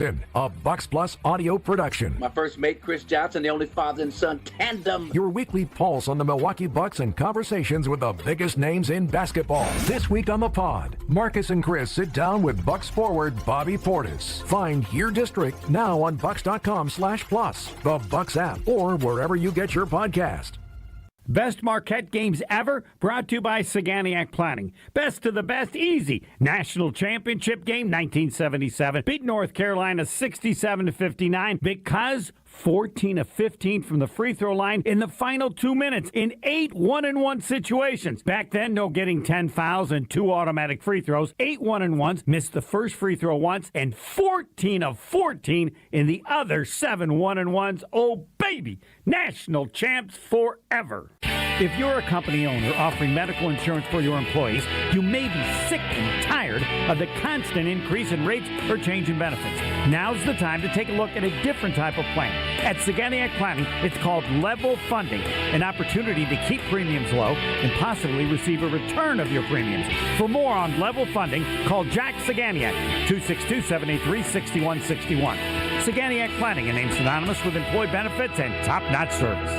A Bucks Plus audio production. My first mate, Chris Johnson, the only father and son tandem. Your weekly pulse on the Milwaukee Bucks and conversations with the biggest names in basketball. This week on the pod, Marcus and Chris sit down with Bucks forward Bobby Portis. Find your district now on bucks.com/plus, the Bucks app, or wherever you get your podcast. Best Marquette games ever, brought to you by Saganiac Planning. Best of the best, easy. National Championship game, 1977. Beat North Carolina 67-59 because 14 of 15 from the free throw line in the final 2 minutes in 8 1-and-1 situations. Back then, no getting 10 fouls and 2 automatic free throws. 8 1-and-1s, missed the first free throw once, and 14 of 14 in the other 7 1-and-1s. Oh, baby! National champs forever. If you're a company owner offering medical insurance for your employees, you may be sick and tired of the constant increase in rates or change in benefits. Now's the time to take a look at a different type of plan. At Saganiac Planning, it's called level funding, an opportunity to keep premiums low and possibly receive a return of your premiums. For more on level funding, call Jack Saganiac, 262-783-6161. Saganiac Planning, a name synonymous with employee benefits and top-notch service.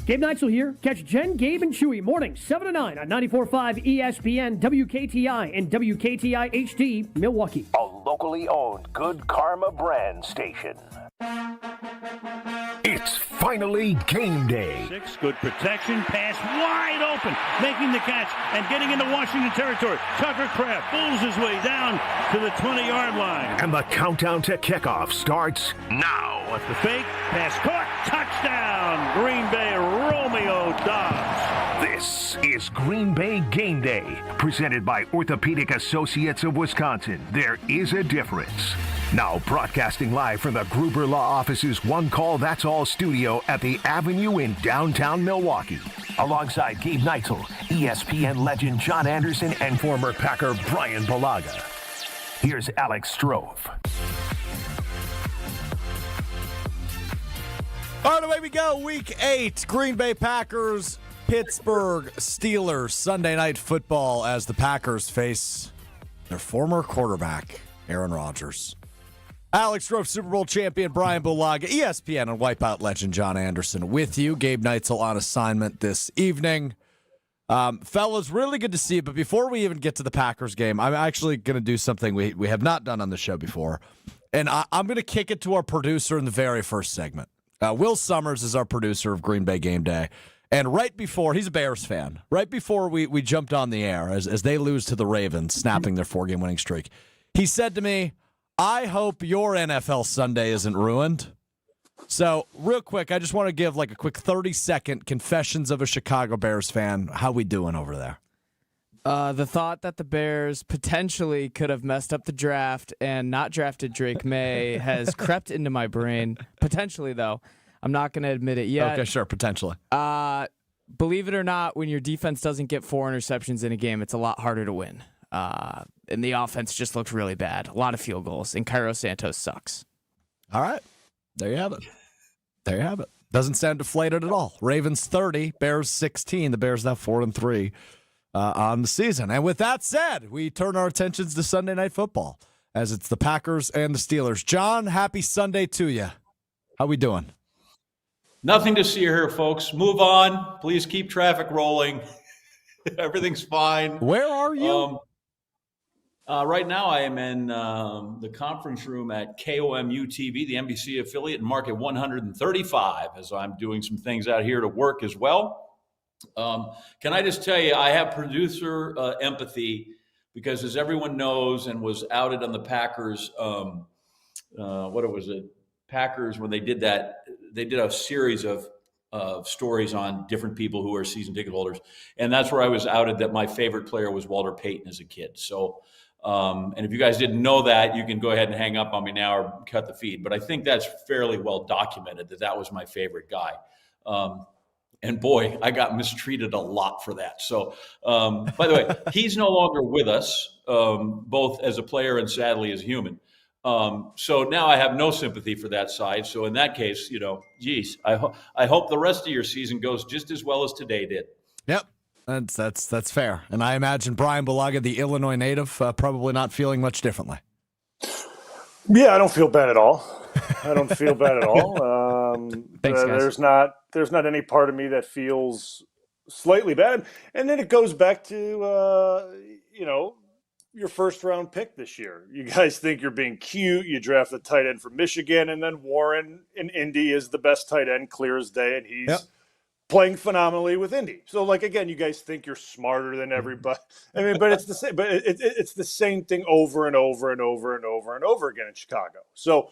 Gabe Neitzel here. Catch Jen, Gabe, and Chewy mornings 7 to 9 on 94.5 ESPN, WKTI, and WKTI HD, Milwaukee. A locally owned Good Karma brand station. It's finally game day. 6, good protection, pass wide open, making the catch and getting into Washington territory. Tucker Kraft pulls his way down to the 20-yard line. And the countdown to kickoff starts now. What's the fake? Pass caught, touchdown, Green Bay, Romeo Dobbs. This is Green Bay Game Day, presented by Orthopedic Associates of Wisconsin. There is a difference. Now broadcasting live from the Gruber Law Office's One Call That's All studio at the Avenue in downtown Milwaukee. Alongside Gabe Neitzel, ESPN legend John Anderson, and former Packer Brian Balaga. Here's Alex Strofe. All right, away we go. Week 8, Green Bay Packers, Pittsburgh Steelers, Sunday Night Football as the Packers face their former quarterback, Aaron Rodgers. Alex Strofe, Super Bowl champion Brian Bulaga, ESPN and Wipeout legend John Anderson with you. Gabe Neitzel on assignment this evening. Fellas, really good to see you, but before we even get to the Packers game, I'm actually going to do something we have not done on the show before, and I'm going to kick it to our producer in the very first segment. Will Summers is our producer of Green Bay Game Day. And right before, he's a Bears fan, right before we jumped on the air as they lose to the Ravens, snapping their 4-game winning streak, he said to me, I hope your NFL Sunday isn't ruined. So real quick, I just want to give like a quick 30-second confessions of a Chicago Bears fan. How we doing over there? The thought that the Bears potentially could have messed up the draft and not drafted Drake May has crept into my brain. Potentially, though. I'm not going to admit it yet. Okay, sure, potentially. Believe it or not, when your defense doesn't get 4 interceptions in a game, it's a lot harder to win. And the offense just looked really bad. A lot of field goals, and Cairo Santos sucks. All right. There you have it. There you have it. Doesn't sound deflated at all. Ravens 30, Bears 16. The Bears now 4-3 on the season. And with that said, we turn our attentions to Sunday Night Football as it's the Packers and the Steelers. John, happy Sunday to you. How we doing? Nothing to see here, folks. Move on. Please keep traffic rolling. Everything's fine. Where are you? Right now, I am in the conference room at KOMU-TV, the NBC affiliate, in market 135, as I'm doing some things out here to work as well. Can I just tell you, I have producer empathy because, as everyone knows and was outed on the Packers, what was it? Packers, when they did that, they did a series of stories on different people who are season ticket holders. And that's where I was outed that my favorite player was Walter Payton as a kid. So, and if you guys didn't know that, you can go ahead and hang up on me now or cut the feed. But I think that's fairly well documented that was my favorite guy. And boy, I got mistreated a lot for that. So, by the way, he's no longer with us, both as a player and sadly as a human. So now I have no sympathy for that side. So in that case, geez, I hope the rest of your season goes just as well as today did. Yep. That's fair. And I imagine Brian Bulaga, the Illinois native, probably not feeling much differently. Yeah, I don't feel bad at all. I don't feel bad at all. Thanks, guys. There's not any part of me that feels slightly bad. And then it goes back to your first round pick this year. You guys think you're being cute. You draft the tight end from Michigan, and then Warren in Indy is the best tight end, clear as day, and he's playing phenomenally with Indy. So, like, again, you guys think you're smarter than everybody. I mean, but it's the same. But it's the same thing over and over and over and over and over again in Chicago. So,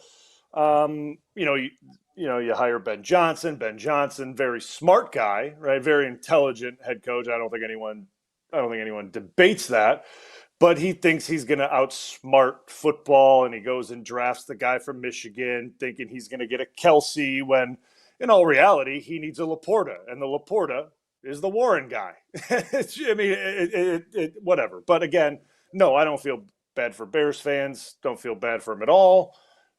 you hire Ben Johnson. Ben Johnson, very smart guy, right? Very intelligent head coach. I don't think anyone debates that. But he thinks he's going to outsmart football, and he goes and drafts the guy from Michigan, thinking he's going to get a Kelsey when, in all reality, he needs a Laporta, and the Laporta is the Warren guy. Whatever. But again, no, I don't feel bad for Bears fans. Don't feel bad for him at all.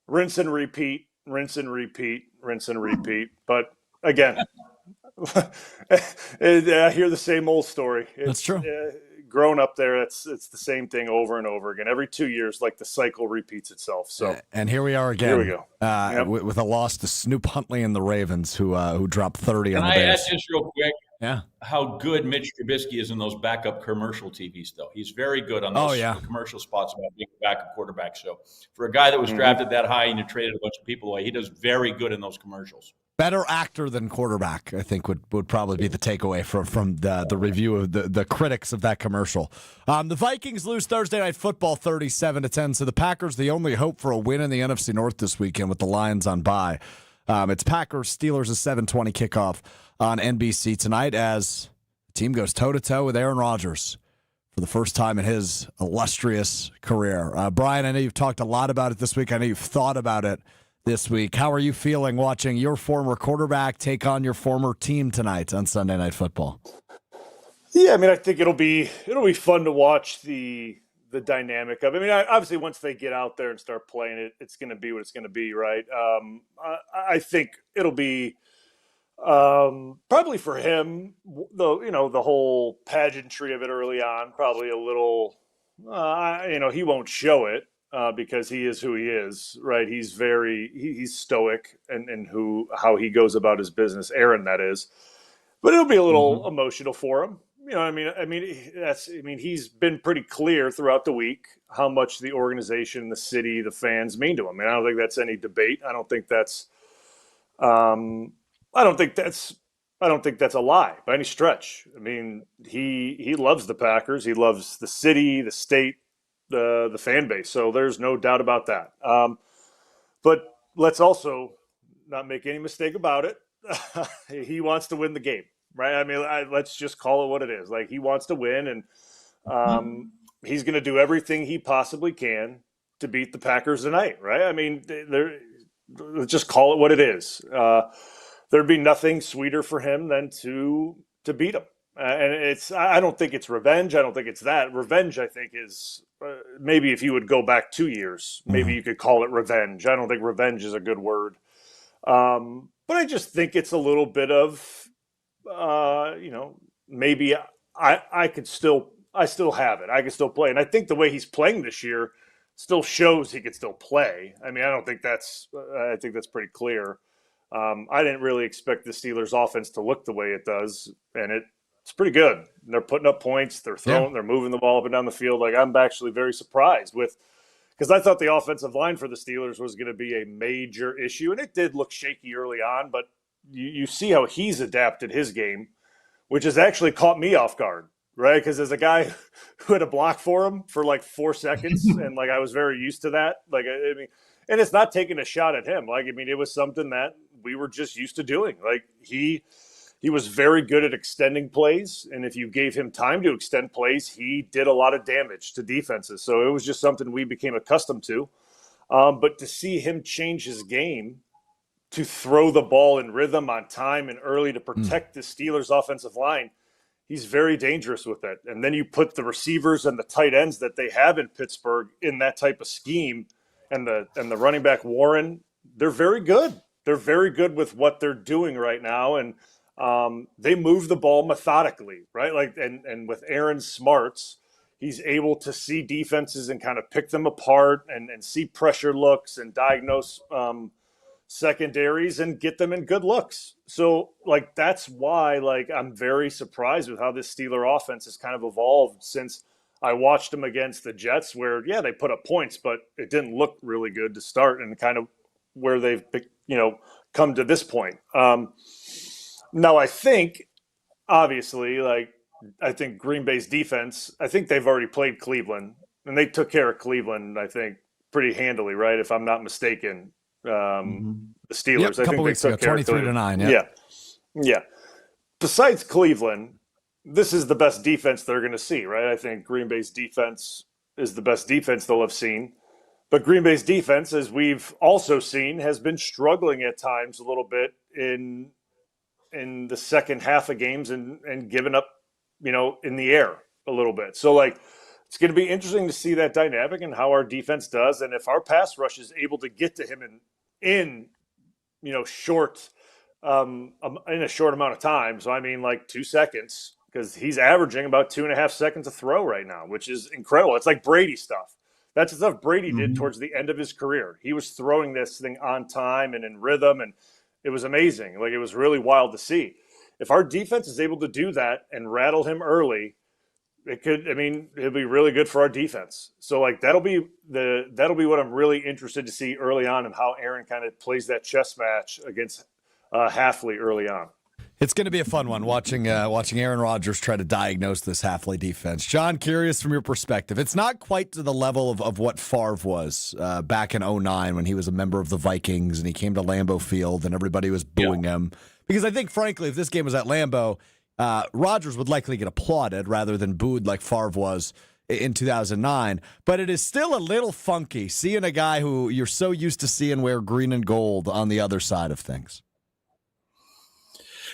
Rinse and repeat, rinse and repeat, rinse and repeat. But again, I hear the same old story. That's true. Grown up there, it's the same thing over and over again. Every 2 years, like the cycle repeats itself. So, and here we are again. Here we go. With a loss to Snoop Huntley and the Ravens, who dropped 30 on the Bears. Can I ask just real quick? Yeah. How good Mitch Trubisky is in those backup commercial TV still. He's very good on those commercial spots about being a backup quarterback. So for a guy that was drafted that high and you traded a bunch of people away, he does very good in those commercials. Better actor than quarterback, I think would probably be the takeaway from the review of the critics of that commercial. The Vikings lose Thursday Night Football 37-10. So the Packers, the only hope for a win in the NFC North this weekend with the Lions on bye. It's Packers Steelers a 7:20 kickoff on NBC tonight as the team goes toe-to-toe with Aaron Rodgers for the first time in his illustrious career. Brian, I know you've talked a lot about it this week. I know you've thought about it this week. How are you feeling watching your former quarterback take on your former team tonight on Sunday Night Football? Yeah, I mean, I think it'll be fun to watch the dynamic of it. I mean, obviously, once they get out there and start playing it, it's going to be what it's going to be, right? I think it'll be probably for him, the whole pageantry of it early on, probably a little, he won't show it. Because he is who he is, right? He's he's stoic and how he goes about his business. Aaron, that is, but it'll be a little emotional for him. You know, I mean, he's been pretty clear throughout the week how much the organization, the city, the fans mean to him. And I don't think that's any debate. I don't think that's a lie by any stretch. I mean, he loves the Packers. He loves the city, the state, the fan base. So there's no doubt about that. But let's also not make any mistake about it. He wants to win the game, right? I mean, let's just call it what it is. Like, he wants to win, and he's going to do everything he possibly can to beat the Packers tonight, right? I mean, let's just call it what it is. There'd be nothing sweeter for him than to beat him. And I don't think it's revenge. I don't think it's that. Revenge, I think, is maybe if you would go back 2 years, maybe you could call it revenge. I don't think revenge is a good word. But I just think it's a little bit of, maybe I still have it. I could still play. And I think the way he's playing this year still shows he could still play. I mean, I think that's pretty clear. I didn't really expect the Steelers offense to look the way it does. And it's pretty good. They're putting up points. They're throwing. They're moving the ball up and down the field. Like, I'm actually very surprised because I thought the offensive line for the Steelers was going to be a major issue, and it did look shaky early on. But you see how he's adapted his game, which has actually caught me off guard, right? Because as a guy who had a block for him for like 4 seconds, and like I was very used to that. Like, I mean, and it's not taking a shot at him. Like, I mean, it was something that we were just used to doing. Like, he was very good at extending plays, and if you gave him time to extend plays, he did a lot of damage to defenses. So it was just something we became accustomed to. But to see him change his game to throw the ball in rhythm on time and early to protect the Steelers' offensive line, he's very dangerous with it. And then you put the receivers and the tight ends that they have in Pittsburgh in that type of scheme, and the running back Warren, they're very good. They're very good with what they're doing right now, and they move the ball methodically, right? Like, and with Aaron's smarts, He's able to see defenses and kind of pick them apart and see pressure looks and diagnose secondaries and get them in good looks. So, like, that's why, like, I'm very surprised with how this Steeler offense has kind of evolved since I watched them against the Jets, where, yeah, they put up points, but it didn't look really good to start, and kind of where they've, come to this point. Now, I think, obviously, I think Green Bay's defense, I think they've already played Cleveland, and they took care of Cleveland, I think, pretty handily, right? If I'm not mistaken. The Steelers, I think they took care of 23-9. Yeah. Besides Cleveland, this is the best defense they're going to see, right? I think Green Bay's defense is the best defense they'll have seen. But Green Bay's defense, as we've also seen, has been struggling at times a little bit in the second half of games and giving up, in the air a little bit. So, like, it's going to be interesting to see that dynamic and how our defense does, and if our pass rush is able to get to him in a short amount of time. So I mean, like 2 seconds, because he's averaging about 2.5 seconds a throw right now, which is incredible. It's like Brady stuff. That's the stuff Brady did towards the end of his career. He was throwing this thing on time and in rhythm, and it was amazing. Like, it was really wild to see. If our defense is able to do that and rattle him early, it'll be really good for our defense. So, like, that'll be what I'm really interested to see early on, and how Aaron kind of plays that chess match against Hafley early on. It's going to be a fun one watching Aaron Rodgers try to diagnose this Hafley defense. John, curious from your perspective, it's not quite to the level of what Favre was back in 2009 when he was a member of the Vikings and he came to Lambeau Field and everybody was booing him. Because I think, frankly, if this game was at Lambeau, Rodgers would likely get applauded rather than booed like Favre was in 2009. But it is still a little funky seeing a guy who you're so used to seeing wear green and gold on the other side of things.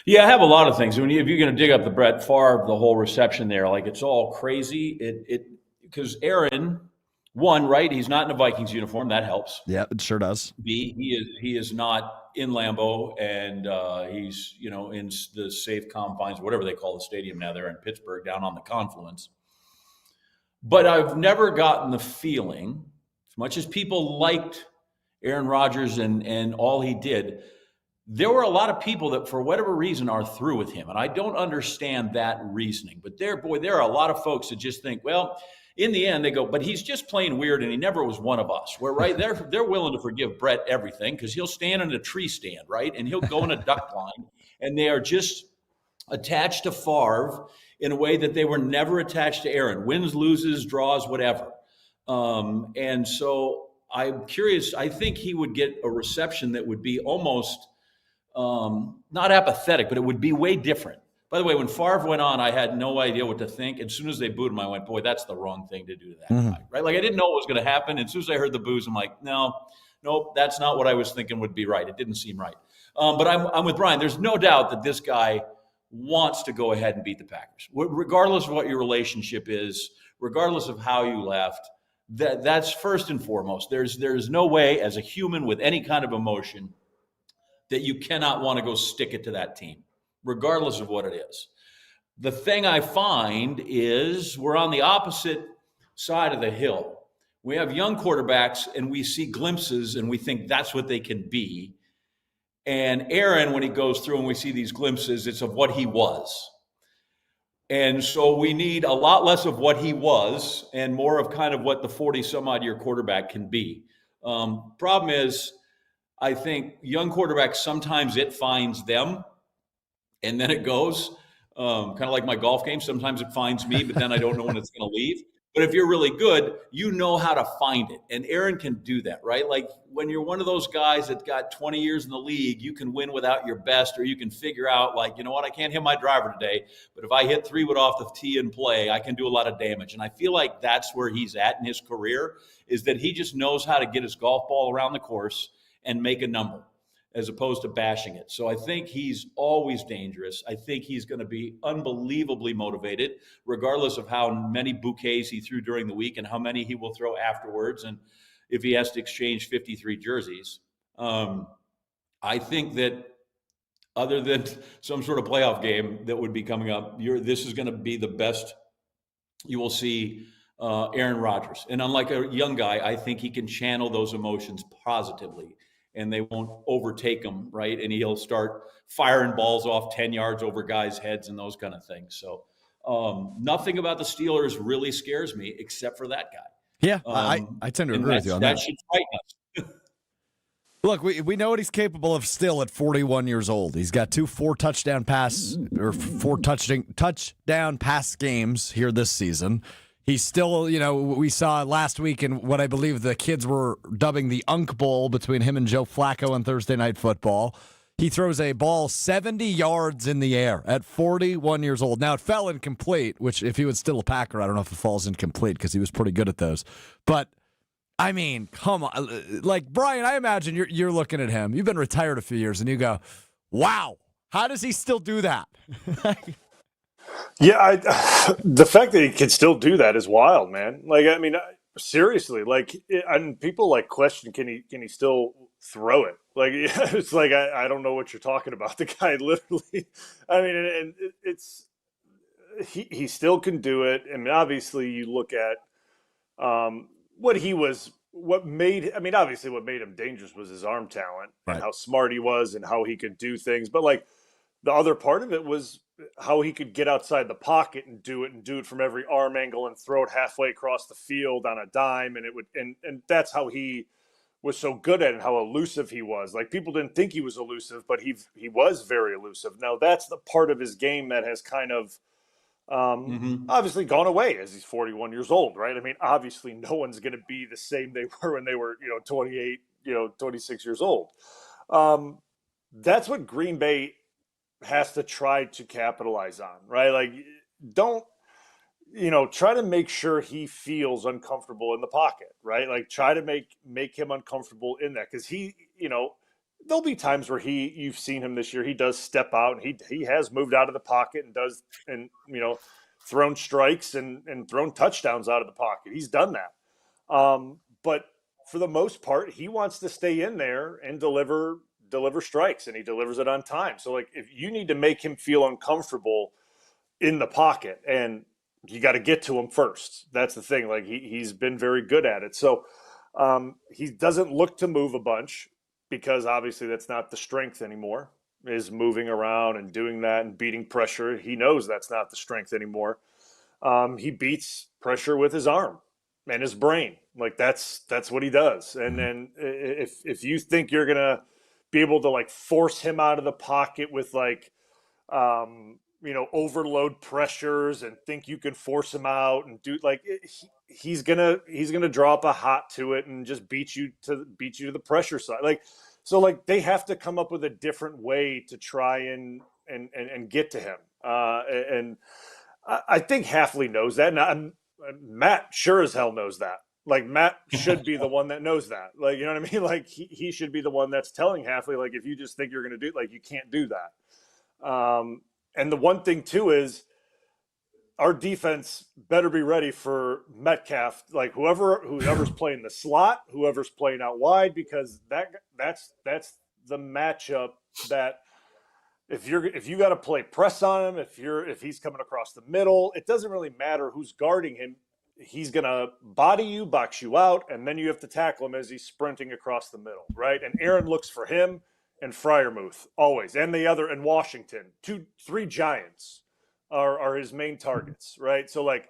Yeah, I have a lot of things. If you're going to dig up the Brett Favre, the whole reception there, like, it's all crazy. Because Aaron, one, right, he's not in a Vikings uniform. That helps. Yeah, it sure does. B, he is not in Lambeau, and he's in the safe confines, whatever they call the stadium now. They're in Pittsburgh, down on the confluence. But I've never gotten the feeling, as much as people liked Aaron Rodgers and all he did, there were a lot of people that, for whatever reason, are through with him. And I don't understand that reasoning. But there are a lot of folks that just think, well, in the end, they go, but he's just playing weird and he never was one of us. Where, right, they're willing to forgive Brett everything because he'll stand in a tree stand, right? And he'll go in a duck blind. And they are just attached to Favre in a way that they were never attached to Aaron. Wins, loses, draws, whatever. And so I'm curious. I think he would get a reception that would be almost not apathetic, but it would be way different. By the way, when Favre went on, I had no idea what to think. As soon as they booed him, I went, boy, that's the wrong thing to do to that guy, right? Like, I didn't know what was going to happen. As soon as I heard the boos, I'm like, nope, that's not what I was thinking would be right. It didn't seem right. But I'm with Brian. There's no doubt that this guy wants to go ahead and beat the Packers. Regardless of what your relationship is, regardless of how you left, that's first and foremost. There's no way, as a human with any kind of emotion, that you cannot want to go stick it to that team, regardless of what it is. The thing I find is we're on the opposite side of the hill. We have young quarterbacks and we see glimpses and we think that's what they can be. And Aaron, when he goes through and we see these glimpses, it's of what he was. And so we need a lot less of what he was and more of kind of what the 40-some-odd-year quarterback can be. Problem is, I think young quarterbacks, sometimes it finds them and then it goes, kind of like my golf game. Sometimes it finds me, but then I don't know when it's going to leave. But if you're really good, you know how to find it. And Aaron can do that, right? Like, when you're one of those guys that got 20 years in the league, you can win without your best, or you can figure out, like, you know what, I can't hit my driver today, but if I hit 3-wood off the tee and play, I can do a lot of damage. And I feel like that's where he's at in his career, is that he just knows how to get his golf ball around the course and make a number as opposed to bashing it. So I think he's always dangerous. I think he's going to be unbelievably motivated, regardless of how many bouquets he threw during the week and how many he will throw afterwards, and if he has to exchange 53 jerseys. I think that other than some sort of playoff game that would be coming up, this is going to be the best you will see Aaron Rodgers. And unlike a young guy, I think he can channel those emotions positively and they won't overtake him, right? And he'll start firing balls off 10 yards over guys' heads and those kind of things. So nothing about the Steelers really scares me except for that guy. Yeah, I tend to agree with you on that. That should frighten us. Look, we know what he's capable of still at 41 years old. He's got four touchdown pass games here this season. He's still, we saw last week in what I believe the kids were dubbing the Unk Bowl between him and Joe Flacco on Thursday Night Football. He throws a ball 70 yards in the air at 41 years old. Now, it fell incomplete, which if he was still a Packer, I don't know if it falls incomplete because he was pretty good at those. But I mean, come on. Like, Brian, I imagine you're looking at him. You've been retired a few years, and you go, wow, how does he still do that? Yeah, the fact that he can still do that is wild, man. Like, I mean, seriously, like, and people, like, question, can he still throw it? Like, it's like, I don't know what you're talking about. The guy literally, I mean, and it's, he still can do it. I mean, obviously, you look at, what made him dangerous was his arm talent, right, and how smart he was and how he could do things. But like the other part of it was how he could get outside the pocket and do it from every arm angle and throw it halfway across the field on a dime. And and that's how he was so good at it and how elusive he was. Like, people didn't think he was elusive, but he was very elusive. Now that's the part of his game that has kind of, obviously gone away as he's 41 years old, right? I mean, obviously no one's going to be the same they were when they were, 28, 26 years old. That's what Green Bay has to try to capitalize on, right? Like, don't, try to make sure he feels uncomfortable in the pocket, right? Like, try to make him uncomfortable in that. Cause he, there'll be times where you've seen him this year. He does step out and he has moved out of the pocket and thrown strikes and thrown touchdowns out of the pocket. He's done that. But for the most part, he wants to stay in there and deliver strikes, and he delivers it on time. So, like, if you need to make him feel uncomfortable in the pocket, and you got to get to him first. That's the thing. Like, he's been very good at it. So he doesn't look to move a bunch, because obviously that's not the strength anymore, is moving around and doing that and beating pressure. He knows that's not the strength anymore. He beats pressure with his arm and his brain. Like, that's what he does. And then if you think you're going to be able to, like, force him out of the pocket with, like, overload pressures and think you can force him out and do, like, he's gonna drop a hot to it and just beat you to the pressure side. Like, so, like, they have to come up with a different way to try and get to him. And I think Hafley knows that. And Matt sure as hell knows that. Like, Matt should be the one that knows that. Like, you know what I mean? Like, he should be the one that's telling Hafley, like, if you just think you're going to do, like, you can't do that. And the one thing too is our defense better be ready for Metcalf, like whoever's playing the slot, whoever's playing out wide, because that's the matchup that if you got to play press on him, if he's coming across the middle, it doesn't really matter who's guarding him. He's going to body you, box you out, and then you have to tackle him as he's sprinting across the middle, right? And Aaron looks for him and Freiermuth always, and the other, and Washington. 3 Giants are his main targets, right? So, like,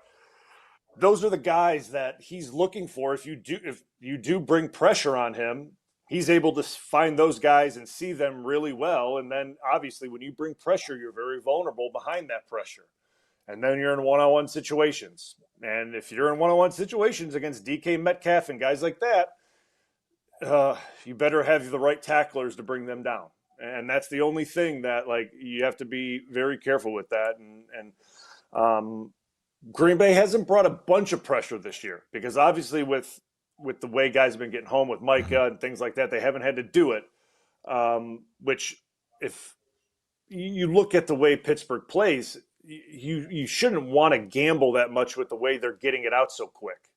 those are the guys that he's looking for. If you do bring pressure on him, he's able to find those guys and see them really well. And then obviously when you bring pressure, you're very vulnerable behind that pressure. And then you're in one-on-one situations. And if you're in one-on-one situations against DK Metcalf and guys like that, you better have the right tacklers to bring them down. And that's the only thing that, like, you have to be very careful with that. And Green Bay hasn't brought a bunch of pressure this year because obviously with the way guys have been getting home with Micah and things like that, they haven't had to do it. Which, if you look at the way Pittsburgh plays, you shouldn't want to gamble that much with the way they're getting it out so quick.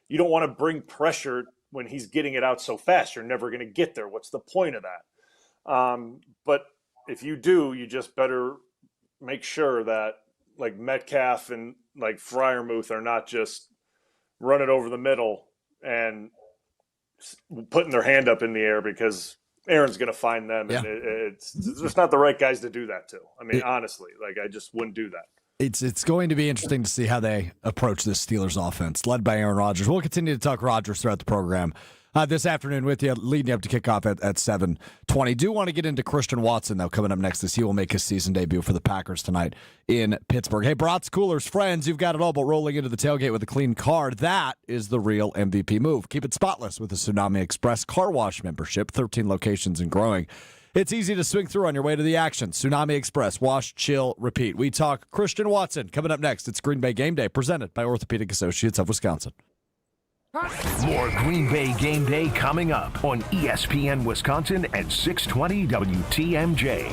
You don't want to bring pressure when he's getting it out so fast. You're never going to get there. What's the point of that? But if you do, you just better make sure that, like, Metcalf and, like, Freiermuth are not just run it over the middle and putting their hand up in the air because Aaron's going to find them. Yeah. And it's just not the right guys to do that to. I mean, honestly, like I just wouldn't do that. It's going to be interesting to see how they approach this Steelers offense, led by Aaron Rodgers. We'll continue to talk Rodgers throughout the program this afternoon with you, leading up to kickoff at 7:20. Do want to get into Christian Watson, though, coming up next as he will make his season debut for the Packers tonight in Pittsburgh. Hey, Brats, Coolers, friends, you've got it all but rolling into the tailgate with a clean car. That is the real MVP move. Keep it spotless with the Tsunami Express Car Wash membership, 13 locations and growing. It's easy to swing through on your way to the action. Tsunami Express, wash, chill, repeat. We talk Christian Watson coming up next. It's Green Bay Game Day, presented by Orthopedic Associates of Wisconsin. More Green Bay Game Day coming up on ESPN Wisconsin and 620 WTMJ.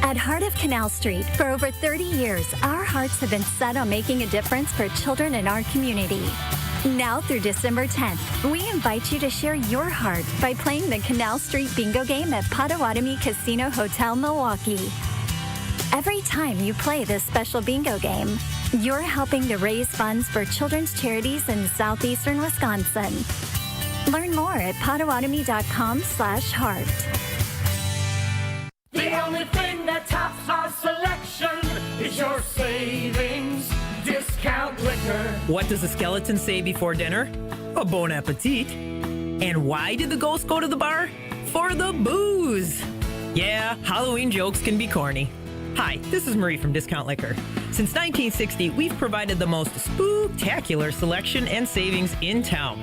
At Heart of Canal Street, for over 30 years, our hearts have been set on making a difference for children in our community. Now through December 10th, we invite you to share your heart by playing the Canal Street Bingo game at Potawatomi Casino Hotel, Milwaukee. Every time you play this special bingo game, you're helping to raise funds for children's charities in southeastern Wisconsin. Learn more at potawatomi.com/heart. The only thing that tops our selection is your savings discount liquor. What does the skeleton say before dinner? A bon appetit. And why did the ghost go to the bar? For the booze. Yeah, Halloween jokes can be corny. Hi, this is Marie from Discount Liquor. Since 1960, we've provided the most spooktacular selection and savings in town.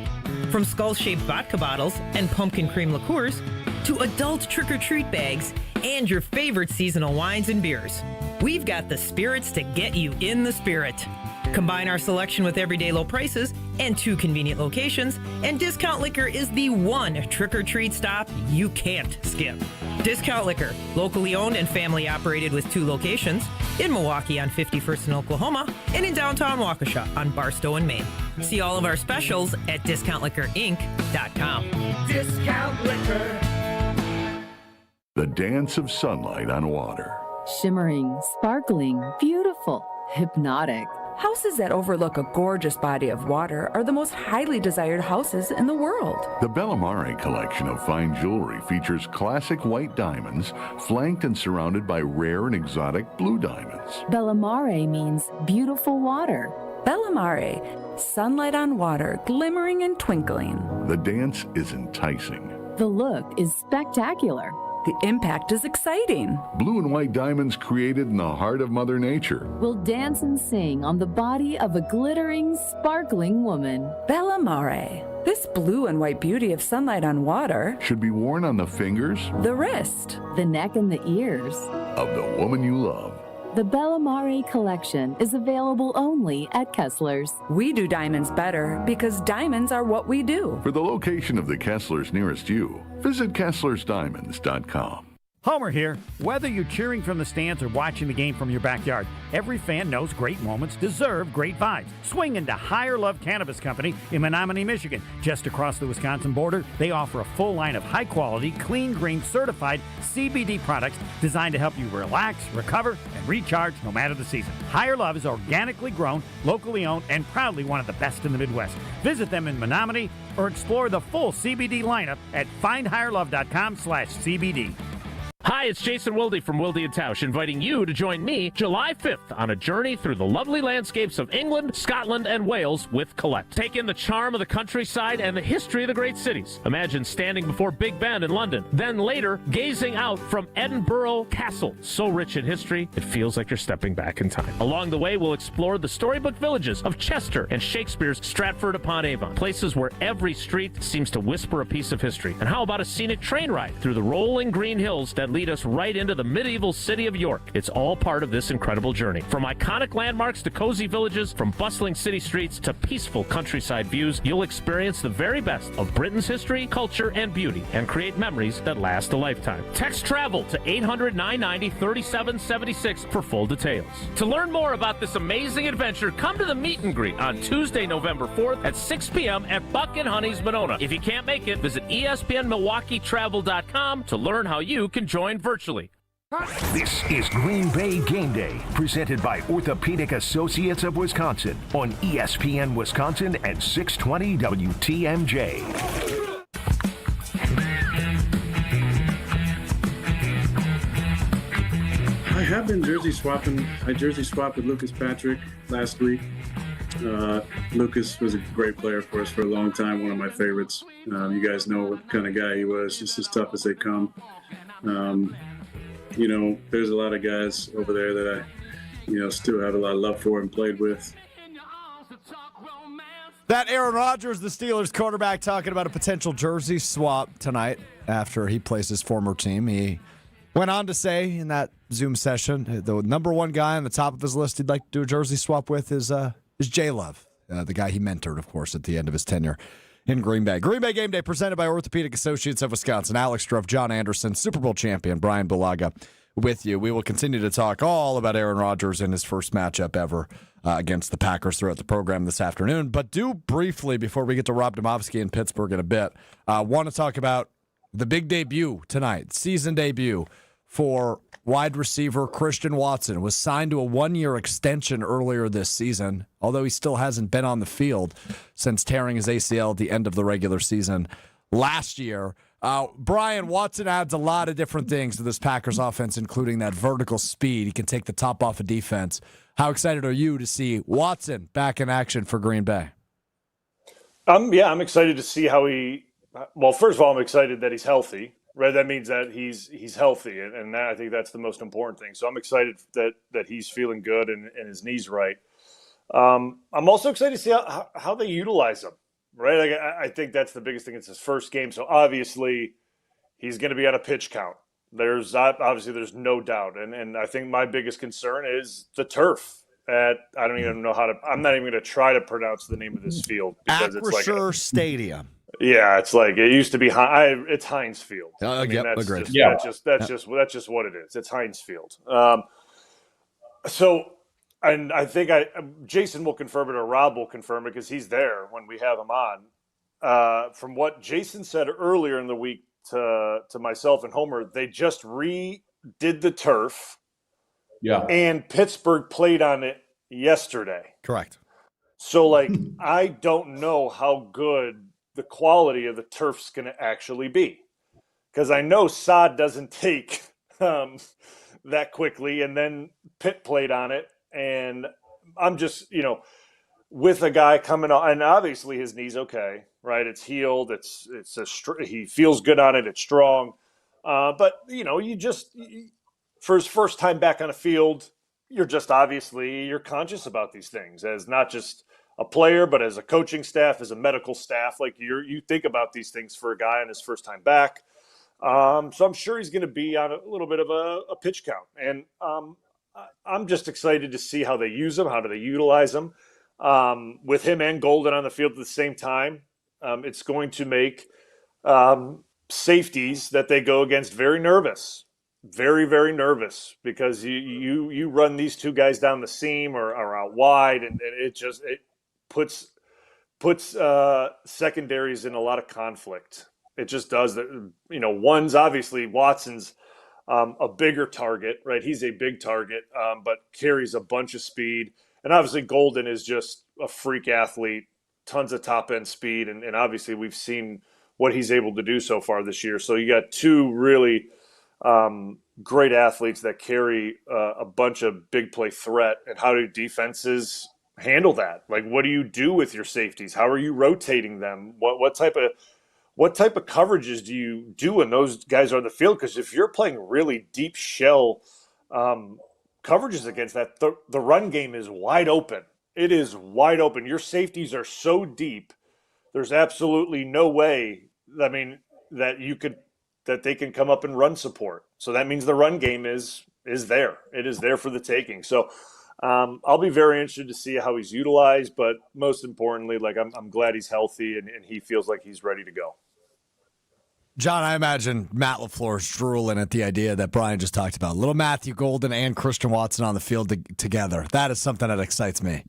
From skull-shaped vodka bottles and pumpkin cream liqueurs to adult trick-or-treat bags and your favorite seasonal wines and beers. We've got the spirits to get you in the spirit. Combine our selection with everyday low prices and 2 convenient locations, and Discount Liquor is the one trick-or-treat stop you can't skip. Discount Liquor, locally owned and family operated with 2 locations, in Milwaukee on 51st in Oklahoma, and in downtown Waukesha on Barstow in Maine. See all of our specials at discountliquorinc.com. Discount Liquor. The dance of sunlight on water. Shimmering, sparkling, beautiful, hypnotic. Houses that overlook a gorgeous body of water are the most highly desired houses in the world. The Bellamare collection of fine jewelry features classic white diamonds, flanked and surrounded by rare and exotic blue diamonds. Bellamare means beautiful water. Bellamare, sunlight on water, glimmering and twinkling. The dance is enticing. The look is spectacular. The impact is exciting. Blue and white diamonds created in the heart of Mother Nature will dance and sing on the body of a glittering, sparkling woman. Bellamare. This blue and white beauty of sunlight on water should be worn on the fingers, the wrist, the neck, and the ears of the woman you love. The Bellamare collection is available only at Kessler's. We do diamonds better because diamonds are what we do. For the location of the Kesslers nearest you, visit KesslersDiamonds.com. Homer here. Whether you're cheering from the stands or watching the game from your backyard, every fan knows great moments deserve great vibes. Swing into Higher Love Cannabis Company in Menominee, Michigan. Just across the Wisconsin border, they offer a full line of high-quality, clean green certified CBD products designed to help you relax, recover, and recharge no matter the season. Higher Love is organically grown, locally owned, and proudly one of the best in the Midwest. Visit them in Menominee or explore the full CBD lineup at findhigherlove.com/CBD. Hi, it's Jason Wilde from Wilde & Tausch, inviting you to join me July 5th on a journey through the lovely landscapes of England, Scotland, and Wales with Colette. Take in the charm of the countryside and the history of the great cities. Imagine standing before Big Ben in London, then later gazing out from Edinburgh Castle. So rich in history, it feels like you're stepping back in time. Along the way, we'll explore the storybook villages of Chester and Shakespeare's Stratford-upon-Avon, places where every street seems to whisper a piece of history. And how about a scenic train ride through the rolling green hills that lead us right into the medieval city of York? It's all part of this incredible journey. From iconic landmarks to cozy villages, from bustling city streets to peaceful countryside views, you'll experience the very best of Britain's history, culture, and beauty, and create memories that last a lifetime. Text TRAVEL to 800-990-3776 for full details. To learn more about this amazing adventure, come to the meet and greet on Tuesday, November 4th at 6 p.m. at Buck and Honey's Monona. If you can't make it, visit ESPNMilwaukeeTravel.com to learn how you can join virtually. This is Green Bay Game Day, presented by Orthopedic Associates of Wisconsin on ESPN Wisconsin and 620 WTMJ. I have been jersey swapping. I jersey swapped with Lucas Patrick last week. Lucas was a great player for us for a long time, one of my favorites. You guys know what kind of guy he was, just as tough as they come. There's a lot of guys over there that I, still have a lot of love for and played with. That Aaron Rodgers, the Steelers quarterback, talking about a potential jersey swap tonight after he plays his former team. He went on to say in that Zoom session, the number one guy on the top of his list he'd like to do a jersey swap with is J-Love, the guy he mentored, of course, at the end of his tenure in Green Bay. Green Bay Game Day presented by Orthopedic Associates of Wisconsin. Alex Struff, John Anderson, Super Bowl champion Brian Bulaga with you. We will continue to talk all about Aaron Rodgers in his first matchup ever against the Packers throughout the program this afternoon. But do briefly, before we get to Rob Domofsky in Pittsburgh in a bit, want to talk about the big debut tonight, season debut for wide receiver Christian Watson. Was signed to a 1-year extension earlier this season, although he still hasn't been on the field since tearing his ACL at the end of the regular season last year. Brian, Watson adds a lot of different things to this Packers offense, including that vertical speed. He can take the top off of defense. How excited are you to see Watson back in action for Green Bay? I'm excited to see how well, first of all, I'm excited that he's healthy. Right, that means that he's healthy, and I think that's the most important thing. So I'm excited that he's feeling good and his knee's right. I'm also excited to see how they utilize him. Right, like, I think that's the biggest thing. It's his first game, so obviously he's going to be on a pitch count. There's no doubt, and I think my biggest concern is the turf. I don't even know I'm not even going to try to pronounce the name of this field because it's like Stadium. Yeah, it's like it used to be. It's Heinz Field. Agreed. That's just what it is. It's Heinz Field. And I think Jason will confirm it or Rob will confirm it because he's there when we have him on. From what Jason said earlier in the week to myself and Homer, they just redid the turf. Yeah. And Pittsburgh played on it yesterday. Correct. So, I don't know how good the quality of the turf's going to actually be. Because I know sod doesn't take that quickly, and then Pitt played on it, and I'm just, with a guy coming on, and obviously his knee's okay, right? It's healed, he feels good on it, it's strong. But, for his first time back on a field, you're conscious about these things as not just a player, but as a coaching staff, as a medical staff, you think about these things for a guy on his first time back. So I'm sure he's going to be on a little bit of a pitch count. And I'm just excited to see how they use him, how do they utilize him. With him and Golden on the field at the same time, it's going to make safeties that they go against very nervous. Very, very nervous because you run these two guys down the seam or out wide, and it puts secondaries in a lot of conflict. It just does that. One's obviously Watson's a bigger target, right? He's a big target, but carries a bunch of speed. And obviously Golden is just a freak athlete, tons of top end speed. And obviously we've seen what he's able to do so far this year. So you got two really great athletes that carry a bunch of big play threat. And how do defenses handle that? What do you do with your safeties? How are you rotating them? What type of coverages do you do when those guys are on the field? Because if you're playing really deep shell coverages against that, the run game is wide open. It is wide open. Your safeties are so deep. There's absolutely no way. That they can come up and run support. So that means the run game is there. It is there for the taking. So I'll be very interested to see how he's utilized, but most importantly, I'm glad he's healthy and he feels like he's ready to go. John, I imagine Matt LaFleur's drooling at the idea that Brian just talked about. Little Matthew Golden and Christian Watson on the field together. That is something that excites me.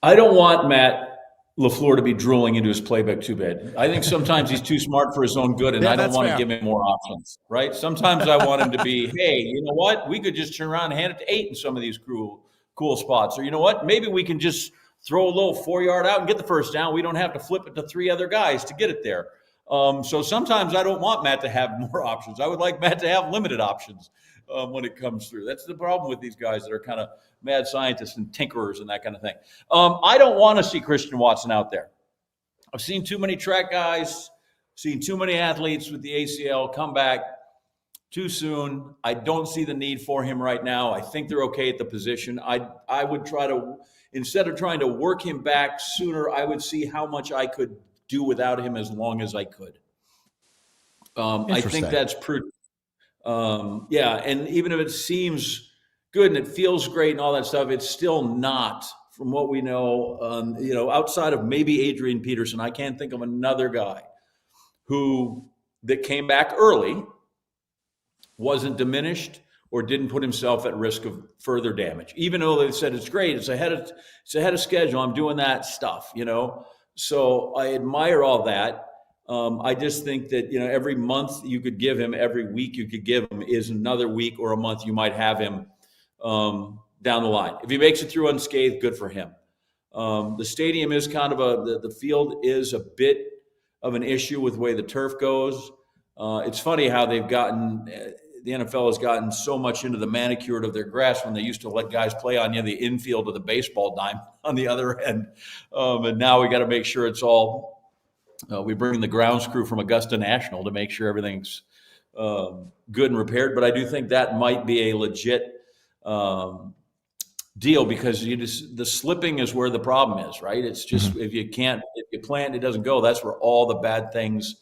I don't want Matt LaFleur to be drooling into his playbook too bad. I think sometimes he's too smart for his own good, and I don't want to give him more options, right? Sometimes I want him to be, hey, you know what? We could just turn around and hand it to 8 in some of these cool spots. Or you know what? Maybe we can just throw a little 4-yard out and get the first down. We don't have to flip it to 3 other guys to get it there. So sometimes I don't want Matt to have more options. I would like Matt to have limited options when it comes through. That's the problem with these guys that are kind of mad scientists and tinkerers and that kind of thing. I don't want to see Christian Watson out there. I've seen too many track guys, seen too many athletes with the ACL come back too soon. I don't see the need for him right now. I think they're okay at the position. I would try to, instead of trying to work him back sooner, I would see how much I could do without him as long as I could. I think that's prudent. Yeah, and even if it seems good and it feels great and all that stuff, it's still not, from what we know, outside of maybe Adrian Peterson. I can't think of another guy that came back early, wasn't diminished, or didn't put himself at risk of further damage. Even though they said it's great, it's ahead of schedule, I'm doing that stuff, So I admire all that. I just think that, every month you could give him, every week you could give him is another week or a month you might have him down the line. If he makes it through unscathed, good for him. The stadium is kind of the field is a bit of an issue with the way the turf goes. It's funny how the NFL has gotten so much into the manicured of their grass when they used to let guys play on the infield of the baseball diamond on the other end. And now we got to make sure it's all, we bring in the grounds crew from Augusta National to make sure everything's good and repaired. But I do think that might be a legit deal, because the slipping is where the problem is, right? It's just, if you plan, it doesn't go. That's where all the bad things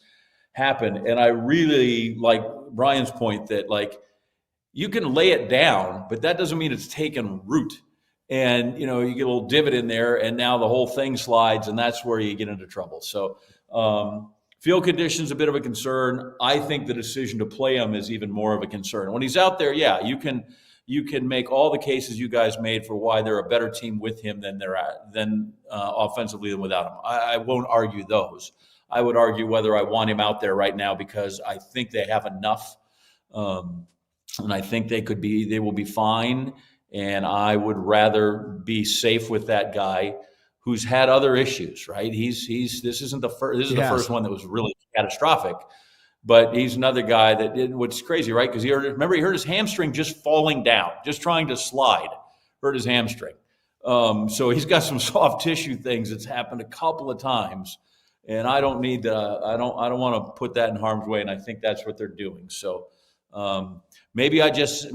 happen. And I really like Brian's point that, you can lay it down, but that doesn't mean it's taken root. And, you get a little divot in there, and now the whole thing slides, and that's where you get into trouble. So field conditions a bit of a concern. I think the decision to play him is even more of a concern. When he's out there, yeah, you can make all the cases you guys made for why they're a better team with him than offensively than without him. I won't argue those. I would argue whether I want him out there right now, because I think they have enough, and I think they will be fine. And I would rather be safe with that guy who's had other issues, right? This isn't the first. This is the first one that was really catastrophic, but he's another guy that what's crazy, right? Because he hurt his hamstring just falling down, just trying to slide, hurt his hamstring. So he's got some soft tissue things that's happened a couple of times. And I don't need I don't want to put that in harm's way, and I think that's what they're doing. So maybe I'm just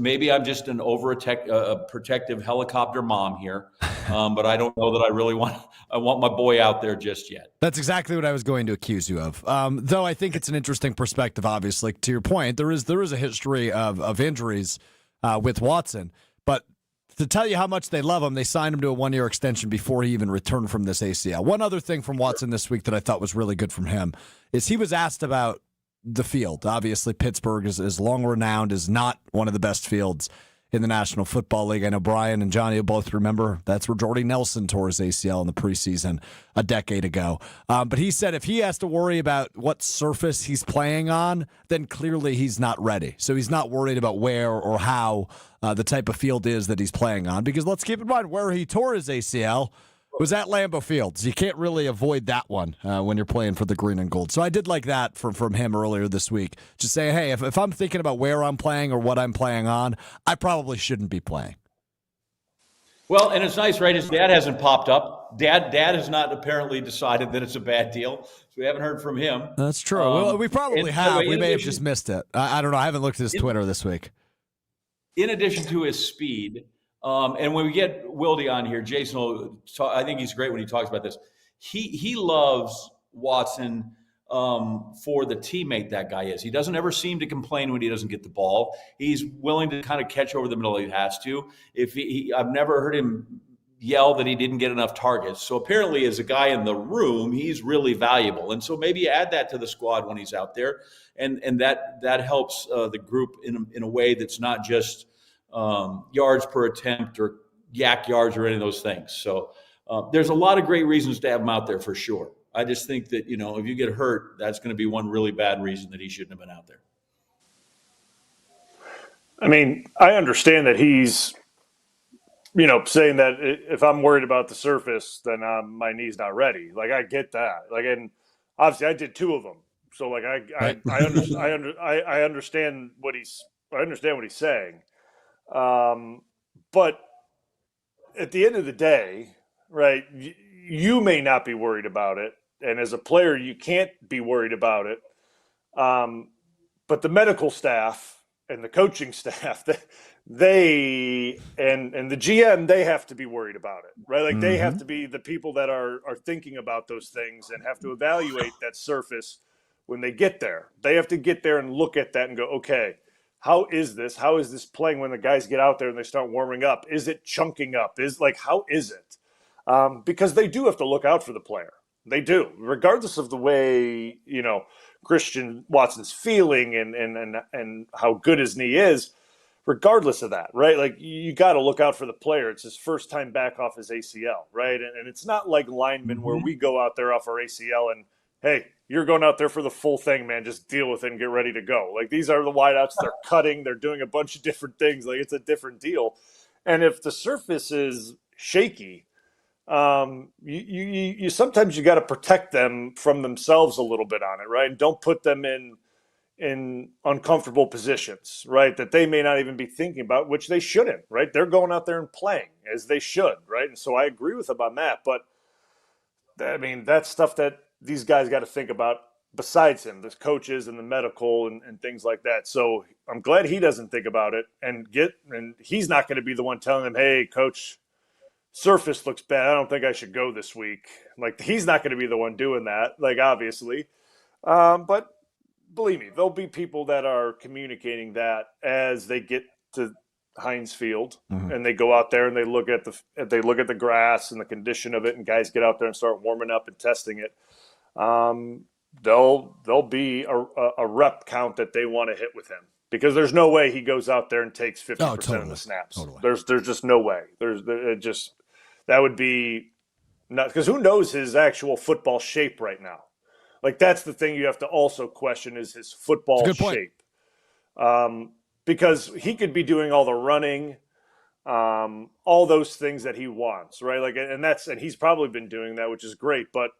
an protective helicopter mom here, but I don't know that I really want my boy out there just yet. That's exactly what I was going to accuse you of. Though I think it's an interesting perspective. Obviously, to your point, there is a history of injuries with Watson, but to tell you how much they love him, they signed him to a 1-year extension before he even returned from this ACL. One other thing from Watson this week that I thought was really good from him is he was asked about the field. Obviously, Pittsburgh is long renowned, is not one of the best fields in the National Football League. I know Brian and Johnny will both remember that's where Jordy Nelson tore his ACL in the preseason a decade ago. But he said if he has to worry about what surface he's playing on, then clearly he's not ready. So he's not worried about where or how the type of field is that he's playing on. Because let's keep in mind where he tore his ACL was at Lambeau Field. So you can't really avoid that one when you're playing for the green and gold. So I did like that from him earlier this week. Just saying, hey, if I'm thinking about where I'm playing or what I'm playing on, I probably shouldn't be playing. Well, and it's nice, right? His dad hasn't popped up. Dad has not apparently decided that it's a bad deal. So we haven't heard from him. That's true. Well, we probably have. We may have just missed it. I don't know. I haven't looked at his Twitter this week. In addition to his speed, and when we get Wildy on here, Jason will talk, I think he's great when he talks about this. He loves Watson for the teammate that guy is. He doesn't ever seem to complain when he doesn't get the ball. He's willing to kind of catch over the middle if he has to. I've never heard him yell that he didn't get enough targets. So apparently as a guy in the room, he's really valuable. And so maybe add that to the squad when he's out there. And that helps the group in a way that's not just yards per attempt or yak yards or any of those things. So There's a lot of great reasons to have him out there for sure. I just think that, if you get hurt, that's going to be one really bad reason that he shouldn't have been out there. I mean, I understand that he's, saying that if I'm worried about the surface, then my knee's not ready. Like, I get that. Like, and obviously I did 2 of them. So like, I understand what he's saying. But at the end of the day, right, you may not be worried about it. And as a player, you can't be worried about it. But the medical staff and the coaching staff, they and the GM, they have to be worried about it, right? Like they have to be the people that are thinking about those things and have to evaluate that surface when they get there. They have to get there and look at that and go, okay, how is this? How is this playing when the guys get out there and they start warming up? Is it chunking up? How is it? Because they do have to look out for the player. They do, regardless of the way, Christian Watson's feeling and how good his knee is, regardless of that, right? Like, you got to look out for the player. It's his first time back off his ACL, right? And it's not like linemen where we go out there off our ACL and, hey, you're going out there for the full thing, man. Just deal with it and get ready to go. Like, these are the wideouts. They're cutting. They're doing a bunch of different things. Like, it's a different deal. And if the surface is shaky, you sometimes you got to protect them from themselves a little bit on it, right? And don't put them in uncomfortable positions, right? That they may not even be thinking about, which they shouldn't, right? They're going out there and playing as they should, right? And so I agree with them on that. But I mean, that's stuff that these guys got to think about besides him, the coaches and the medical and things like that. So I'm glad he doesn't think about it and he's not going to be the one telling them, hey, coach, surface looks bad. I don't think I should go this week. Like, he's not going to be the one doing that, like, obviously. But believe me, there'll be people that are communicating that as they get to Heinz Field and they go out there and they look at the grass and the condition of it, and guys get out there and start warming up and testing it. There'll be a rep count that they want to hit with him, because there's no way he goes out there and takes 50% of the snaps. Totally. There's just no way. That would be not, because who knows his actual football shape right now? Like, that's the thing you have to also question, is his football shape. Because he could be doing all the running, all those things that he wants, right? Like, and he's probably been doing that, which is great. But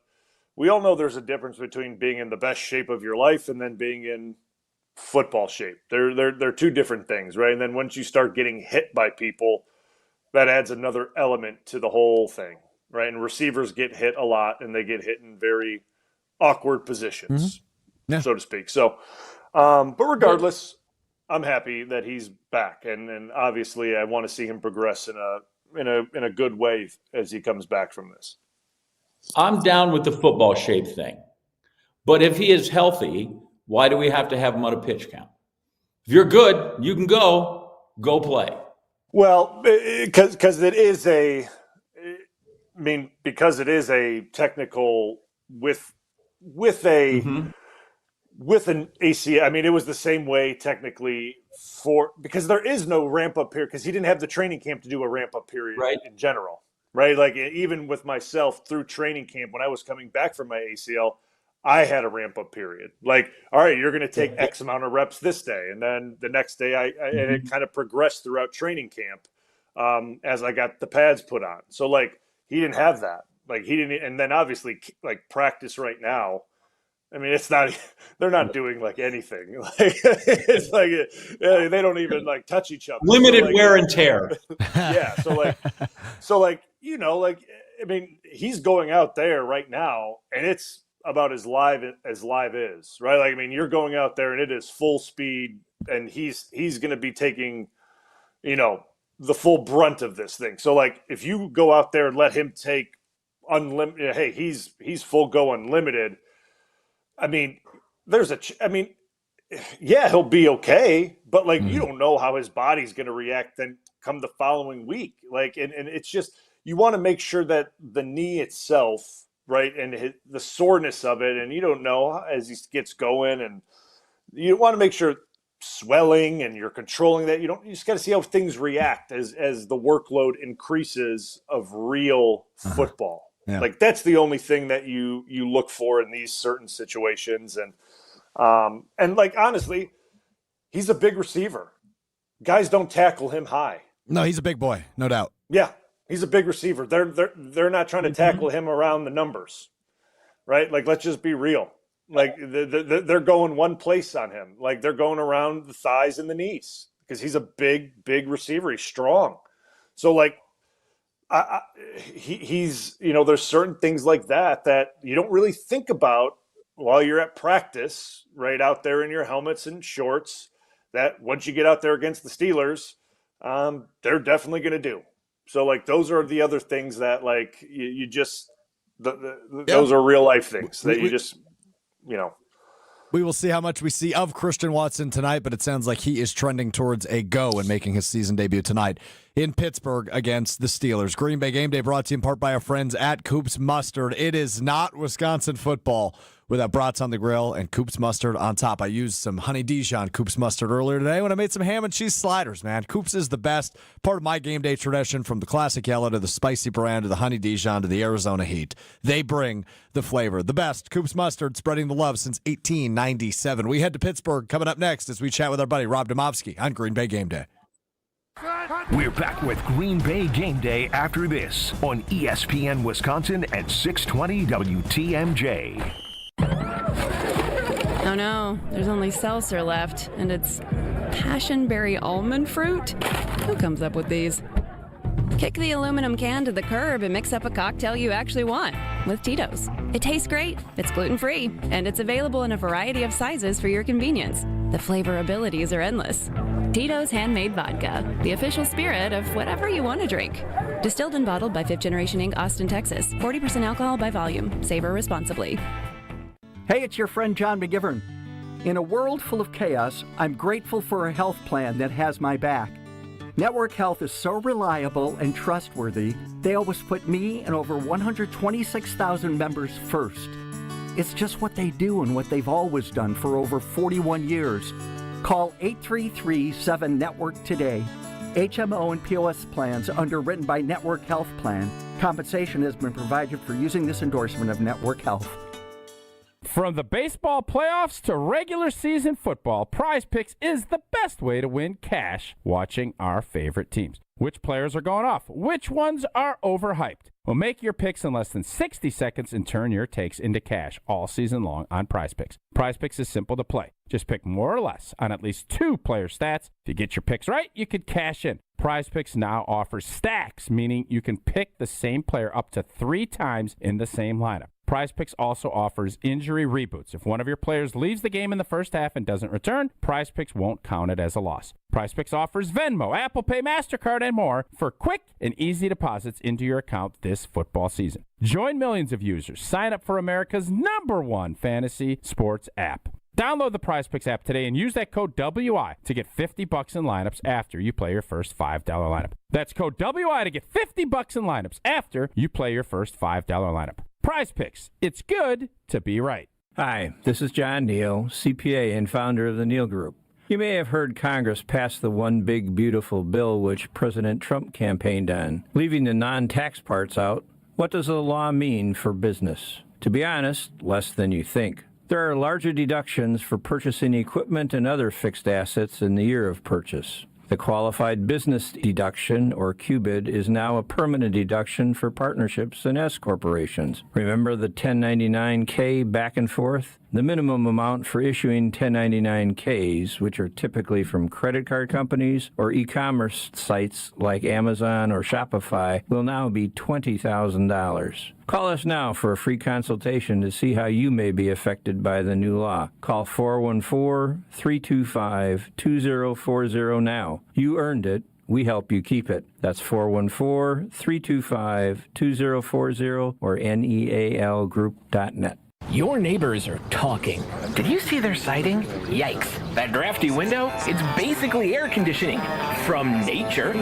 we all know there's a difference between being in the best shape of your life and then being in football shape. They're 2 different things, right? And then once you start getting hit by people, that adds another element to the whole thing, right? And receivers get hit a lot, and they get hit in very awkward positions, so to speak. So, but regardless, I'm happy that he's back, and obviously I want to see him progress in a good way as he comes back from this. I'm down with the football shape thing, but if he is healthy, why do we have to have him on a pitch count? If you're good, you can go play. Well, because it is a technical with an ACL. I mean, it was the same way technically because there is no ramp up period, because he didn't have the training camp to do a ramp up period in general, right? Like, even with myself through training camp, when I was coming back from my ACL, I had a ramp up period. Like, all right, you're going to take X amount of reps this day, and then the next day and it kind of progressed throughout training camp as I got the pads put on. So like, he didn't have that. Like, he didn't, and then obviously like practice right now. I mean, they're not doing like anything. Like, it's like they don't even like touch each other. Limited wear and tear. Yeah. So like, I mean, he's going out there right now, and it's about as live is, right? Like, I mean, you're going out there and it is full speed, and he's going to be taking, the full brunt of this thing. So like, if you go out there and let him take unlimited, hey, he's full go unlimited. I mean, yeah, he'll be okay, but like, you don't know how his body's going to react then come the following week. Like, and it's just, you want to make sure that the knee itself, right, and the soreness of it, and you don't know as he gets going, and you want to make sure swelling and you're controlling that. You just got to see how things react as the workload increases of real football. Yeah. Like that's the only thing that you look for in these certain situations. And like, honestly, he's a big receiver. Guys don't tackle him high. No, he's a big boy, no doubt. Yeah, he's a big receiver. They're not trying to tackle him around the numbers, right? Like, let's just be real. Like they're going one place on him. Like they're going around the thighs and the knees because he's a big receiver. He's strong. So like, he's there's certain things like that you don't really think about while you're at practice, right out there in your helmets and shorts. That once you get out there against the Steelers, they're definitely going to do. So like those are the other things that like you just those are real life things that you just. We will see how much we see of Christian Watson tonight, but it sounds like he is trending towards a go and making his season debut tonight in Pittsburgh against the Steelers. Green Bay Game Day brought to you in part by our friends at Coop's Mustard. It is not Wisconsin football without brats on the grill and Coop's Mustard on top. I used some Honey Dijon Coop's Mustard earlier today when I made some ham and cheese sliders, man. Coop's is the best. Part of my game day tradition, from the classic yellow to the spicy brand to the Honey Dijon to the Arizona heat. They bring the flavor. The best. Coop's Mustard, spreading the love since 1897. We head to Pittsburgh coming up next as we chat with our buddy Rob Domofsky on Green Bay Game Day. We're back with Green Bay Game Day after this on ESPN Wisconsin at 620 WTMJ. Oh no, there's only seltzer left, and it's passionberry almond fruit? Who comes up with these? Kick the aluminum can to the curb and mix up a cocktail you actually want with Tito's. It tastes great, it's gluten-free, and it's available in a variety of sizes for your convenience. The flavor abilities are endless. Tito's Handmade Vodka, the official spirit of whatever you want to drink. Distilled and bottled by 5th Generation Inc., Austin, Texas. 40% alcohol by volume. Savor responsibly. Hey, it's your friend John McGivern. In a world full of chaos, I'm grateful for a health plan that has my back. Network Health is so reliable and trustworthy, they always put me and over 126,000 members first. It's just what they do and what they've always done for over 41 years. Call 833-7-NETWORK today. HMO and POS plans underwritten by Network Health Plan. Compensation has been provided for using this endorsement of Network Health. From the baseball playoffs to regular season football, Prize Picks is the best way to win cash watching our favorite teams. Which players are going off? Which ones are overhyped? Well, make your picks in less than 60 seconds and turn your takes into cash all season long on Prize Picks. Prize Picks is simple to play. Just pick more or less on at least 2 player stats. If you get your picks right, you could cash in. Prize Picks now offers stacks, meaning you can pick the same player up to 3 times in the same lineup. Prize Picks also offers injury reboots. If one of your players leaves the game in the first half and doesn't return, Prize Picks won't count it as a loss. Prize Picks offers Venmo, Apple Pay, MasterCard, and more for quick and easy deposits into your account this football season. Join millions of users. Sign up for America's #1 fantasy sports app. Download the Prize Picks app today and use that code WI to get $50 in lineups after you play your first $5 lineup. That's code WI to get $50 in lineups after you play your first $5 lineup. Prize Picks. It's good to be right. Hi, this is John Neal, CPA and founder of the Neal Group. You may have heard Congress pass the One Big Beautiful Bill which President Trump campaigned on, leaving the non-tax parts out. What does the law mean for business? To be honest, less than you think. There are larger deductions for purchasing equipment and other fixed assets in the year of purchase. The Qualified Business Deduction, or QBID, is now a permanent deduction for partnerships and S corporations. Remember the 1099-K back and forth? The minimum amount for issuing 1099-Ks, which are typically from credit card companies or e-commerce sites like Amazon or Shopify, will now be $20,000. Call us now for a free consultation to see how you may be affected by the new law. Call 414-325-2040 now. You earned it. We help you keep it. That's 414-325-2040 or nealgroup.net. Your neighbors are talking. Did you see their siding? Yikes. That drafty window? It's basically air conditioning. From nature.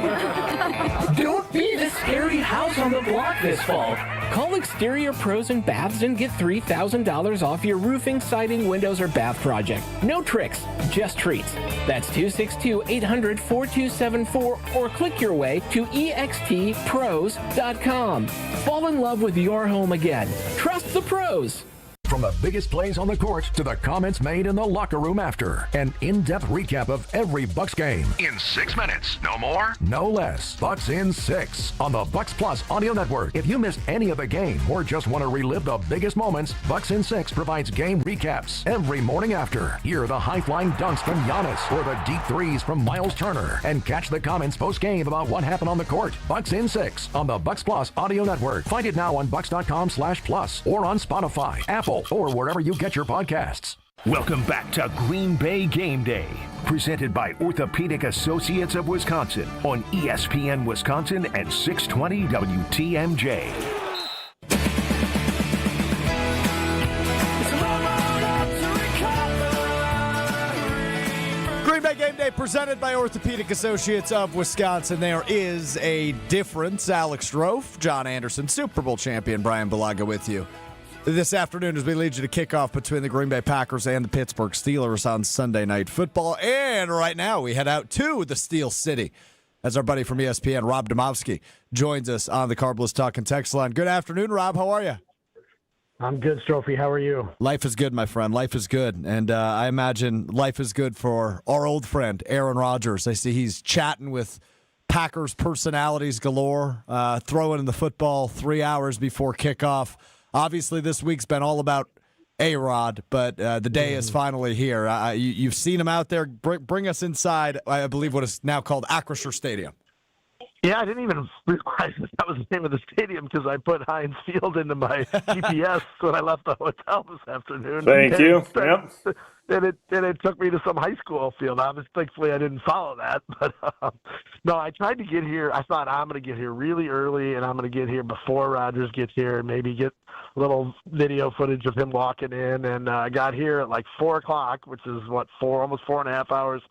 Don't be the scary house on the block this fall. Call Exterior Pros and Baths and get $3,000 off your roofing, siding, windows, or bath project. No tricks, just treats. That's 262-800-4274 or click your way to extpros.com. Fall in love with your home again. Trust the pros. From the biggest plays on the court to the comments made in the locker room after. An in-depth recap of every Bucks game. In 6 minutes. No more, no less. Bucks in 6 on the Bucks Plus audio network. If you missed any of the game or just want to relive the biggest moments, Bucks in 6 provides game recaps every morning after. Hear the high-flying dunks from Giannis or the deep threes from Miles Turner. And catch the comments post-game about what happened on the court. Bucks in 6 on the Bucks Plus audio network. Find it now on bucks.com/plus or on Spotify, Apple, or wherever you get your podcasts. Welcome back to Green Bay Game Day, presented by Orthopedic Associates of Wisconsin on ESPN Wisconsin and 620 WTMJ. Green Bay Game Day presented by Orthopedic Associates of Wisconsin. There is a difference. Alex Strofe, John Anderson, Super Bowl champion Brian Balaga with you this afternoon as we lead you to kickoff between the Green Bay Packers and the Pittsburgh Steelers on Sunday Night Football. And right now we head out to the Steel City as our buddy from ESPN, Rob Domowski, joins us on the Carbless Talk and Text line. Good afternoon, Rob. How are you? I'm good, Strophy. How are you? Life is good, my friend. Life is good. And I imagine life is good for our old friend, Aaron Rodgers. I see he's chatting with Packers personalities galore, throwing in the football 3 hours before kickoff. Obviously, this week's been all about A-Rod, but the day is finally here. You've seen him out there. Bring us inside, I believe, what is now called Acrisure Stadium. Yeah, I didn't even realize that was the name of the stadium because I put Heinz Field into my GPS when I left the hotel this afternoon. Thank you. Yep. And it took me to some high school field. Thankfully, I didn't follow that. But no, I tried to get here. I thought I'm going to get here really early, and I'm going to get here before Rodgers gets here and maybe get a little video footage of him walking in. And I got here at like 4 o'clock, which is, almost 4.5 hours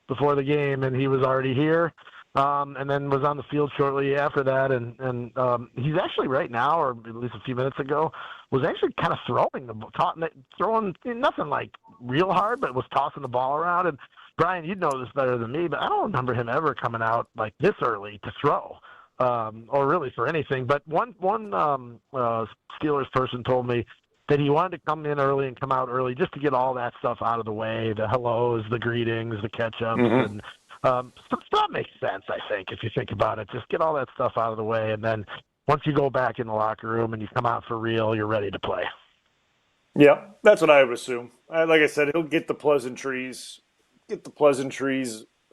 before the game, and he was already here. And then was on the field shortly after that, and he's actually right now, or at least a few minutes ago, was actually kind of throwing nothing like real hard, but was tossing the ball around. And Brian, you'd know this better than me, but I don't remember him ever coming out like this early to throw, or really for anything. But one Steelers person told me that he wanted to come in early and come out early just to get all that stuff out of the way, the hellos, the greetings, the catch-ups, and that makes sense, I think, if you think about it. Just get all that stuff out of the way, and then once you go back in the locker room and you come out for real, you're ready to play. Yeah, that's what I would assume. Like I said, he'll get the pleasantries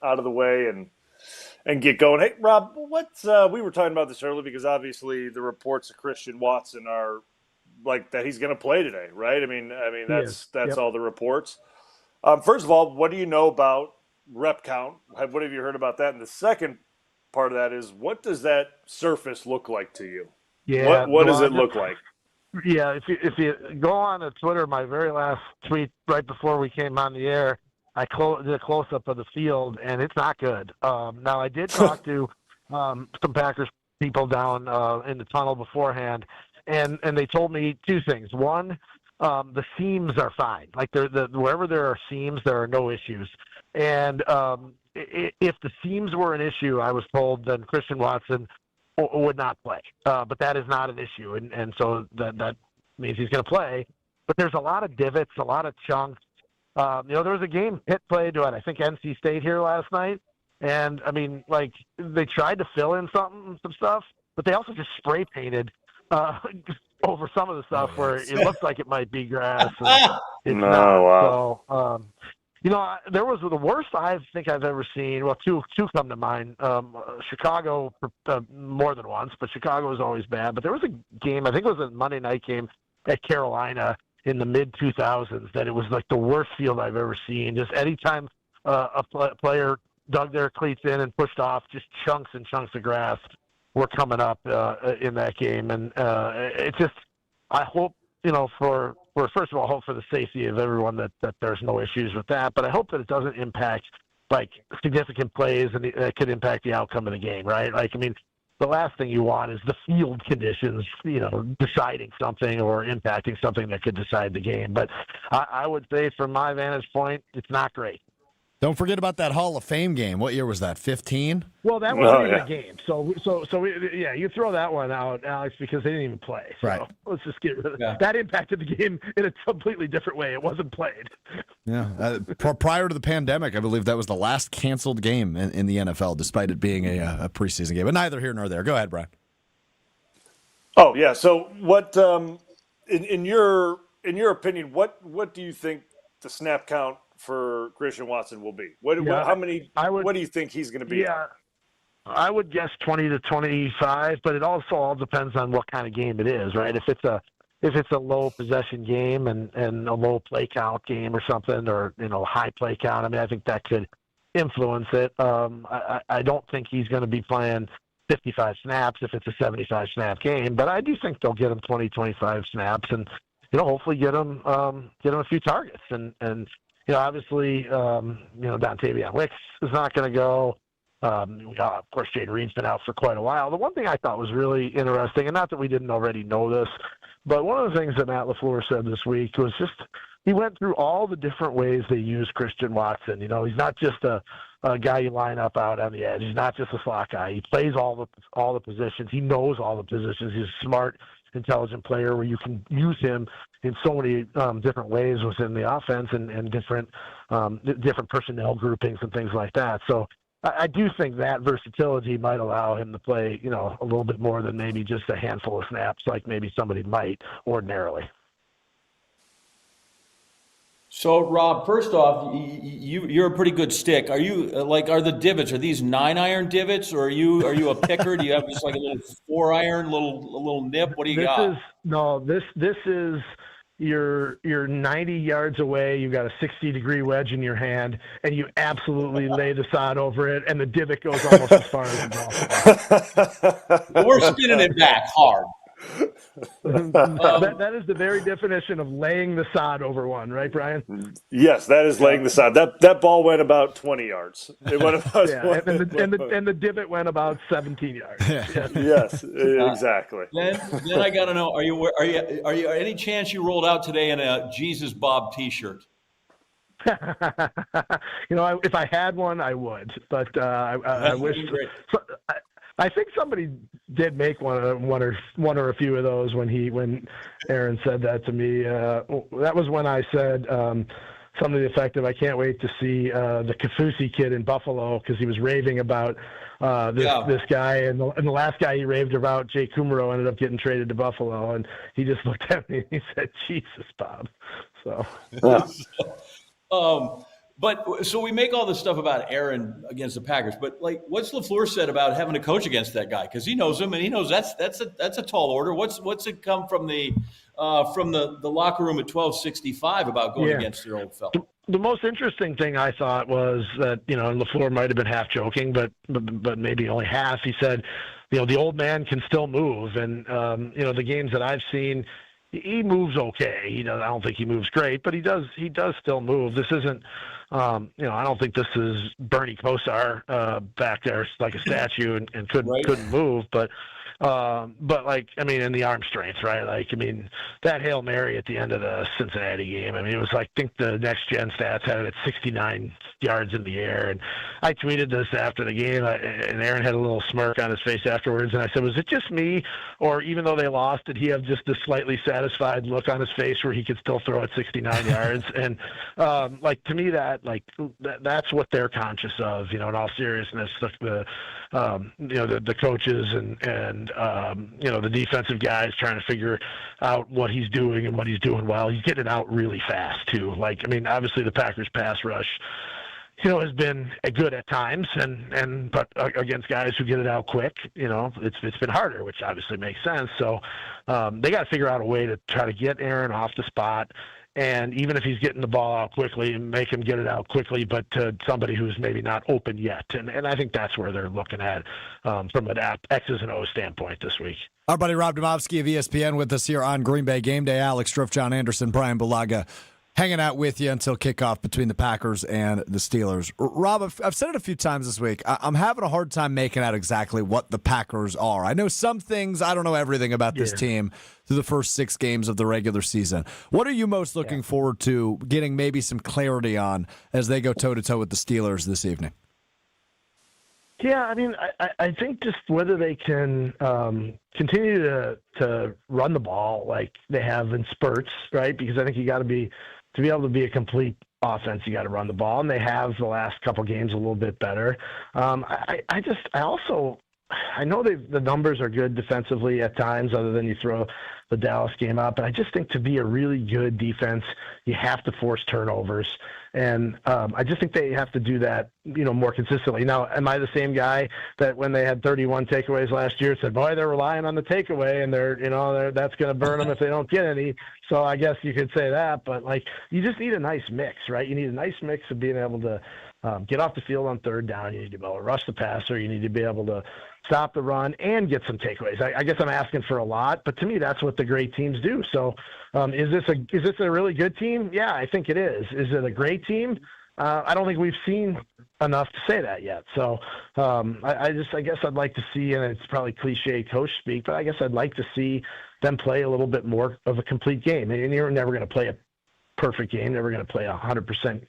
out of the way and get going. Hey, Rob, we were talking about this earlier because obviously the reports of Christian Watson are like that he's going to play today, right? I mean that's all the reports. First of all, what do you know about rep count? What have you heard about that? And the second part of that is, what does that surface look like to you? Yeah, what does it look like? Yeah, if you go on to Twitter, my very last tweet right before we came on the air, I did a close-up of the field, and it's not good. Now, I did talk to some Packers people down in the tunnel beforehand, and they told me two things. One, the seams are fine. Like wherever there are seams, there are no issues. And if the seams were an issue, I was told, then Christian Watson would not play. But that is not an issue, and so that means he's going to play. But there's a lot of divots, a lot of chunks. There was a game Pitt played to, I think, NC State here last night. And, I mean, like, they tried to fill in some stuff, but they also just spray painted over some of the stuff where it looks like it might be grass. And it's not. Wow. So, there was the worst I think I've ever seen. Well, two come to mind. Chicago more than once, but Chicago is always bad. But there was a game, I think it was a Monday night game at Carolina in the mid-2000s, that it was like the worst field I've ever seen. Just anytime a player dug their cleats in and pushed off, just chunks and chunks of grass were coming up in that game. And it's just, I hope, for first of all, hope for the safety of everyone that there's no issues with that. But I hope that it doesn't impact like significant plays and that could impact the outcome of the game, right? Like, I mean, the last thing you want is the field conditions, deciding something or impacting something that could decide the game. But I would say from my vantage point, it's not great. Don't forget about that Hall of Fame game. What year was that? 15? Well, that wasn't even a game. So you throw that one out, Alex, because they didn't even play. So right. Let's just get rid of that. That impacted the game in a completely different way. It wasn't played. Yeah. Prior to the pandemic, I believe that was the last canceled game in the NFL, despite it being a preseason game. But neither here nor there. Go ahead, Brian. Oh yeah. So what? In your opinion, what do you think the snap count for Christian Watson will be? What do you think he's going to be? Yeah, I would guess 20 to 25, but it also all depends on what kind of game it is, right? If it's a low possession game and a low play count game or something, or high play count, I mean, I think that could influence it. I don't think he's going to be playing 55 snaps if it's a 75 snap game, but I do think they'll get him 20, 25 snaps and hopefully get him a few targets and. Obviously, Dontavion Wicks is not going to go. Of course, Jaden Reed's been out for quite a while. The one thing I thought was really interesting, and not that we didn't already know this, but one of the things that Matt LaFleur said this week was just he went through all the different ways they use Christian Watson. He's not just a guy you line up out on the edge. He's not just a slot guy. He plays all the positions. He knows all the positions. He's a smart, intelligent player where you can use him in so many different ways within the offense and different personnel groupings and things like that. So I do think that versatility might allow him to play, a little bit more than maybe just a handful of snaps like maybe somebody might ordinarily. So, Rob, first off, you're a pretty good stick. Are you are the divots? Are these 9-iron divots, or are you a picker? Do you have just like a little 4-iron, a little nip? What do you got? This is you're 90 yards away. You've got a 60-degree wedge in your hand, and you absolutely lay the sod over it, and the divot goes almost as far as the golf ball. We're spinning it back hard. That is the very definition of laying the sod over one, right, Brian? Yes, that is laying the sod. That ball went about 20 yards. It went about and the divot went about 17 yards. Yes, exactly. Then I got to know: are you any chance you rolled out today in a Jesus Bob T-shirt? If I had one, I would, but I wish. I think somebody did make one or a few of those when Aaron said that to me. That was when I said something to the effect of, "I can't wait to see the Kafusi kid in Buffalo," because he was raving about this guy, and the last guy he raved about, Jay Kumaro, ended up getting traded to Buffalo, and he just looked at me and he said, "Jesus, Bob." So. But so we make all this stuff about Aaron against the Packers, but what's LaFleur said about having to coach against that guy? Because he knows him and he knows that's a tall order. What's it come from the locker room at 1265 about going against your old fella? The most interesting thing I thought was that and LaFleur might have been half joking, but maybe only half. He said, the old man can still move, and the games that I've seen. He moves okay. I don't think he moves great, but he does still move. This isn't, I don't think this is Bernie Kosar back there like a statue and couldn't move, but in the arm strength, right? That Hail Mary at the end of the Cincinnati game, it was I think the next gen stats had it at 69 yards in the air. And I tweeted this after the game, and Aaron had a little smirk on his face afterwards. And I said, was it just me? Or even though they lost, did he have just this slightly satisfied look on his face where he could still throw at 69 yards? And to me, that's what they're conscious of, in all seriousness, the coaches and the defensive guys trying to figure out what he's doing and what he's doing well. He's getting it out really fast too. Obviously the Packers pass rush, has been good at times but against guys who get it out quick, it's been harder, which obviously makes sense. So they got to figure out a way to try to get Aaron off the spot And even if he's getting the ball out quickly, make him get it out quickly, but to somebody who's maybe not open yet. And I think that's where they're looking at from an X's and O's standpoint this week. Our buddy Rob Domofsky of ESPN with us here on Green Bay Game Day. Alex Striff, John Anderson, Brian Bulaga hanging out with you until kickoff between the Packers and the Steelers. Rob, I've said it a few times this week. I'm having a hard time making out exactly what the Packers are. I know some things. I don't know everything about this team through the first 6 games of the regular season. What are you most looking forward to getting maybe some clarity on as they go toe-to-toe with the Steelers this evening? Yeah, I mean, I think just whether they can continue to run the ball like they have in spurts, right? Because I think you got to be able to be a complete offense, you got to run the ball, and they have the last couple games a little bit better. I know the numbers are good defensively at times, other than you throw the Dallas game out, but I just think to be a really good defense, you have to force turnovers. And I just think they have to do that, more consistently. Now, am I the same guy that when they had 31 takeaways last year said, boy, they're relying on the takeaway and that's going to burn them if they don't get any? So I guess you could say that, but you just need a nice mix, right? You need a nice mix of being able to get off the field on third down. You need to be able to rush the passer. You need to be able to stop the run and get some takeaways. I guess I'm asking for a lot, but to me, that's what the great teams do. So is this a really good team? Yeah, I think it is. Is it a great team? I don't think we've seen enough to say that yet. So I guess I'd like to see, and it's probably cliche coach speak, but I guess I'd like to see them play a little bit more of a complete game. And you're never going to play a perfect game, never going to play 100%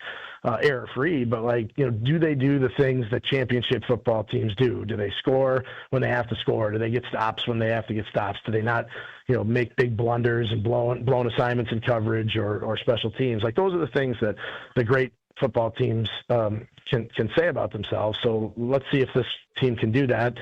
error-free, but do they do the things that championship football teams do? Do they score when they have to score? Do they get stops when they have to get stops? Do they not, make big blunders and blown assignments in coverage or special teams? Those are the things that the great football teams can say about themselves. So let's see if this team can do that,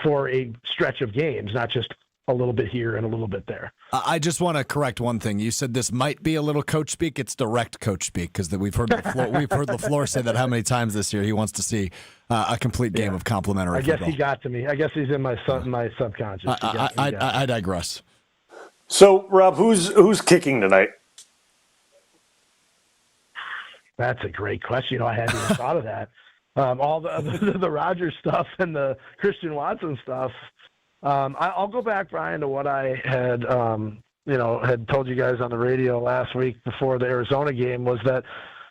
for a stretch of games, not just a little bit here and a little bit there. I just want to correct one thing. You said this might be a little coach speak. It's direct coach speak, because we've heard LaFleur say that how many times this year he wants to see a complete game of complimentary football. I guess he got to me. I guess he's in my subconscious. I digress. So, Rob, who's kicking tonight? That's a great question. I hadn't even thought of that. All the Rodgers stuff and the Christian Watson stuff. I'll go back, Brian, to what I had, had told you guys on the radio last week before the Arizona game, was that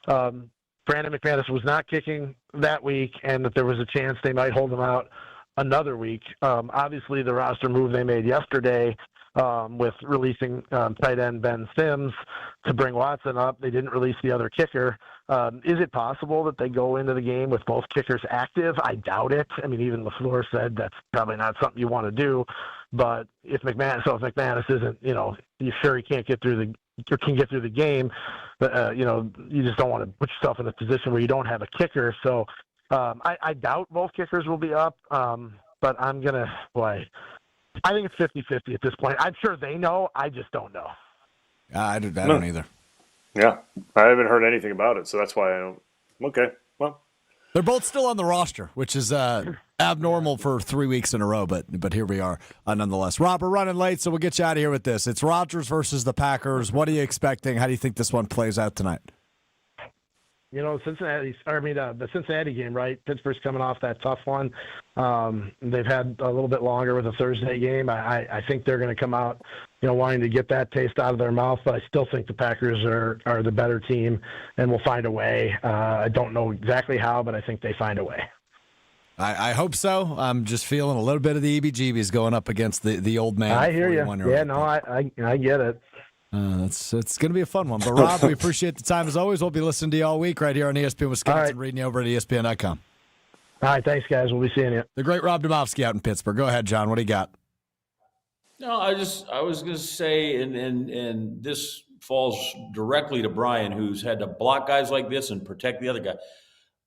Brandon McManus was not kicking that week, and that there was a chance they might hold him out another week. Obviously, the roster move they made yesterday with releasing tight end Ben Sims to bring Watson up, they didn't release the other kicker. Is it possible that they go into the game with both kickers active? I doubt it. I mean, even LaFleur said that's probably not something you want to do. But if McManus isn't, you sure he can't get through the game, but you just don't want to put yourself in a position where you don't have a kicker. So I doubt both kickers will be up. But I think it's 50-50 at this point. I'm sure they know. I just don't know. I don't either. Yeah, I haven't heard anything about it, so that's why I don't. Okay, well. They're both still on the roster, which is abnormal for 3 weeks in a row, but here we are nonetheless. Rob, we're running late, so we'll get you out of here with this. It's Rodgers versus the Packers. What are you expecting? How do you think this one plays out tonight? The Cincinnati game, right? Pittsburgh's coming off that tough one. They've had a little bit longer with a Thursday game. I think they're going to come out, wanting to get that taste out of their mouth, but I still think the Packers are the better team and will find a way. I don't know exactly how, but I think they find a way. I hope so. I'm just feeling a little bit of the EBGBs going up against the old man. I hear you. Yeah, no, I get it. It's going to be a fun one. But, Rob, we appreciate the time as always. We'll be listening to you all week right here on ESPN Wisconsin, reading you over at ESPN.com. All right, thanks, guys. We'll be seeing you. The great Rob Domofsky out in Pittsburgh. Go ahead, John. What do you got? No, I was going to say, and this falls directly to Brian, who's had to block guys like this and protect the other guy.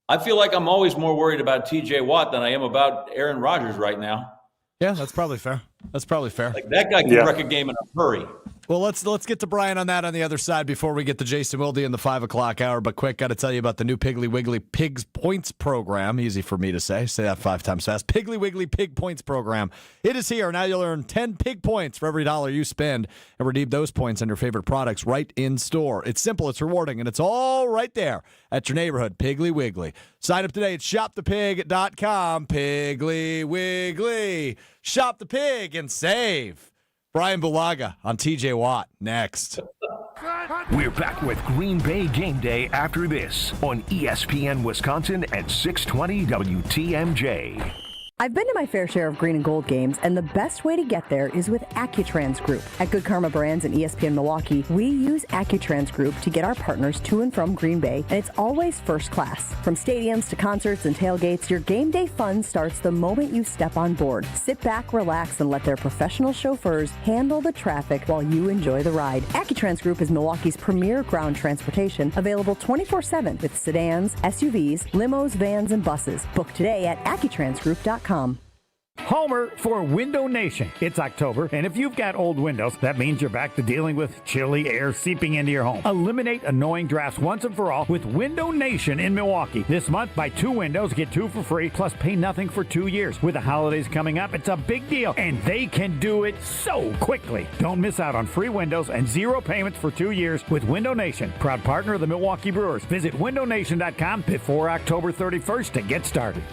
I feel like I'm always more worried about T.J. Watt than I am about Aaron Rodgers right now. Yeah, that's probably fair. That's probably fair. Like that guy can wreck a game in a hurry. Well, let's get to Brian on that on the other side before we get to Jason Wilde in the 5 o'clock hour. But quick, got to tell you about the new Piggly Wiggly Pigs Points program. Easy for me to say. Say that 5 times fast. Piggly Wiggly Pig Points program. It is here. Now you'll earn 10 pig points for every $1 you spend and redeem those points on your favorite products right in store. It's simple, it's rewarding, and it's all right there at your neighborhood Piggly Wiggly. Sign up today at shopthepig.com. Piggly Wiggly. Shop the pig and save. Brian Bulaga on TJ Watt next. We're back with Green Bay Game Day after this on ESPN Wisconsin at 620 WTMJ. I've been to my fair share of green and gold games, and the best way to get there is with Accutrans Group. At Good Karma Brands and ESPN Milwaukee, we use Accutrans Group to get our partners to and from Green Bay, and it's always first class. From stadiums to concerts and tailgates, your game day fun starts the moment you step on board. Sit back, relax, and let their professional chauffeurs handle the traffic while you enjoy the ride. Accutrans Group is Milwaukee's premier ground transportation, available 24/7 with sedans, SUVs, limos, vans, and buses. Book today at AccuTransGroup.com. Homer for Window Nation. It's October, and if you've got old windows, that means you're back to dealing with chilly air seeping into your home. Eliminate annoying drafts once and for all with Window Nation in Milwaukee. This month, buy 2 windows, get 2 for free, plus pay nothing for 2 years. With the holidays coming up, it's a big deal, and they can do it so quickly. Don't miss out on free windows and 0 payments for 2 years with Window Nation, proud partner of the Milwaukee Brewers. Visit windownation.com before October 31st to get started.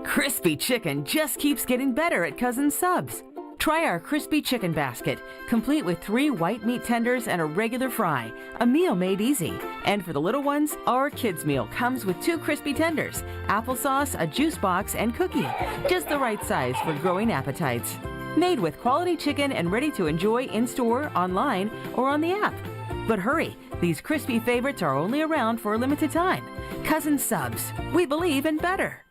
Crispy chicken just keeps getting better at Cousin Subs. Try our crispy chicken basket, complete with 3 white meat tenders and a regular fry, a meal made easy. And for the little ones, our kids meal comes with 2 crispy tenders, applesauce, a juice box, and cookie. Just the right size for growing appetites. Made with quality chicken and ready to enjoy in-store, online, or on the app. But hurry, these crispy favorites are only around for a limited time. Cousin Subs, we believe in better.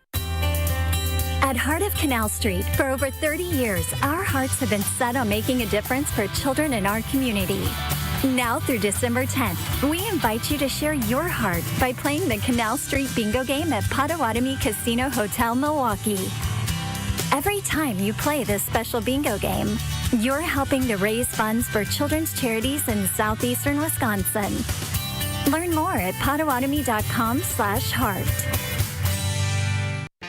At Heart of Canal Street, for over 30 years, our hearts have been set on making a difference for children in our community. Now through December 10th, we invite you to share your heart by playing the Canal Street Bingo game at Potawatomi Casino Hotel, Milwaukee. Every time you play this special bingo game, you're helping to raise funds for children's charities in southeastern Wisconsin. Learn more at potawatomi.com/heart.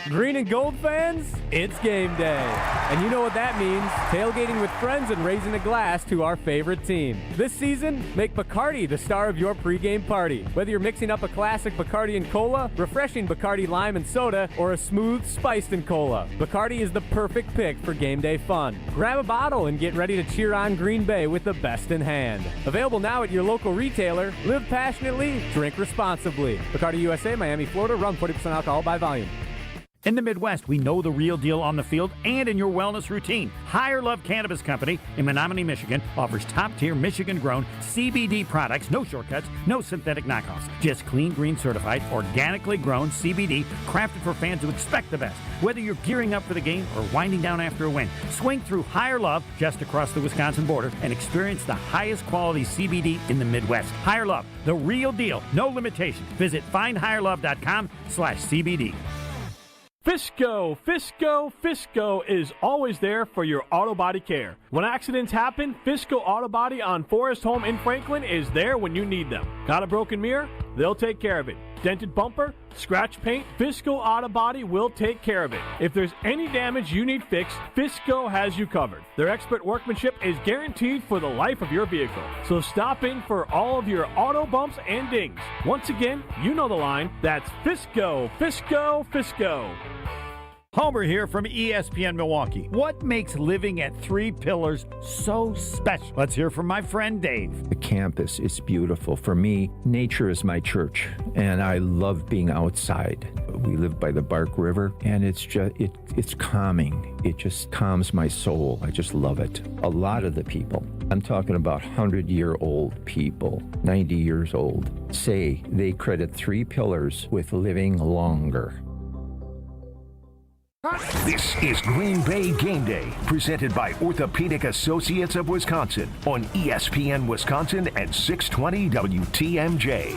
Green and gold fans, it's game day. And you know what that means. Tailgating with friends and raising a glass to our favorite team. This season, make Bacardi the star of your pregame party. Whether you're mixing up a classic Bacardi and cola, refreshing Bacardi lime and soda, or a smooth spiced and cola, Bacardi is the perfect pick for game day fun. Grab a bottle and get ready to cheer on Green Bay with the best in hand. Available now at your local retailer. Live passionately, drink responsibly. Bacardi USA, Miami, Florida. Rum 40% alcohol by volume. In the Midwest, we know the real deal on the field and in your wellness routine. Higher Love Cannabis Company in Menominee, Michigan offers top-tier Michigan-grown CBD products, no shortcuts, no synthetic knockoffs. Just clean, green certified, organically grown CBD crafted for fans who expect the best. Whether you're gearing up for the game or winding down after a win, swing through Higher Love just across the Wisconsin border and experience the highest quality CBD in the Midwest. Higher Love, the real deal, no limitations. Visit findhigherlove.com/CBD. Fisco is always there for your auto body care. When accidents happen, Fisco Auto Body on Forest Home in Franklin is there when you need them. Got a broken mirror? They'll take care of it. Dented bumper? Scratch paint? Fisco Auto Body will take care of it. If there's any damage you need fixed, Fisco has you covered. Their expert workmanship is guaranteed for the life of your vehicle. So stop in for all of your auto bumps and dings. Once again, you know the line. That's Fisco. Homer here from ESPN Milwaukee. What makes living at 3 Pillars so special? Let's hear from my friend Dave. The campus is beautiful. For me, nature is my church, and I love being outside. We live by the Bark River, and it's calming. It just calms my soul. I just love it. A lot of the people, I'm talking about 100-year-old people, 90 years old, say they credit 3 Pillars with living longer. This is Green Bay Game Day, presented by Orthopedic Associates of Wisconsin on ESPN Wisconsin at 620 WTMJ.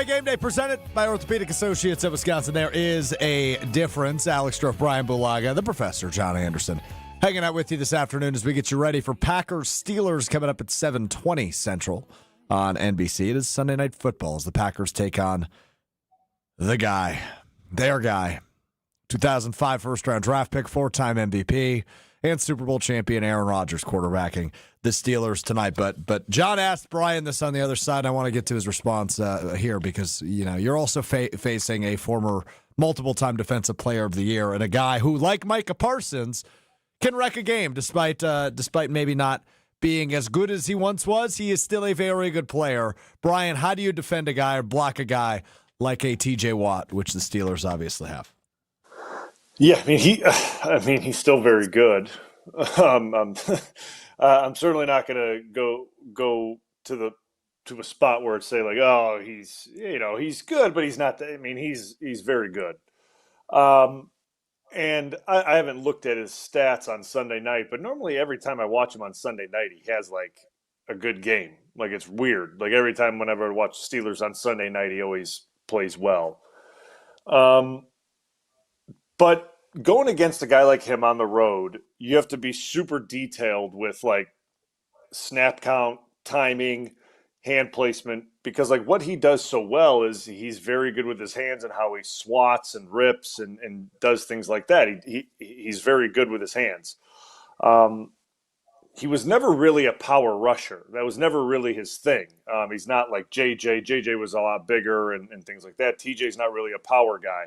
Bay Game Day presented by Orthopedic Associates of Wisconsin. There is a difference. Alex Stroh, Brian Bulaga, the professor, John Anderson, hanging out with you this afternoon as we get you ready for Packers Steelers coming up at 7:20 Central on NBC. It is Sunday Night Football as the Packers take on the guy, their guy, 2005 first-round draft pick, four-time MVP, and Super Bowl champion Aaron Rodgers quarterbacking the Steelers tonight. But John asked Brian this on the other side. I want to get to his response here because, you know, you're also facing a former multiple-time Defensive Player of the Year and a guy who, like Micah Parsons, can wreck a game despite maybe not being as good as he once was. He is still a very good player. Brian, how do you defend a guy or block a guy like a TJ Watt, which the Steelers obviously have? Yeah, he's still very good. I'm certainly not going to go to a spot where it's say like, oh, he's good, but he's not. He's very good. And I haven't looked at his stats on Sunday night, but normally every time I watch him on Sunday night, he has like a good game. Like, it's weird. Like, every time whenever I watch Steelers on Sunday night, he always plays well. But going against a guy like him on the road, you have to be super detailed with like snap count, timing, hand placement, because like what he does so well is he's very good with his hands and how he swats and rips and does things like that. He's very good with his hands. He was never really a power rusher. That was never really his thing. He's not like JJ. JJ was a lot bigger and things like that. TJ's not really a power guy.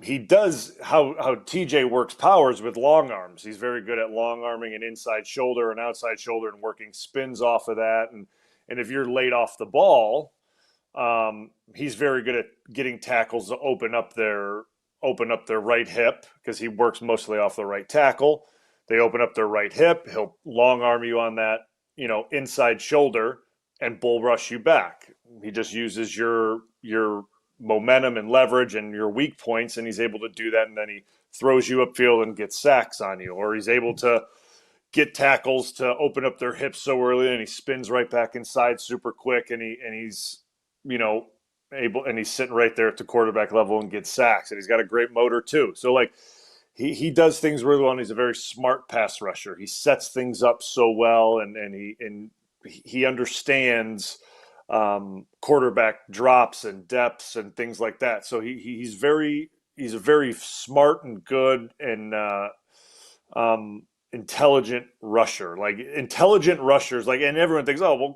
He does how TJ works powers with long arms. He's very good at long arming an inside shoulder and outside shoulder and working spins off of that. And if you're late off the ball, he's very good at getting tackles to open up their right hip because he works mostly off the right tackle. They open up their right hip. He'll long arm you on that, inside shoulder and bull rush you back. He just uses your momentum and leverage and your weak points, and he's able to do that, and then he throws you upfield and gets sacks on you, or he's able to get tackles to open up their hips so early and he spins right back inside super quick, and he's able, and he's sitting right there at the quarterback level and gets sacks, and he's got a great motor too. So like he does things really well, and he's a very smart pass rusher. He sets things up so well, and he understands quarterback drops and depths and things like that. So he's a very smart and good and intelligent rusher. Like intelligent rushers, like, and everyone thinks, oh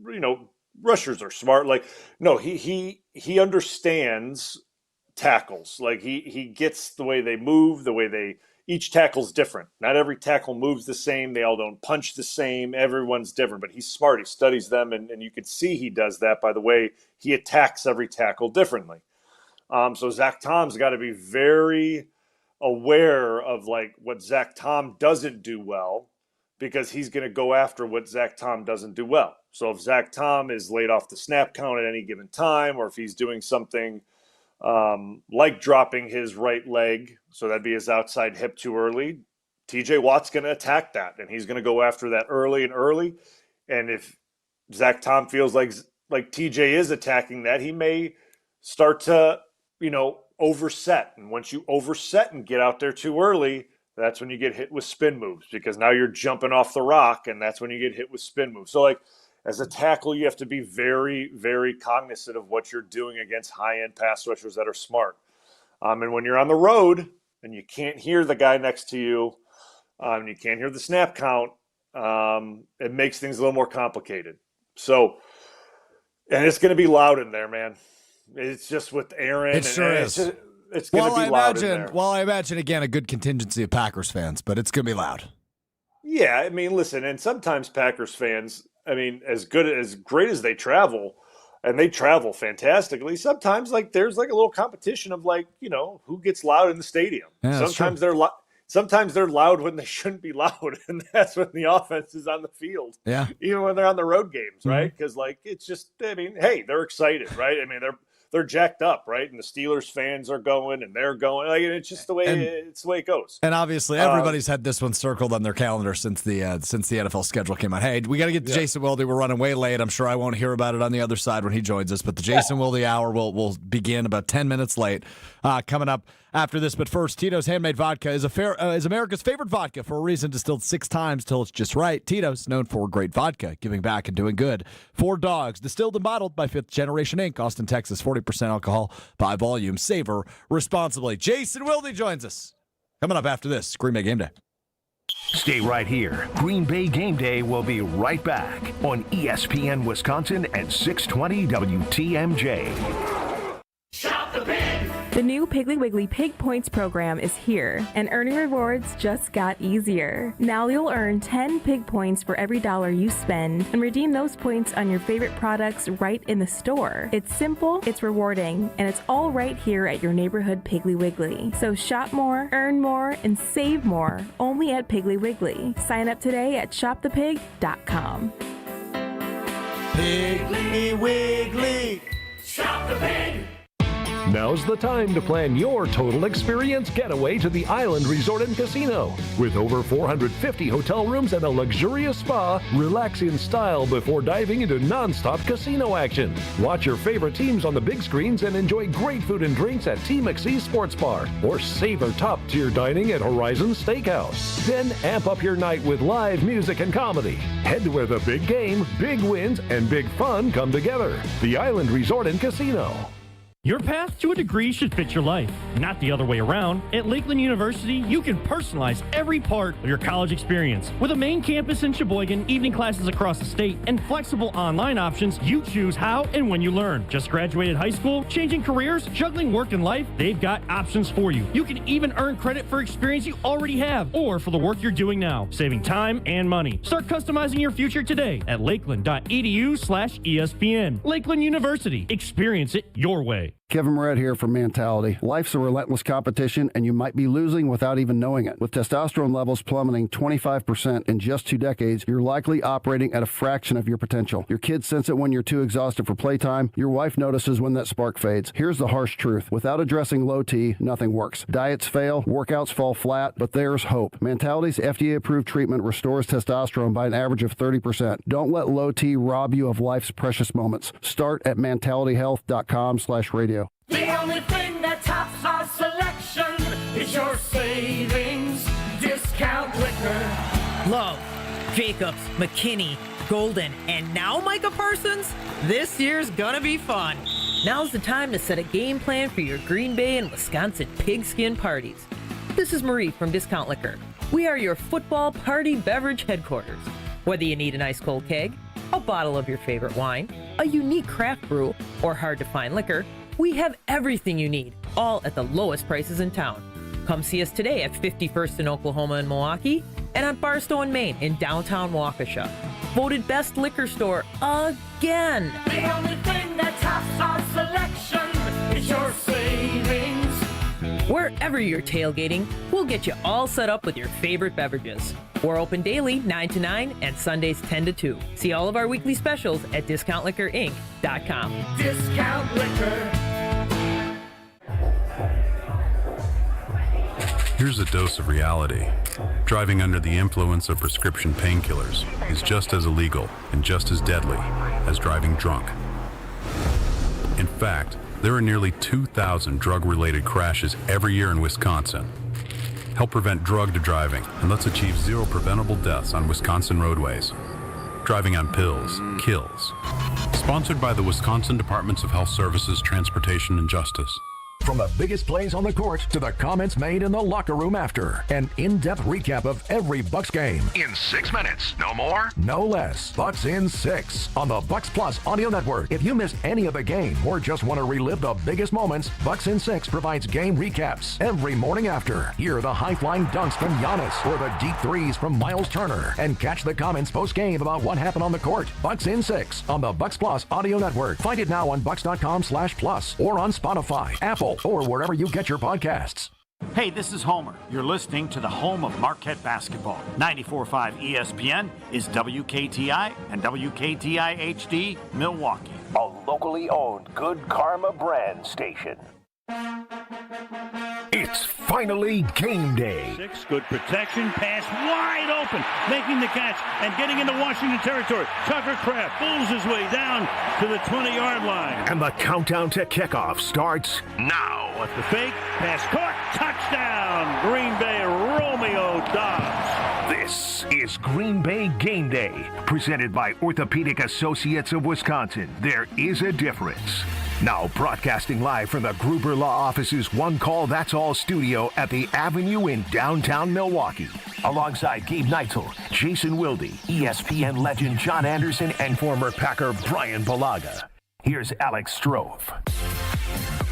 well, rushers are smart. Like, no, he understands tackles. Like he gets the way they move, each tackle's different. Not every tackle moves the same. They all don't punch the same. Everyone's different, but he's smart. He studies them, and you can see he does that by the way he attacks every tackle differently. So Zach Tom's got to be very aware of like what Zach Tom doesn't do well, because he's going to go after what Zach Tom doesn't do well. So if Zach Tom is laid off the snap count at any given time, or if he's doing something like dropping his right leg, so that'd be his outside hip too early, TJ Watt's going to attack that, and he's going to go after that early. And if Zach Tom feels like TJ is attacking that, he may start to, overset. And once you overset and get out there too early, that's when you get hit with spin moves, because now you're jumping off the rock, and that's when you get hit with spin moves. So like, as a tackle, you have to be very, very cognizant of what you're doing against high-end pass rushers that are smart. And when you're on the road and you can't hear the guy next to you, and you can't hear the snap count, it makes things a little more complicated. So, and it's going to be loud in there, man. It's just with Aaron. It sure is. It's going to be loud in there. Well, I imagine, again, a good contingency of Packers fans, but it's going to be loud. Yeah, listen, and sometimes Packers fans, as great as they travel, and they travel fantastically, sometimes there's a little competition of who gets loud in the stadium. Yeah, sometimes they're loud when they shouldn't be loud, and that's when the offense is on the field. Yeah. Even when they're on the road games, right? Because it's just, hey, they're excited, right? they're jacked up, right? And the Steelers fans are going, and they're going. Like, it's just the way it goes. And obviously, everybody's had this one circled on their calendar since the NFL schedule came out. Hey, we got to get to Jason Wilde. We're running way late. I'm sure I won't hear about it on the other side when he joins us. But the Jason Wilde Hour will begin about 10 minutes late coming up after this. But first, Tito's Handmade Vodka is America's favorite vodka for a reason, distilled 6 times till it's just right. Tito's, known for great vodka, giving back and doing good. 4 Dogs, distilled and bottled by 5th Generation Inc., Austin, Texas, 40% alcohol by volume. Savor responsibly. Jason Wilde joins us. Coming up after this, Green Bay Game Day. Stay right here. Green Bay Game Day will be right back on ESPN Wisconsin at 620 WTMJ. Shop the Pig! The new Piggly Wiggly Pig Points program is here, and earning rewards just got easier. Now you'll earn 10 Pig Points for every $1 you spend, and redeem those points on your favorite products right in the store. It's simple, it's rewarding, and it's all right here at your neighborhood Piggly Wiggly. So shop more, earn more, and save more, only at Piggly Wiggly. Sign up today at shopthepig.com. Piggly Wiggly! Shop the Pig! Now's the time to plan your total experience getaway to the Island Resort and Casino. With over 450 hotel rooms and a luxurious spa, relax in style before diving into non-stop casino action. Watch your favorite teams on the big screens and enjoy great food and drinks at T. McSee's Sports Bar, or savor top-tier dining at Horizon Steakhouse. Then amp up your night with live music and comedy. Head to where the big game, big wins, and big fun come together. The Island Resort and Casino. Your path to a degree should fit your life, not the other way around. At Lakeland University, you can personalize every part of your college experience. With a main campus in Sheboygan, evening classes across the state, and flexible online options, you choose how and when you learn. Just graduated high school, changing careers, juggling work and life, they've got options for you. You can even earn credit for experience you already have, or for the work you're doing now, saving time and money. Start customizing your future today at lakeland.edu/ESPN. Lakeland University. Experience it your way. Kevin Moret here from Mentality. Life's a relentless competition, and you might be losing without even knowing it. With testosterone levels plummeting 25% in just 2 decades, you're likely operating at a fraction of your potential. Your kids sense it when you're too exhausted for playtime. Your wife notices when that spark fades. Here's the harsh truth. Without addressing low T, nothing works. Diets fail, workouts fall flat, but there's hope. Mentality's FDA-approved treatment restores testosterone by an average of 30%. Don't let low T rob you of life's precious moments. Start at mentalityhealth.com/radio. The only thing that tops our selection is your savings discount liquor. Love, Jacobs, McKinney, Golden, and now Micah Parsons? This year's gonna be fun. Now's the time to set a game plan for your Green Bay and Wisconsin pigskin parties. This is Marie from Discount Liquor. We are your football party beverage headquarters. Whether you need an ice-cold keg, a bottle of your favorite wine, a unique craft brew, or hard-to-find liquor, we have everything you need, all at the lowest prices in town. Come see us today at 51st in Oklahoma and Milwaukee, and on Barstow and Maine in downtown Waukesha. Voted best liquor store again. The only thing that tops our selection is your savings. Wherever you're tailgating, we'll get you all set up with your favorite beverages. We're open daily 9 to 9 and Sundays 10 to 2. See all of our weekly specials at discountliquorinc.com. Discount Liquor. Here's a dose of reality. Driving under the influence of prescription painkillers is just as illegal and just as deadly as driving drunk. In fact, there are nearly 2,000 drug-related crashes every year in Wisconsin. Help prevent drug driving, and let's achieve 0 preventable deaths on Wisconsin roadways. Driving on pills kills. Sponsored by the Wisconsin Departments of Health Services, Transportation, and Justice. From the biggest plays on the court to the comments made in the locker room after. An in-depth recap of every Bucs game. In 6 minutes. No more? No less. Bucs in 6 on the Bucs Plus Audio Network. If you missed any of the game or just want to relive the biggest moments, Bucs in 6 provides game recaps every morning after. Hear the high-flying dunks from Giannis or the deep threes from Miles Turner. And catch the comments post-game about what happened on the court. Bucs in 6 on the Bucs Plus Audio Network. Find it now on Bucs.com/plus or on Spotify, Apple, or wherever you get your podcasts. Hey, this is Homer. You're listening to the home of Marquette basketball. 94.5 ESPN is WKTI and WKTI HD Milwaukee. a locally owned Good Karma brand station. It's finally game day. 6, good protection, pass wide open, making the catch and getting into Washington territory. Tucker Kraft pulls his way down to the 20-yard line. And the countdown to kickoff starts now. What's the fake? Pass caught, touchdown, Green Bay, Romeo Dobbs. This is Green Bay Game Day, presented by Orthopedic Associates of Wisconsin. There is a difference. Now broadcasting live from the Gruber Law Office's One Call That's All studio at the Avenue in downtown Milwaukee. Alongside Gabe Neitzel, Jason Wilde, ESPN legend John Anderson, and former Packer Brian Balaga. Here's Alex Strove.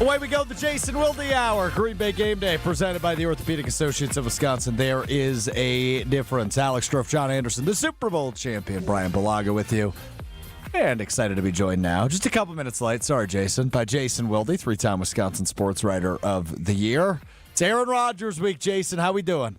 Away we go, the Jason Wilde Hour. Green Bay Game Day, presented by the Orthopedic Associates of Wisconsin. There is a difference. Alex Strove, John Anderson, the Super Bowl champion, Brian Balaga with you. And excited to be joined now, just a couple minutes late, sorry Jason, by Jason Wilde, three-time Wisconsin Sports Writer of the Year. It's Aaron Rodgers week, Jason. How we doing?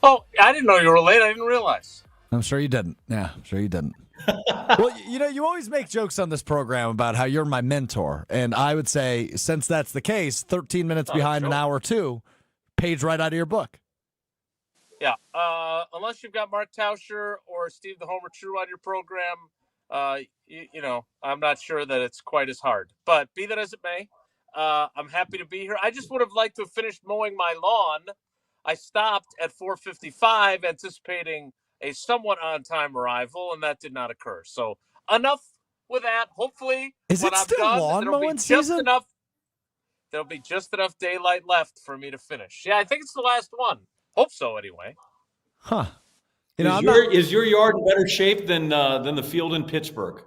Oh, I didn't know you were late. I didn't realize. I'm sure you didn't. Yeah, I'm sure you didn't. Well, you know, you always make jokes on this program about how you're my mentor. And I would say, since that's the case, 13 minutes behind an hour two, page right out of your book. Yeah, unless you've got Mark Tauscher or Steve the Homer True on your program, you know, I'm not sure that it's quite as hard. But be that as it may, I'm happy to be here. I just would have liked to have finished mowing my lawn. I stopped at 4:55, anticipating a somewhat on-time arrival, and that did not occur. So enough with that. Hopefully, is it still lawn mowing season? There'll be just enough daylight left for me to finish. Yeah, I think it's the last one. Hope so, anyway. Huh. You know, is your yard in better shape than the field in Pittsburgh?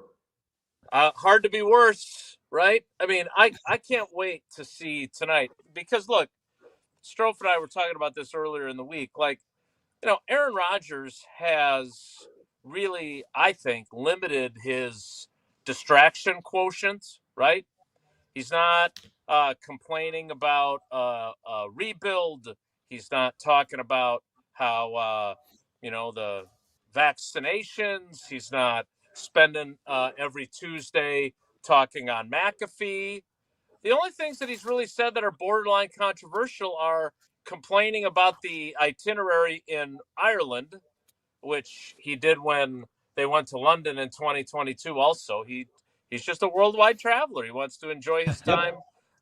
Hard to be worse, right? I mean, I can't wait to see tonight because, look, Strofe and I were talking about this earlier in the week. Like, you know, Aaron Rodgers has really, I think, limited his distraction quotient, right? He's not complaining about a rebuild. He's not talking about how, you know, the vaccinations. He's not spending every Tuesday talking on McAfee. The only things that he's really said that are borderline controversial are complaining about the itinerary in Ireland, which he did when they went to London in 2022 also. He's just a worldwide traveler. He wants to enjoy his time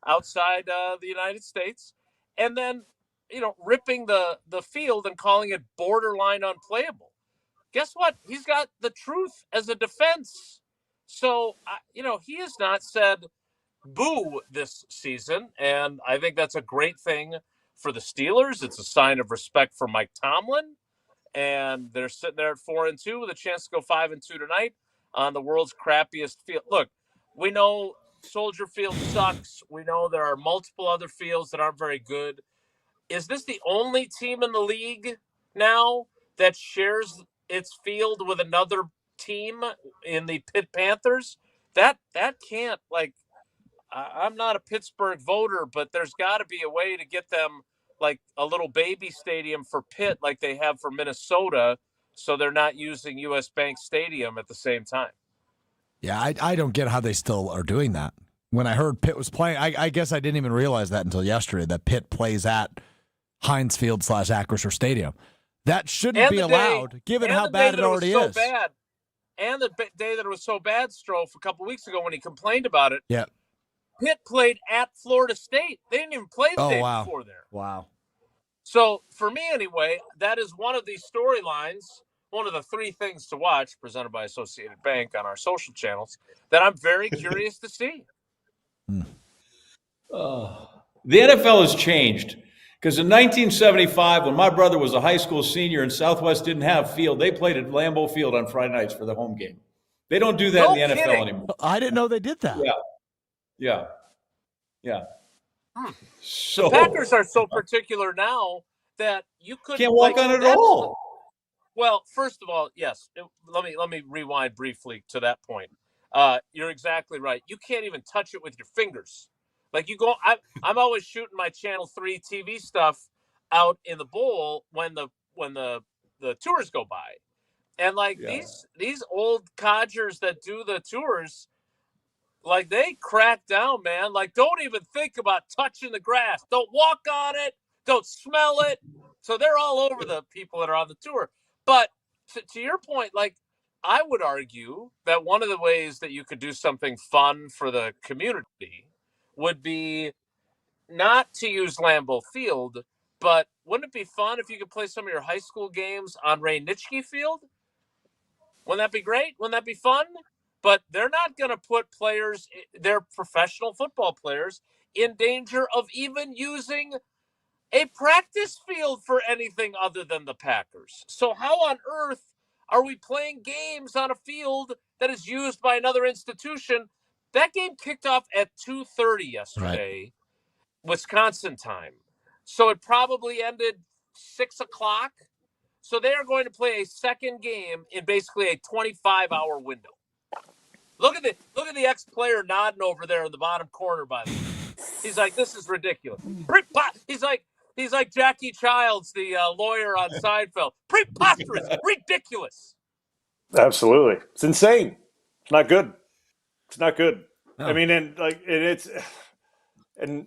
outside the United States. And then, you know, ripping the field and calling it borderline unplayable. Guess what? He's got the truth as a defense. So, you know, he has not said boo this season, and I think that's a great thing for the Steelers. It's a sign of respect for Mike Tomlin, and they're sitting there at 4-2 with a chance to go 5-2 tonight on the world's crappiest field. Look, we know Soldier Field sucks. We know there are multiple other fields that aren't very good. Is this the only team in the league now that shares its field with another team in the Pitt Panthers? That can't, like, I'm not a Pittsburgh voter, but there's got to be a way to get them like a little baby stadium for Pitt like they have for Minnesota, so they're not using US Bank Stadium at the same time. Yeah, I don't get how they still are doing that. When I heard Pitt was playing, I guess I didn't even realize that until yesterday, that Pitt plays at Heinz Field / Acrisure Stadium. That shouldn't be allowed, given how bad it already is. And the day that it was so bad, Strofe, a couple weeks ago when he complained about it, yeah, Pitt played at Florida State. They didn't even play the day before there. Wow. So, for me anyway, that is one of these storylines, one of the 3 things to watch, presented by Associated Bank on our social channels, that I'm very curious to see. The NFL has changed. Because in 1975, when my brother was a high school senior and Southwest didn't have field, they played at Lambeau Field on Friday nights for the home game. They don't do that in the NFL anymore. I didn't know they did that. Yeah. So the Packers are so particular now that you can't walk on it at all. Well, first of all, yes. Let me rewind briefly to that point. You're exactly right. You can't even touch it with your fingers. Like you go, I'm always shooting my Channel 3 TV stuff out in the bowl when the tours go by. And like these old codgers that do the tours, like they crack down, man. Like don't even think about touching the grass. Don't walk on it. Don't smell it. So they're all over the people that are on the tour. But to your point, like I would argue that one of the ways that you could do something fun for the community would be not to use Lambeau Field, but wouldn't it be fun if you could play some of your high school games on Ray Nitschke Field? Wouldn't that be great? Wouldn't that be fun? But they're not going to put players, their professional football players, in danger of even using a practice field for anything other than the Packers. So how on earth are we playing games on a field that is used by another institution? That game kicked off at 2:30 yesterday, Wisconsin time. So it probably ended 6 o'clock. So they are going to play a second game in basically a 25-hour window. Look at the ex-player nodding over there in the bottom corner, by the way. He's like, this is ridiculous. He's like Jackie Childs, the lawyer on Seinfeld. Preposterous, ridiculous. Absolutely, it's insane. It's not good. It's not good. No. I mean, and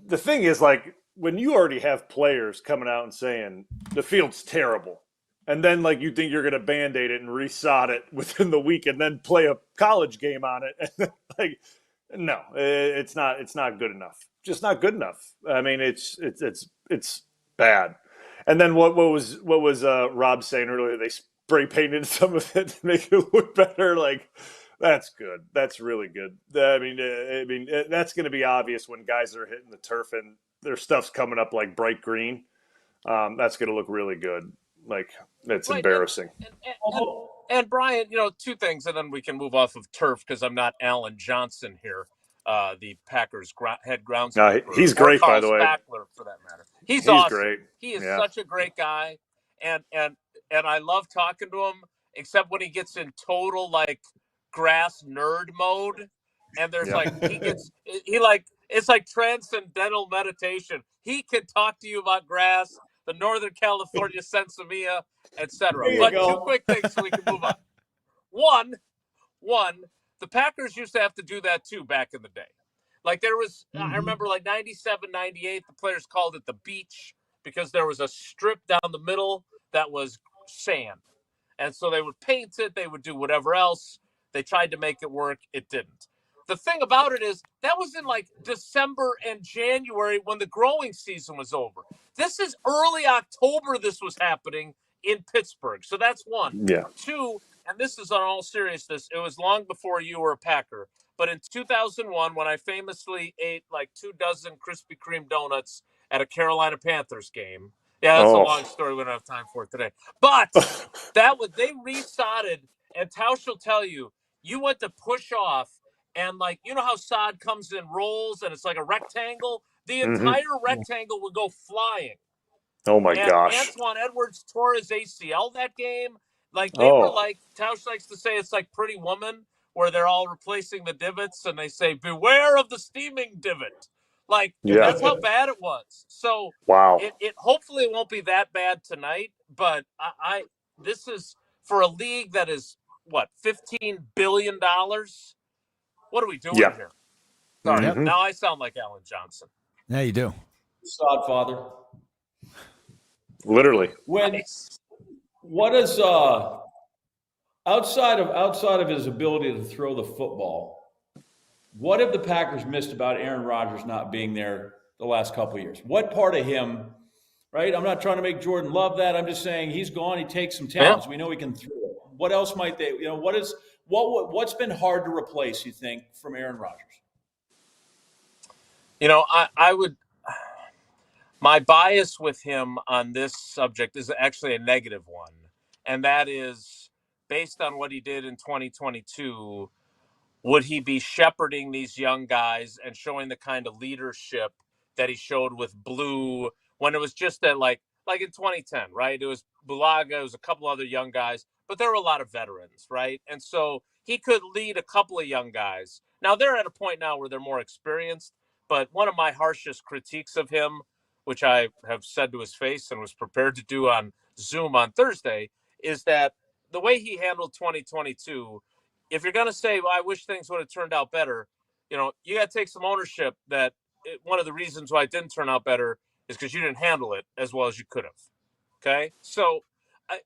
the thing is, like, when you already have players coming out and saying the field's terrible, and then like you think you're going to Band-Aid it and resod it within the week, and then play a college game on it, and then, like, no, it's not good enough. Just not good enough. I mean, it's bad. And then what was Rob saying earlier? They spray painted some of it to make it look better. Like, that's good. That's really good. I mean, that's going to be obvious when guys are hitting the turf and their stuff's coming up like bright green. That's going to look really good. Like, it's embarrassing. And Brian, two things, and then we can move off of turf because I'm not Alan Johnson here, the Packers head groundskeeper. No, he's great, by the way. Spackler, for that matter. He's awesome. Great. He is such a great guy, and I love talking to him. Except when he gets in total like grass nerd mode, and there's it's like transcendental meditation. He can talk to you about grass, the Northern California sensimilla, etc. But two quick things so we can move on. One, the Packers used to have to do that too back in the day. Like there was, I remember like 97, 98, the players called it the beach because there was a strip down the middle that was sand. And so they would paint it, they would do whatever else. They tried to make it work. It didn't. The thing about it is that was in like December and January when the growing season was over. This is early October this was happening in Pittsburgh. So that's one. Yeah. Two, and this is on all seriousness, it was long before you were a Packer. But in 2001, when I famously ate like 24 Krispy Kreme donuts at a Carolina Panthers game. Yeah, that's a long story. We don't have time for it today. But they resodded, and Tausch will tell you, you went to push off, and like, you know how sod comes in rolls and it's like a rectangle? The entire rectangle would go flying. Oh my gosh. Antoine Edwards tore his ACL that game. Like they were like, Tausch likes to say it's like Pretty Woman, where they're all replacing the divots and they say, beware of the steaming divot. Like, that's how bad it was. So it hopefully won't be that bad tonight, but this is for a league that is what, $15 billion? What are we doing here? Sorry, now I sound like Alan Johnson. Yeah, you do. Sod father. Literally. What is outside of his ability to throw the football, what have the Packers missed about Aaron Rodgers not being there the last couple of years? What part of him, right? I'm not trying to make Jordan love that. I'm just saying he's gone. He takes some talents. We know he can throw it. What else might they, what's been hard to replace, you think, from Aaron Rodgers? I would, my bias with him on this subject is actually a negative one. And that is based on what he did in 2022. Would he be shepherding these young guys and showing the kind of leadership that he showed with Blue when it was just that like in 2010, right? It was Bulaga, it was a couple other young guys, but there were a lot of veterans, right? And so he could lead a couple of young guys. Now they're at a point now where they're more experienced, but one of my harshest critiques of him, which I have said to his face and was prepared to do on Zoom on Thursday, is that the way he handled 2022, if you're going to say, well, I wish things would have turned out better, you got to take some ownership that one of the reasons why it didn't turn out better is because you didn't handle it as well as you could have. Okay? So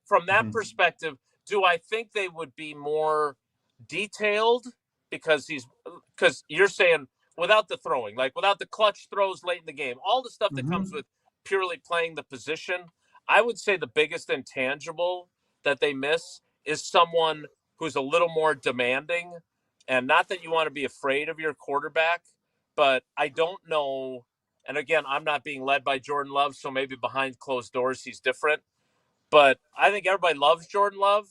from that perspective, do I think they would be more detailed because you're saying without the throwing, like without the clutch throws late in the game, all the stuff that comes with purely playing the position, I would say the biggest intangible that they miss is someone who's a little more demanding. And not that you want to be afraid of your quarterback, but I don't know. And again, I'm not being led by Jordan Love, so maybe behind closed doors he's different. But I think everybody loves Jordan Love.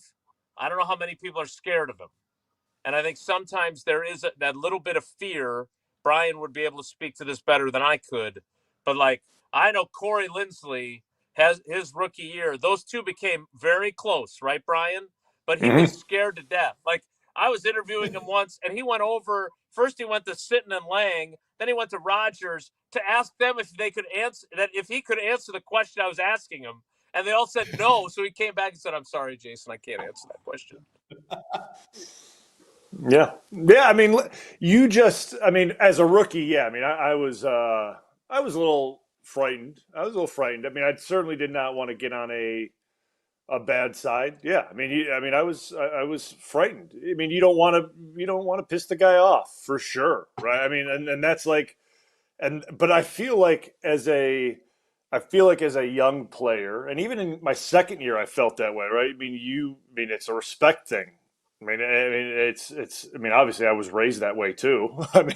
I don't know how many people are scared of him. And I think sometimes there is that little bit of fear. Brian would be able to speak to this better than I could. But, I know Corey Linsley has his rookie year. Those two became very close, right, Brian? But he was scared to death. I was interviewing him once, and he went over. First, he went to Sitton and Lang. Then he went to Rodgers to ask them if they could answer that, if he could answer the question I was asking him. And they all said no. So he came back and said, "I'm sorry, Jason, I can't answer that question." Yeah. I mean, as a rookie, I was a little frightened. I certainly did not want to get on a bad side. Yeah. I was frightened. You don't want to piss the guy off for sure. Right. And that's but I feel like as a young player, and even in my second year, I felt that way. Right. It's a respect thing. Obviously I was raised that way too.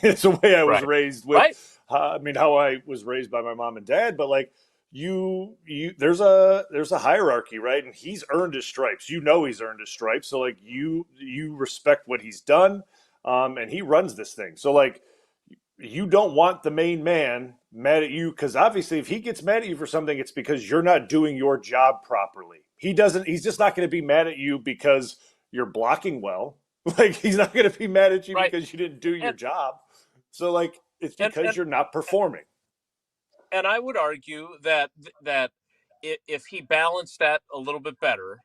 It's the way I was raised with, how I was raised by my mom and dad, but there's a hierarchy, right? And he's earned his stripes. He's earned his stripes. So you respect what he's done. And he runs this thing. So you don't want the main man mad at you, because obviously if he gets mad at you for something, it's because you're not doing your job properly. He's just not going to be mad at you because you're blocking well. He's not going to be mad at you because you didn't do your job. So it's because you're not performing. And I would argue that if he balanced that a little bit better,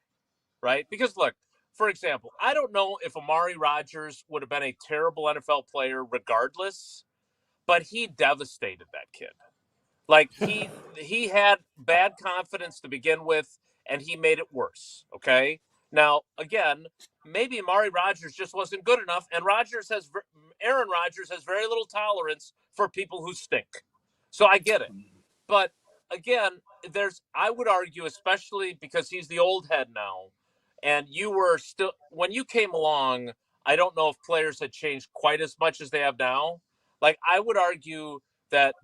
right? Because look, for example, I don't know if Amari Rodgers would have been a terrible NFL player regardless, but he devastated that kid. He had bad confidence to begin with, and he made it worse. Okay. Now, again, maybe Amari Rodgers just wasn't good enough, and Aaron Rodgers has very little tolerance for people who stink. So I get it. But again, I would argue, especially because he's the old head now, and you were still, when you came along, I don't know if players had changed quite as much as they have now. I would argue that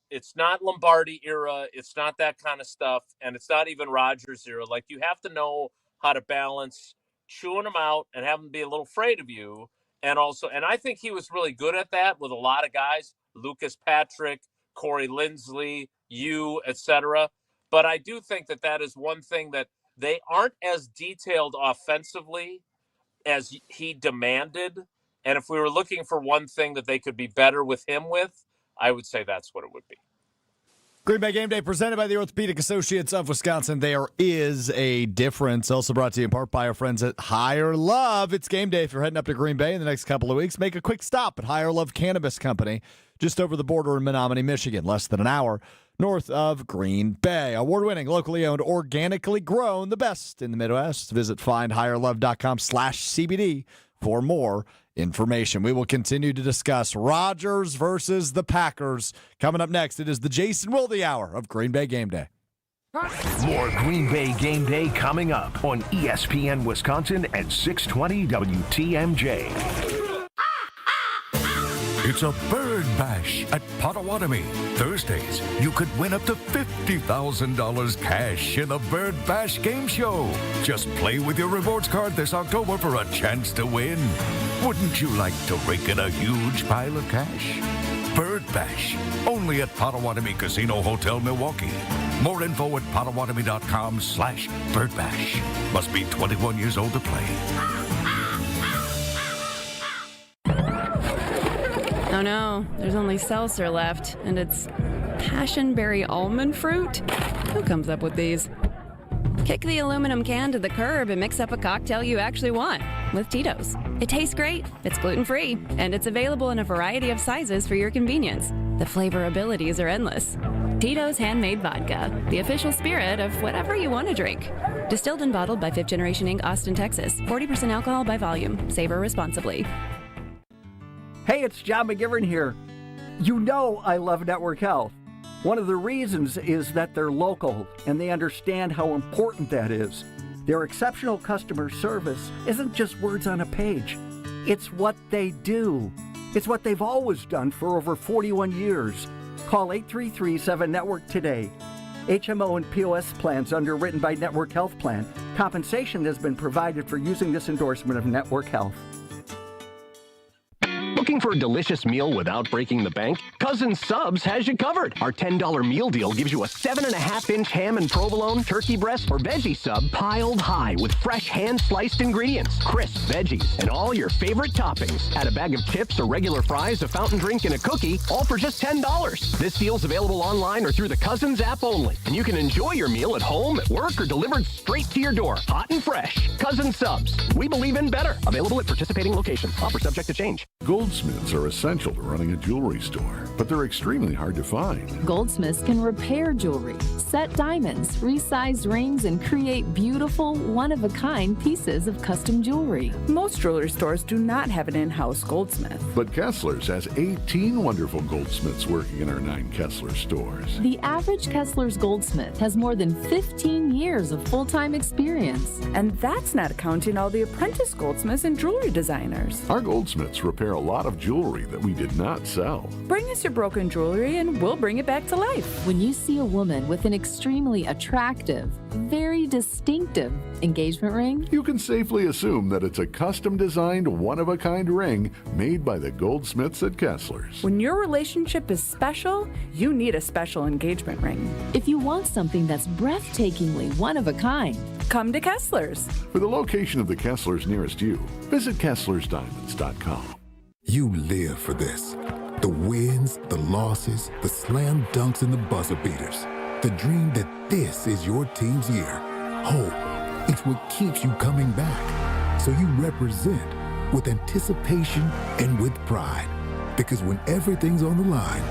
it's not Lombardi era, it's not that kind of stuff, and it's not even Rodgers era. You have to know how to balance chewing them out and have them be a little afraid of you. And I think he was really good at that with a lot of guys, Lucas Patrick, Corey Linsley, etc. But I do think that is one thing that they aren't as detailed offensively as he demanded. And if we were looking for one thing that they could be better with him with, I would say that's what it would be. Green Bay Game Day presented by the Orthopedic Associates of Wisconsin. There is a difference. Also brought to you in part by our friends at Higher Love. It's game day if you're heading up to Green Bay in the next couple of weeks. Make a quick stop at Higher Love Cannabis Company, just over the border in Menominee, Michigan, less than an hour north of Green Bay. Award-winning, locally owned, organically grown, the best in the Midwest. Visit findhigherlove.com/CBD for more information. We will continue to discuss Rodgers versus the Packers. Coming up next, it is the Jason Wilde Hour of Green Bay Game Day. More Green Bay Game Day coming up on ESPN Wisconsin at 620 WTMJ. It's a bird bash at Potawatomi. Thursdays, you could win up to $50,000 cash in the Bird Bash game show. Just play with your rewards card this October for a chance to win. Wouldn't you like to rake in a huge pile of cash? Bird Bash, only at Potawatomi Casino Hotel, Milwaukee. More info at potawatomi.com/birdbash. Must be 21 years old to play. Oh no, there's only seltzer left, and it's passionberry almond fruit? Who comes up with these? Kick the aluminum can to the curb and mix up a cocktail you actually want with Tito's. It tastes great, it's gluten-free, and it's available in a variety of sizes for your convenience. The flavor abilities are endless. Tito's Handmade Vodka, the official spirit of whatever you want to drink. Distilled and bottled by Fifth Generation Inc., Austin, Texas. 40% alcohol by volume. Savor responsibly. Hey, it's John McGivern here. You know I love Network Health. One of the reasons is that they're local and they understand how important that is. Their exceptional customer service isn't just words on a page. It's what they do. It's what they've always done for over 41 years. Call 833-7-NETWORK today. HMO and POS plans underwritten by Network Health Plan. Compensation has been provided for using this endorsement of Network Health. Looking for a delicious meal without breaking the bank? Cousin Subs has you covered. Our $10 meal deal gives you a 7.5-inch ham and provolone, turkey breast, or veggie sub piled high with fresh hand-sliced ingredients, crisp veggies, and all your favorite toppings. Add a bag of chips or regular fries, a fountain drink, and a cookie, all for just $10. This deal's available online or through the Cousins app only. And you can enjoy your meal at home, at work, or delivered straight to your door, hot and fresh. Cousin Subs. We believe in better. Available at participating locations. Offer subject to change. Goldsmiths are essential to running a jewelry store, but they're extremely hard to find. Goldsmiths can repair jewelry, set diamonds, resize rings, and create beautiful, one-of-a-kind pieces of custom jewelry. Most jewelry stores do not have an in-house goldsmith. But Kessler's has 18 wonderful goldsmiths working in our 9 Kessler stores. The average Kessler's goldsmith has more than 15 years of full-time experience. And that's not counting all the apprentice goldsmiths and jewelry designers. Our goldsmiths repair a lot of jewelry that we did not sell. Bring us your broken jewelry and we'll bring it back to life. When you see a woman with an extremely attractive, very distinctive engagement ring, you can safely assume that it's a custom-designed, one-of-a-kind ring made by the goldsmiths at Kessler's. When your relationship is special, you need a special engagement ring. If you want something that's breathtakingly one of a kind, come to Kessler's. For the location of the Kessler's nearest you, visit KesslersDiamonds.com. You live for this. The wins, the losses, the slam dunks, and the buzzer beaters. The dream that this is your team's year. Hope, it's what keeps you coming back. So you represent with anticipation and with pride. Because when everything's on the line,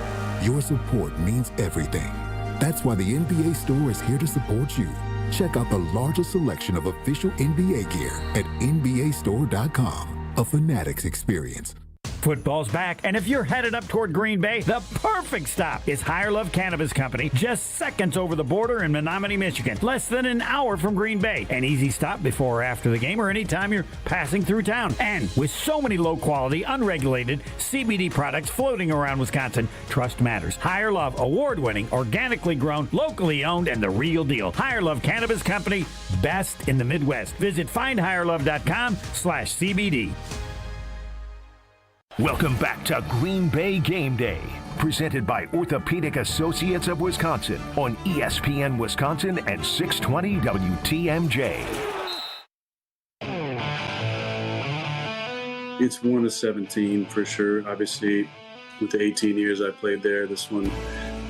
your support means everything. That's why the NBA store is here to support you. Check out the largest selection of official NBA gear at NBAstore.com. A Fanatics experience. Football's back, and if you're headed up toward Green Bay, the perfect stop is Higher Love Cannabis Company, just seconds over the border in Menominee, Michigan. Less than an hour from Green Bay. An easy stop before or after the game or anytime you're passing through town. And with so many low-quality, unregulated CBD products floating around Wisconsin, trust matters. Higher Love, award-winning, organically grown, locally owned, and the real deal. Higher Love Cannabis Company, best in the Midwest. Visit findhigherlove.com/CBD. Welcome back to Green Bay Game Day, presented by Orthopedic Associates of Wisconsin on ESPN Wisconsin and 620 WTMJ. It's 1 of 17 for sure. Obviously, with the 18 years I played there, this one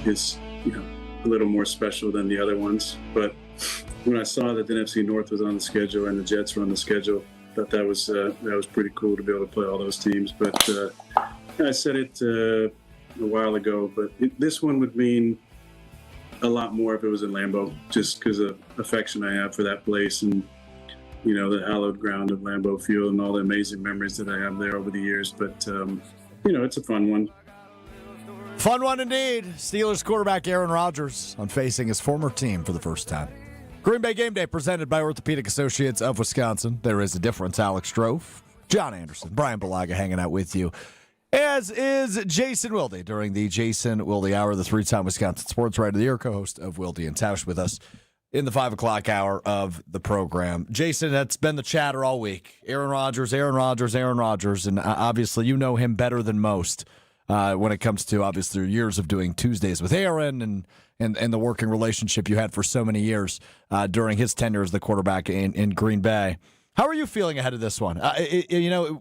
is, a little more special than the other ones. But when I saw that the NFC North was on the schedule and the Jets were on the schedule, thought that was pretty cool to be able to play all those teams. But I said it a while ago, but this one would mean a lot more if it was in Lambeau, just because of affection I have for that place and, the hallowed ground of Lambeau Field and all the amazing memories that I have there over the years. But, it's a fun one. Fun one indeed. Steelers quarterback Aaron Rodgers on facing his former team for the first time. Green Bay Game Day presented by Orthopedic Associates of Wisconsin. There is a difference. Alex Strofe, John Anderson, Brian Balaga hanging out with you, as is Jason Wilde during the Jason Wilde Hour, the 3-time Wisconsin Sports Writer of the Year, co-host of Wilde and Tausch with us in the 5 o'clock hour of the program. Jason, that's been the chatter all week. Aaron Rodgers, and obviously you know him better than most when it comes to, obviously, years of doing Tuesdays with Aaron and the working relationship you had for so many years during his tenure as the quarterback in Green Bay. How are you feeling ahead of this one?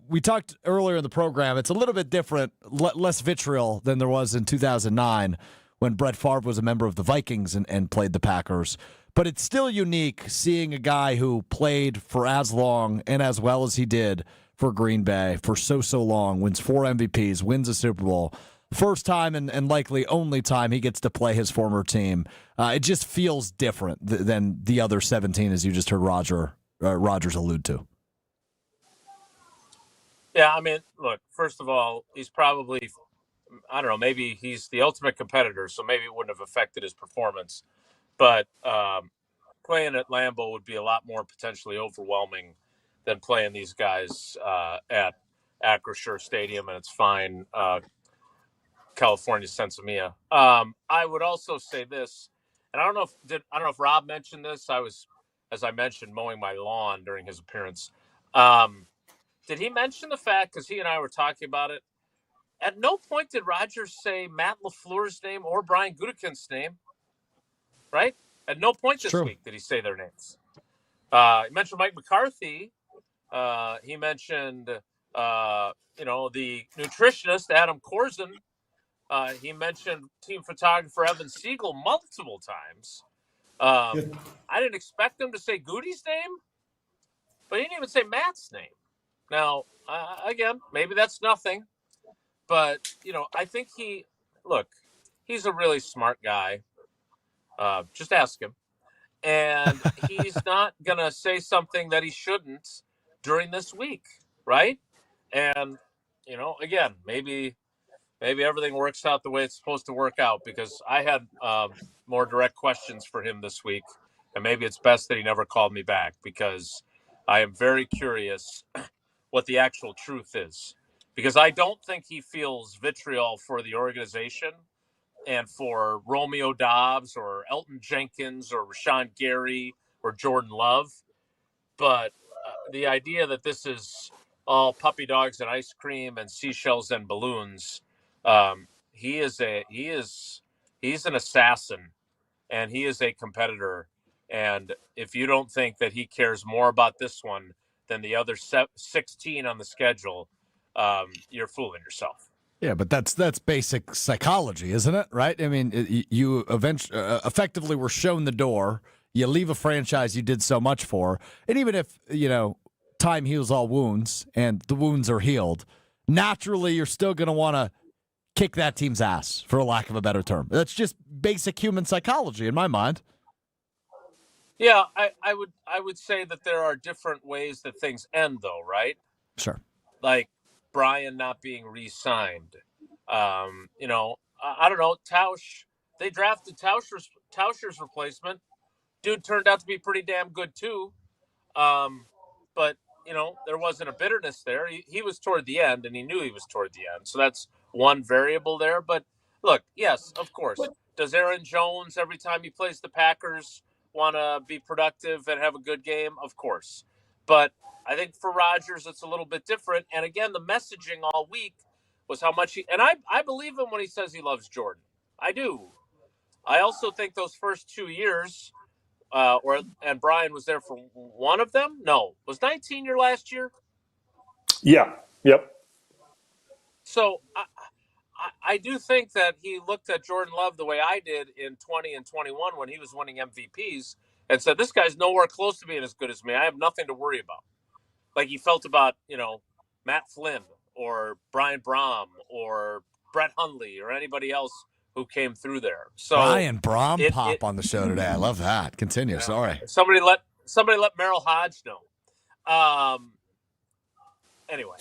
We talked earlier in the program. It's a little bit different, less vitriol than there was in 2009 when Brett Favre was a member of the Vikings and played the Packers. But it's still unique seeing a guy who played for as long and as well as he did for Green Bay for so long, wins 4 MVPs, wins a Super Bowl. First time and likely only time he gets to play his former team. It just feels different than the other 17, as you just heard Rodgers allude to. Yeah, I mean, look, first of all, he's probably, I don't know, maybe he's the ultimate competitor, so maybe it wouldn't have affected his performance. But playing at Lambeau would be a lot more potentially overwhelming than playing these guys at Acrisure Stadium, and it's fine. California Sensimilla. I would also say this, and I don't know if Rob mentioned this. I was, as I mentioned, mowing my lawn during his appearance. Did he mention the fact, because he and I were talking about it, at no point did Rodgers say Matt LaFleur's name or Brian Gutekunst's name, right? At no point this week did he say their names. He mentioned Mike McCarthy. He mentioned, the nutritionist, Adam Corzin. He mentioned team photographer Evan Siegel multiple times. I didn't expect him to say Goody's name, but he didn't even say Matt's name. Now, again, maybe that's nothing, but, I think he's a really smart guy. Just ask him. And he's not going to say something that he shouldn't during this week, right? And, again, maybe everything works out the way it's supposed to work out, because I had more direct questions for him this week, and maybe it's best that he never called me back, because I am very curious what the actual truth is, because I don't think he feels vitriol for the organization and for Romeo Dobbs or Elton Jenkins or Rashawn Gary or Jordan Love. But the idea that this is all puppy dogs and ice cream and seashells and balloons, he's an assassin, and he is a competitor. And if you don't think that he cares more about this one than the other 16 on the schedule, you're fooling yourself. Yeah, but that's basic psychology, isn't it? Right? I mean, you effectively were shown the door. You leave a franchise you did so much for, and even if time heals all wounds, and the wounds are healed, naturally you're still going to want to kick that team's ass, for a lack of a better term. That's just basic human psychology in my mind. Yeah, I would say that there are different ways that things end, though, right? Sure. Like Brian not being re-signed. I don't know. Tausch, they drafted Tauscher's replacement. Dude turned out to be pretty damn good too. But there wasn't a bitterness there. He was toward the end, and he knew he was toward the end. So that's one variable there. But look, yes, of course. Does Aaron Jones, every time he plays the Packers, want to be productive and have a good game? Of course. But I think for Rodgers, it's a little bit different. And again, the messaging all week was how much and I believe him when he says he loves Jordan. I do. I also think those first 2 years, and Brian was there for one of them. No, was 19 your last year? Yeah. Yep. So I do think that he looked at Jordan Love the way I did in 20 and 21 when he was winning MVPs and said, this guy's nowhere close to being as good as me. I have nothing to worry about. Like he felt about, Matt Flynn or Brian Brahm or Brett Hundley or anybody else who came through there. So Brian Brahm on the show today. I love that. Continue. Sorry. Somebody let Merrill Hodge know. Anyway.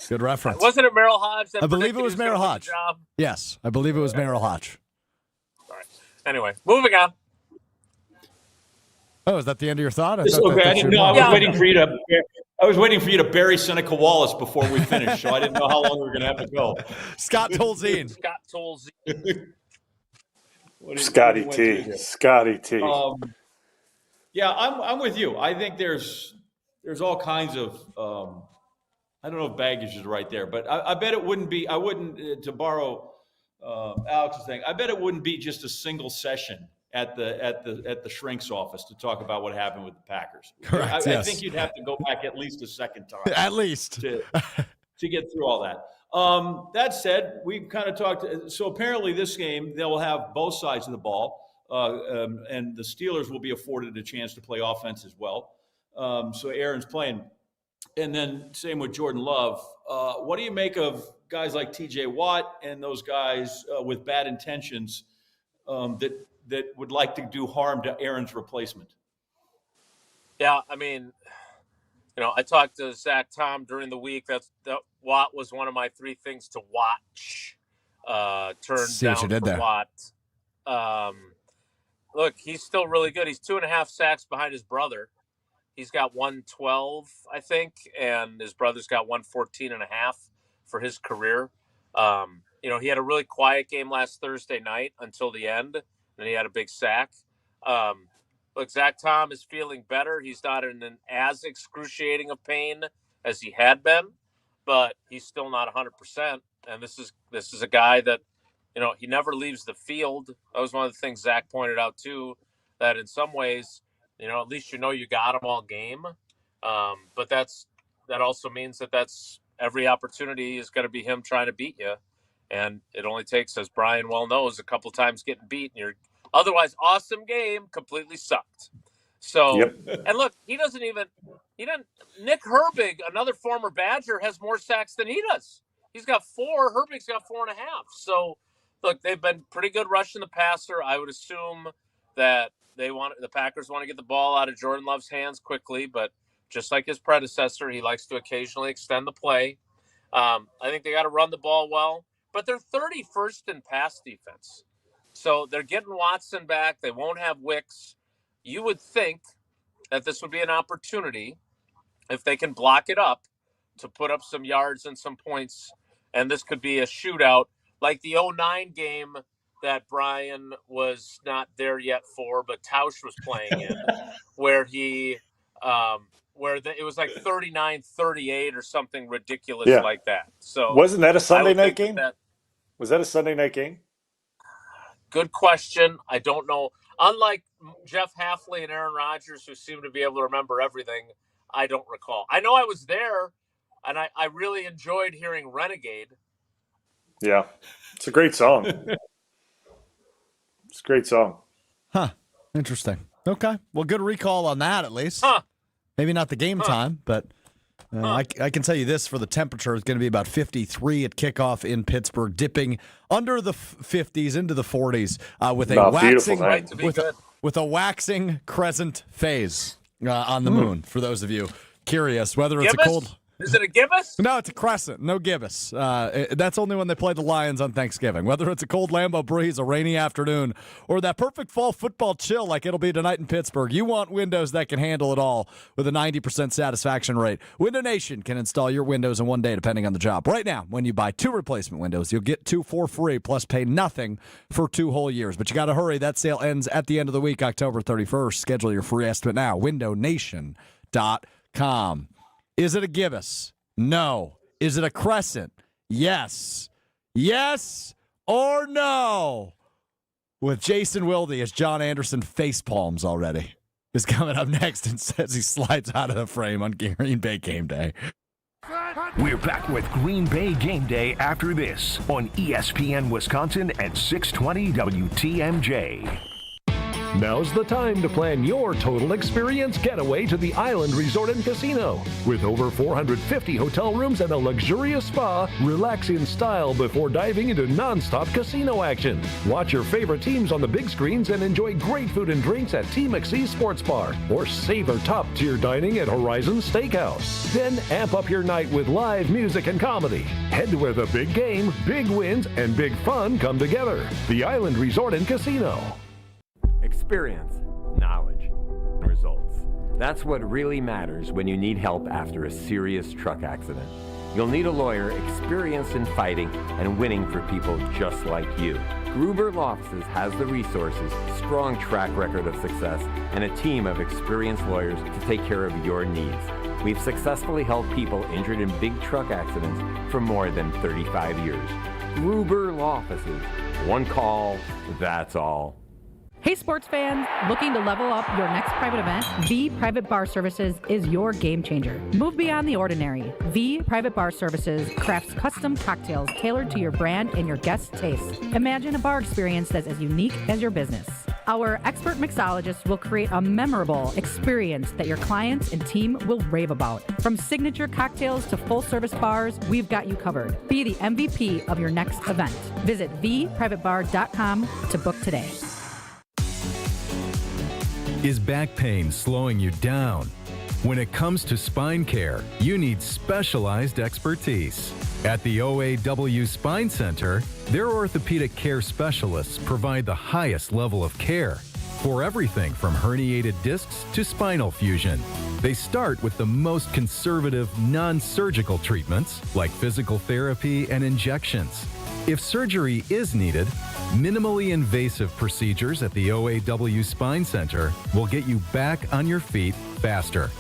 Good reference. Wasn't it Merrill Hodge? I believe it was Merrill Hodge. Yes, I believe it was Merrill Hodge. All right. Anyway, moving on. Oh, is that the end of your thought? I was waiting for you to. I was waiting for you to bury Seneca Wallace before we finish, so I didn't know how long we were going to have to go. Scott Tolzien. Scotty T. Yeah, I'm with you. I think there's all kinds of. I don't know if baggage is right there, but I bet it wouldn't be. I wouldn't, to borrow Alex's thing. I bet it wouldn't be just a single session at the shrink's office to talk about what happened with the Packers. Correct. I think you'd have to go back at least a second time. At least to get through all that. That said, we've kind of talked. So apparently, this game they will have both sides of the ball. and the Steelers will be afforded a chance to play offense as well. So Aaron's playing. And then same with Jordan Love. What do you make of guys like T.J. Watt and those guys with bad intentions that would like to do harm to Aaron's replacement? Yeah, I mean, I talked to Zach Tom during the week. That Watt was one of my 3 things to watch. Turned down for Watt. Look, he's still really good. He's 2.5 sacks behind his brother. He's got 112, I think, and his brother's got 114.5 for his career. He had a really quiet game last Thursday night until the end, and he had a big sack. Look, Zach Tom is feeling better. He's not in an as excruciating of pain as he had been, but he's still not 100%. And this is a guy that, he never leaves the field. That was one of the things Zach pointed out too, that in some ways, at least you got him all game. But that also means that's every opportunity is going to be him trying to beat you. And it only takes, as Brian well knows, a couple times getting beat, and your otherwise awesome game completely sucked. So, And look, Nick Herbig, another former Badger, has more sacks than he does. He's got 4. Herbig's got 4.5. So, look, they've been pretty good rushing the passer. I would assume that the Packers want to get the ball out of Jordan Love's hands quickly, but just like his predecessor, he likes to occasionally extend the play. I think they got to run the ball well, but they're 31st in pass defense. So they're getting Watson back. They won't have Wicks. You would think that this would be an opportunity, if they can block it up, to put up some yards and some points, and this could be a shootout like the 2009 game that Brian was not there yet for, but Tausch was playing in, where it was like 39-38 or something ridiculous like that. So wasn't that a Sunday night game? Was that a Sunday night game? Good question. I don't know. Unlike Jeff Halfley and Aaron Rodgers, who seem to be able to remember everything, I don't recall. I know I was there, and I really enjoyed hearing Renegade. Yeah, it's a great song. It's a great song. Huh. Interesting. Okay. Well, good recall on that, at least. Huh. Maybe not the game time, but I can tell you this, for the temperature, it's going to be about 53 at kickoff in Pittsburgh, dipping under the 50s into the 40s with a waxing crescent phase on the moon, for those of you curious whether it's a cold... Is it a gibbous? No, it's a crescent. No gibbous. That's only when they play the Lions on Thanksgiving. Whether it's a cold Lambeau breeze, a rainy afternoon, or that perfect fall football chill like it'll be tonight in Pittsburgh, you want windows that can handle it all with a 90% satisfaction rate. Window Nation can install your windows in one day, depending on the job. Right now, when you buy 2 replacement windows, you'll get 2 for free, plus pay nothing for 2 whole years. But you got to hurry. That sale ends at the end of the week, October 31st. Schedule your free estimate now. WindowNation.com. Is it a gibbous? No. Is it a crescent? Yes. Yes or no? With Jason Wilde as John Anderson facepalms already. Is coming up next and says he slides out of the frame on Green Bay Game Day. We're back with Green Bay Game Day after this on ESPN Wisconsin at 620 WTMJ. Now's the time to plan your total experience getaway to the Island Resort and Casino. With over 450 hotel rooms and a luxurious spa, relax in style before diving into nonstop casino action. Watch your favorite teams on the big screens and enjoy great food and drinks at T. McSee's Sports Bar, or savor top-tier dining at Horizon Steakhouse. Then amp up your night with live music and comedy. Head to where the big game, big wins, and big fun come together. The Island Resort and Casino. Experience, knowledge, results. That's what really matters when you need help after a serious truck accident. You'll need a lawyer experienced in fighting and winning for people just like you. Gruber Law Offices has the resources, strong track record of success, and a team of experienced lawyers to take care of your needs. We've successfully helped people injured in big truck accidents for more than 35 years. Gruber Law Offices. One call, that's all. Hey sports fans, looking to level up your next private event? V Private Bar Services is your game changer. Move beyond the ordinary. V Private Bar Services crafts custom cocktails tailored to your brand and your guests' tastes. Imagine a bar experience that's as unique as your business. Our expert mixologists will create a memorable experience that your clients and team will rave about. From signature cocktails to full-service bars, we've got you covered. Be the MVP of your next event. Visit theprivatebar.com to book today. Is back pain slowing you down? When it comes to spine care, you need specialized expertise. At the OAW Spine Center, their orthopedic care specialists provide the highest level of care for everything from herniated discs to spinal fusion. They start with the most conservative, non-surgical treatments like physical therapy and injections. If surgery is needed, minimally invasive procedures at the OAW Spine Center will get you back on your feet faster.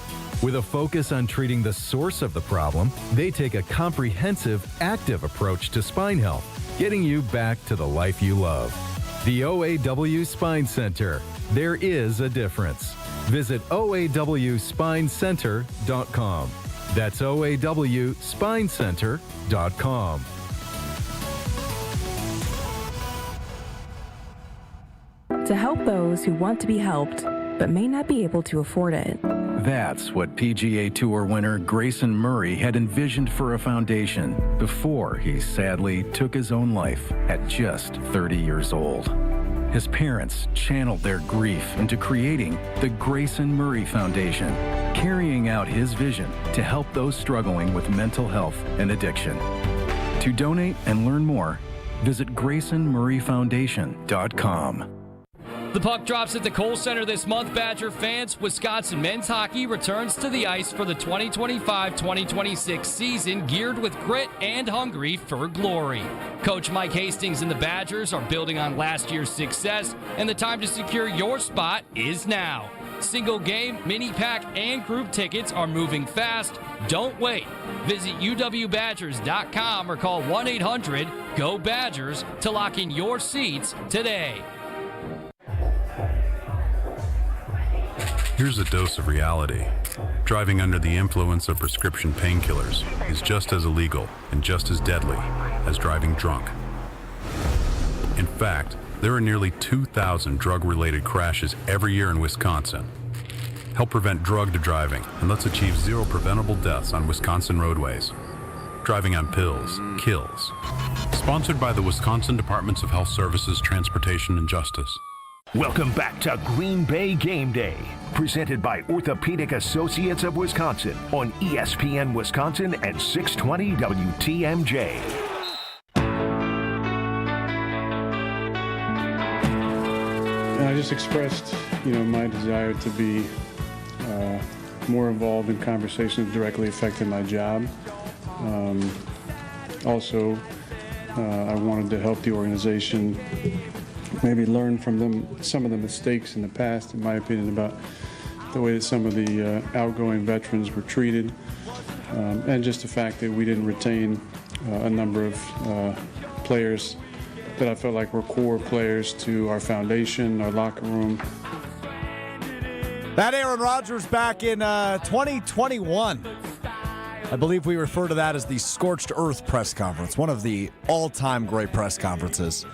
With a focus on treating the source of the problem, they take a comprehensive, active approach to spine health, getting you back to the life you love. The OAW Spine Center. There is a difference. Visit OAWspinecenter.com. That's OAWspinecenter.com. To help those who want to be helped but may not be able to afford it. That's what PGA Tour winner Grayson Murray had envisioned for a foundation before he sadly took his own life at just 30 years old. His parents channeled their grief into creating the Grayson Murray Foundation, carrying out his vision to help those struggling with mental health and addiction. To donate and learn more, visit GraysonMurrayFoundation.com. The puck drops at the Kohl Center this month, Badger fans. Wisconsin men's hockey returns to the ice for the 2025-2026 season, geared with grit and hungry for glory. Coach Mike Hastings and the Badgers are building on last year's success, and the time to secure your spot is now. Single game, mini pack, and group tickets are moving fast. Don't wait. Visit uwbadgers.com or call 1-800-GO-BADGERS to lock in your seats today. Here's a dose of reality. Driving under the influence of prescription painkillers is just as illegal and just as deadly as driving drunk. In fact, there are nearly 2,000 drug-related crashes every year in Wisconsin. Help prevent drug driving, and let's achieve zero preventable deaths on Wisconsin roadways. Driving on pills kills. Sponsored by the Wisconsin Departments of Health Services, Transportation, and Justice. Welcome back to Green Bay Game Day, presented by Orthopedic Associates of Wisconsin on ESPN Wisconsin and 620 WTMJ. I just expressed, my desire to be more involved in conversations directly affecting my job. Also, I wanted to help the organization maybe learn from them some of the mistakes in the past, in my opinion, about the way that some of the outgoing veterans were treated, and just the fact that we didn't retain a number of players that I felt like were core players to our foundation, our locker room. That Aaron Rodgers back in 2021. I believe we refer to that as the Scorched Earth press conference, one of the all-time great press conferences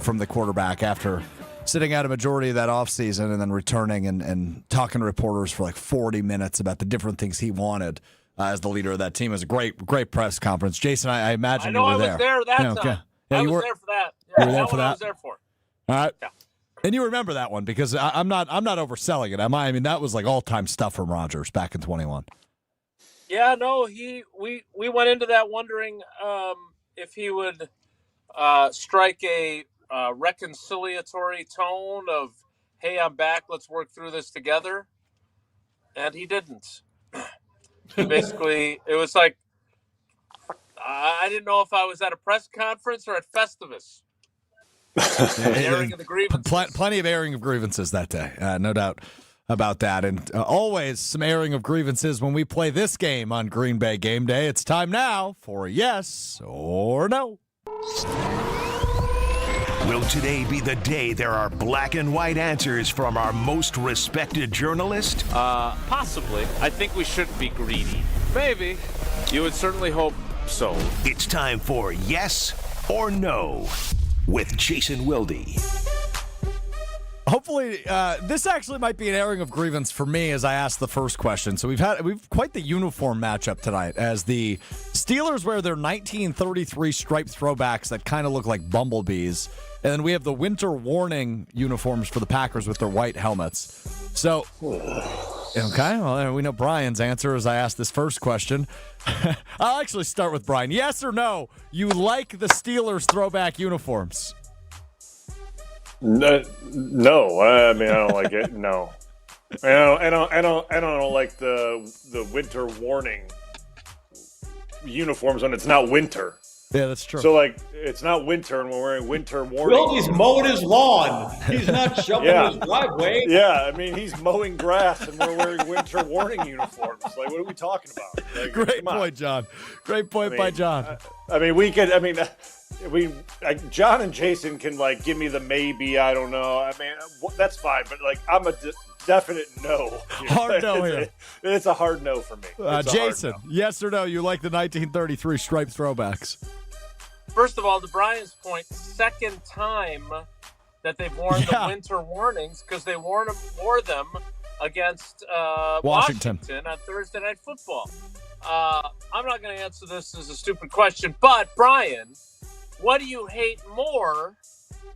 from the quarterback after sitting out a majority of that offseason and then returning and talking to reporters for like 40 minutes about the different things he wanted as the leader of that team. It was a great press conference. Jason, I imagine you were there. I was there that time. Okay. Yeah, I was there for that. You were there for that? I was there for. All right. Yeah. And you remember that one because I'm not overselling it, am I? I mean, that was like all-time stuff from Rodgers back in 21. Yeah, no, we went into that wondering if he would strike a reconciliatory tone of, hey, I'm back, let's work through this together. And he didn't. Basically, it was like, I didn't know if I was at a press conference or at Festivus. Airing of the grievances. Plenty of airing of grievances that day, no doubt about that. And always some airing of grievances when we play this game on Green Bay Game Day. It's time now for a yes or no. Will today be the day there are black and white answers from our most respected journalist? Possibly. I think we shouldn't be greedy. Maybe. You would certainly hope so. It's time for yes or no with Jason Wilde. Hopefully, this actually might be an airing of grievance for me as I ask the first question. So we've quite the uniform matchup tonight as the Steelers wear their 1933 striped throwbacks that kind of look like bumblebees. And then we have the winter warning uniforms for the Packers with their white helmets. So, okay, well, we know Brian's answer as I ask this first question. I'll actually start with Brian. Yes or no, you like the Steelers throwback uniforms? No, I mean I don't like it. No, I don't like the winter warning uniforms when it's not winter. Yeah, that's true. So like it's not winter and we're wearing winter warning. Wildy's mowing his lawn. He's not shoveling his driveway. Yeah, I mean he's mowing grass and we're wearing winter warning uniforms. Like what are we talking about? Like, Great point, John. Great point by John. John and Jason can like give me the maybe. I don't know. I mean, that's fine. But like, I'm a definite no. Hard no here. It's a hard no for me. Jason, yes or no? You like the 1933 striped throwbacks? First of all, to Brian's point, second time that they've worn the winter warnings because they wore them against Washington on Thursday Night Football. I'm not going to answer this as a stupid question, but Brian, what do you hate more,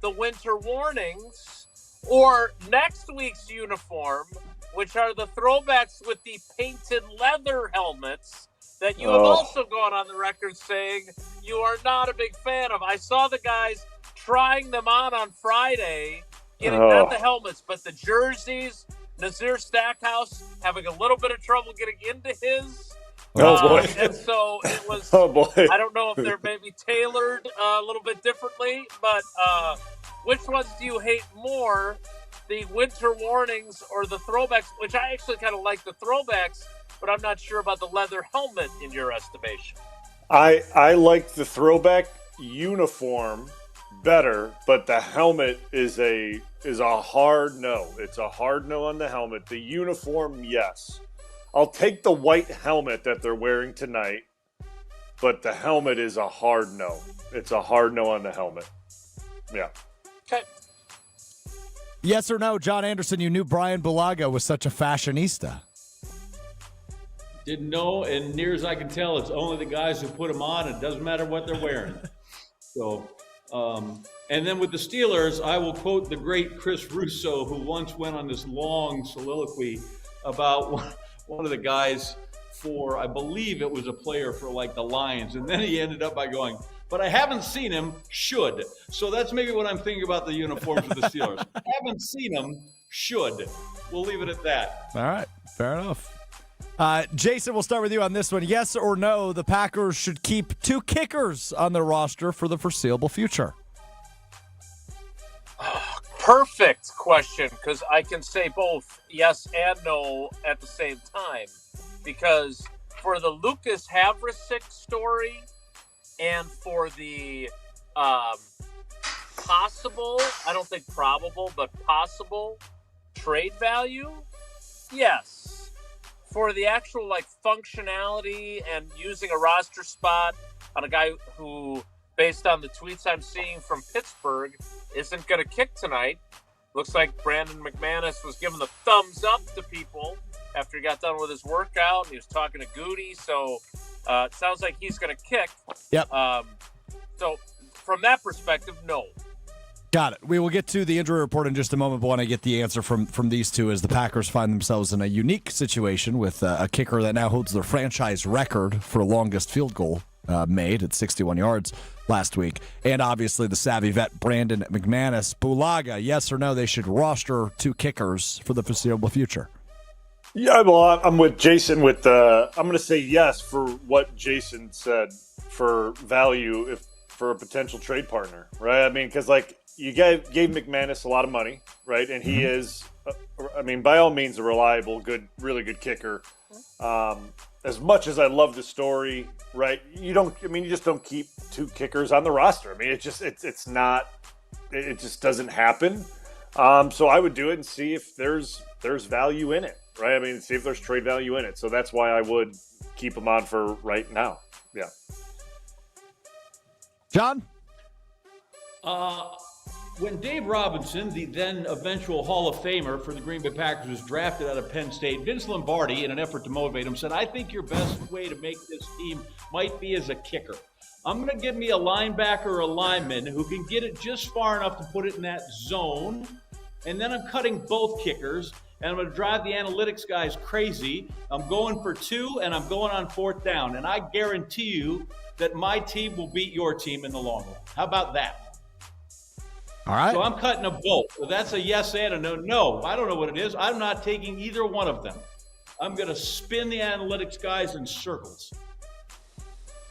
the winter warnings or next week's uniform, which are the throwbacks with the painted leather helmets that you have also gone on the record saying you are not a big fan of? I saw the guys trying them on Friday, getting not the helmets, but the jerseys. Nazir Stackhouse having a little bit of trouble getting into his. Oh, boy. And so it was, I don't know if they're maybe tailored a little bit differently, but which ones do you hate more, the winter warnings or the throwbacks, which I actually kind of like the throwbacks, but I'm not sure about the leather helmet in your estimation. I like the throwback uniform better, but the helmet is a hard no. It's a hard no on the helmet. The uniform, yes. I'll take the white helmet that they're wearing tonight, but the helmet is a hard no. It's a hard no on the helmet. Yeah. Okay. Yes or no, John Anderson, you knew Brian Bulaga was such a fashionista? Didn't know, and near as I can tell, it's only the guys who put them on. It doesn't matter what they're wearing. So, and then with the Steelers, I will quote the great Chris Russo, who once went on this long soliloquy about one of the guys for, I believe it was a player for like the Lions. And then he ended up by going, but I haven't seen him, should. So that's maybe what I'm thinking about the uniforms of the Steelers. Haven't seen him, should. We'll leave it at that. All right, fair enough. Jason, we'll start with you on this one. Yes or no, the Packers should keep 2 kickers on their roster for the foreseeable future? Perfect question, because I can say both yes and no at the same time. Because for the Lucas Havrisik story and for the possible, I don't think probable, but possible trade value, yes. For the actual like functionality and using a roster spot on a guy who, based on the tweets I'm seeing from Pittsburgh, isn't going to kick tonight. Looks like Brandon McManus was giving the thumbs up to people after he got done with his workout. And he was talking to Goody, so it sounds like he's going to kick. Yep. So from that perspective, no. Got it. We will get to the injury report in just a moment, but want to get the answer from these two as the Packers find themselves in a unique situation with a kicker that now holds their franchise record for longest field goal made at 61 yards last week. And obviously the savvy vet Brandon McManus. Bulaga, yes or no, they should roster 2 kickers for the foreseeable future? Yeah, well, I'm with Jason with I'm going to say yes for what Jason said for value for a potential trade partner, right? I mean, because like, you gave McManus a lot of money, right? And he is, I mean, by all means, a reliable, really good kicker. As much as I love the story, right? You just don't keep 2 kickers on the roster. I mean, it just doesn't happen. So I would do it and see if there's value in it, right? I mean, see if there's trade value in it. So that's why I would keep them on for right now. Yeah. John? when Dave Robinson, the then eventual Hall of Famer for the Green Bay Packers, was drafted out of Penn State, Vince Lombardi, in an effort to motivate him, said, I think your best way to make this team might be as a kicker. I'm going to give me a linebacker or a lineman who can get it just far enough to put it in that zone, and then I'm cutting both kickers, and I'm going to drive the analytics guys crazy. I'm going for 2, and I'm going on 4th down, and I guarantee you that my team will beat your team in the long run. How about that? All right. So I'm cutting them both. So that's a yes and a no. No, I don't know what it is. I'm not taking either one of them. I'm going to spin the analytics guys in circles.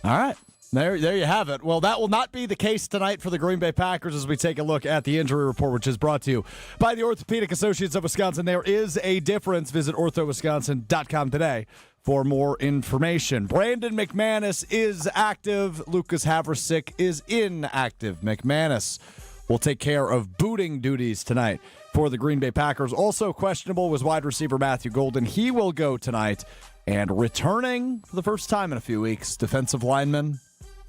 All right. There you have it. Well, that will not be the case tonight for the Green Bay Packers as we take a look at the injury report, which is brought to you by the Orthopedic Associates of Wisconsin. There is a difference. Visit orthowisconsin.com today for more information. Brandon McManus is active. Lucas Havrasik is inactive. McManus will take care of booting duties tonight for the Green Bay Packers. Also questionable was wide receiver Matthew Golden. He will go tonight. And returning for the first time in a few weeks, defensive lineman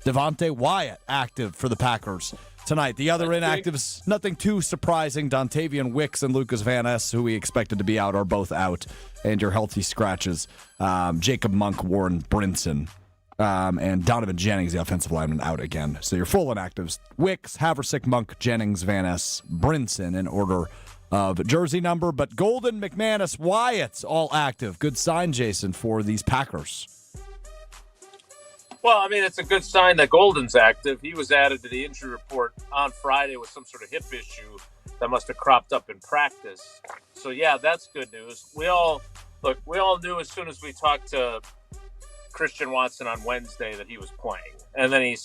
Devontae Wyatt active for the Packers tonight. The other inactives, nothing too surprising. Dontavian Wicks and Lucas Van Ness, who we expected to be out, are both out. And your healthy scratches, Jacob Monk, Warren Brinson, and Donovan Jennings, the offensive lineman, out again. So your full inactives, Wicks, Havrasik, Monk, Jennings, Van Ness, Brinson in order of jersey number. But Golden, McManus, Wyatt, all active. Good sign, Jason, for these Packers. Well, I mean, it's a good sign that Golden's active. He was added to the injury report on Friday with some sort of hip issue that must have cropped up in practice. So, yeah, that's good news. We all knew as soon as we talked to Christian Watson on Wednesday that he was playing. And then he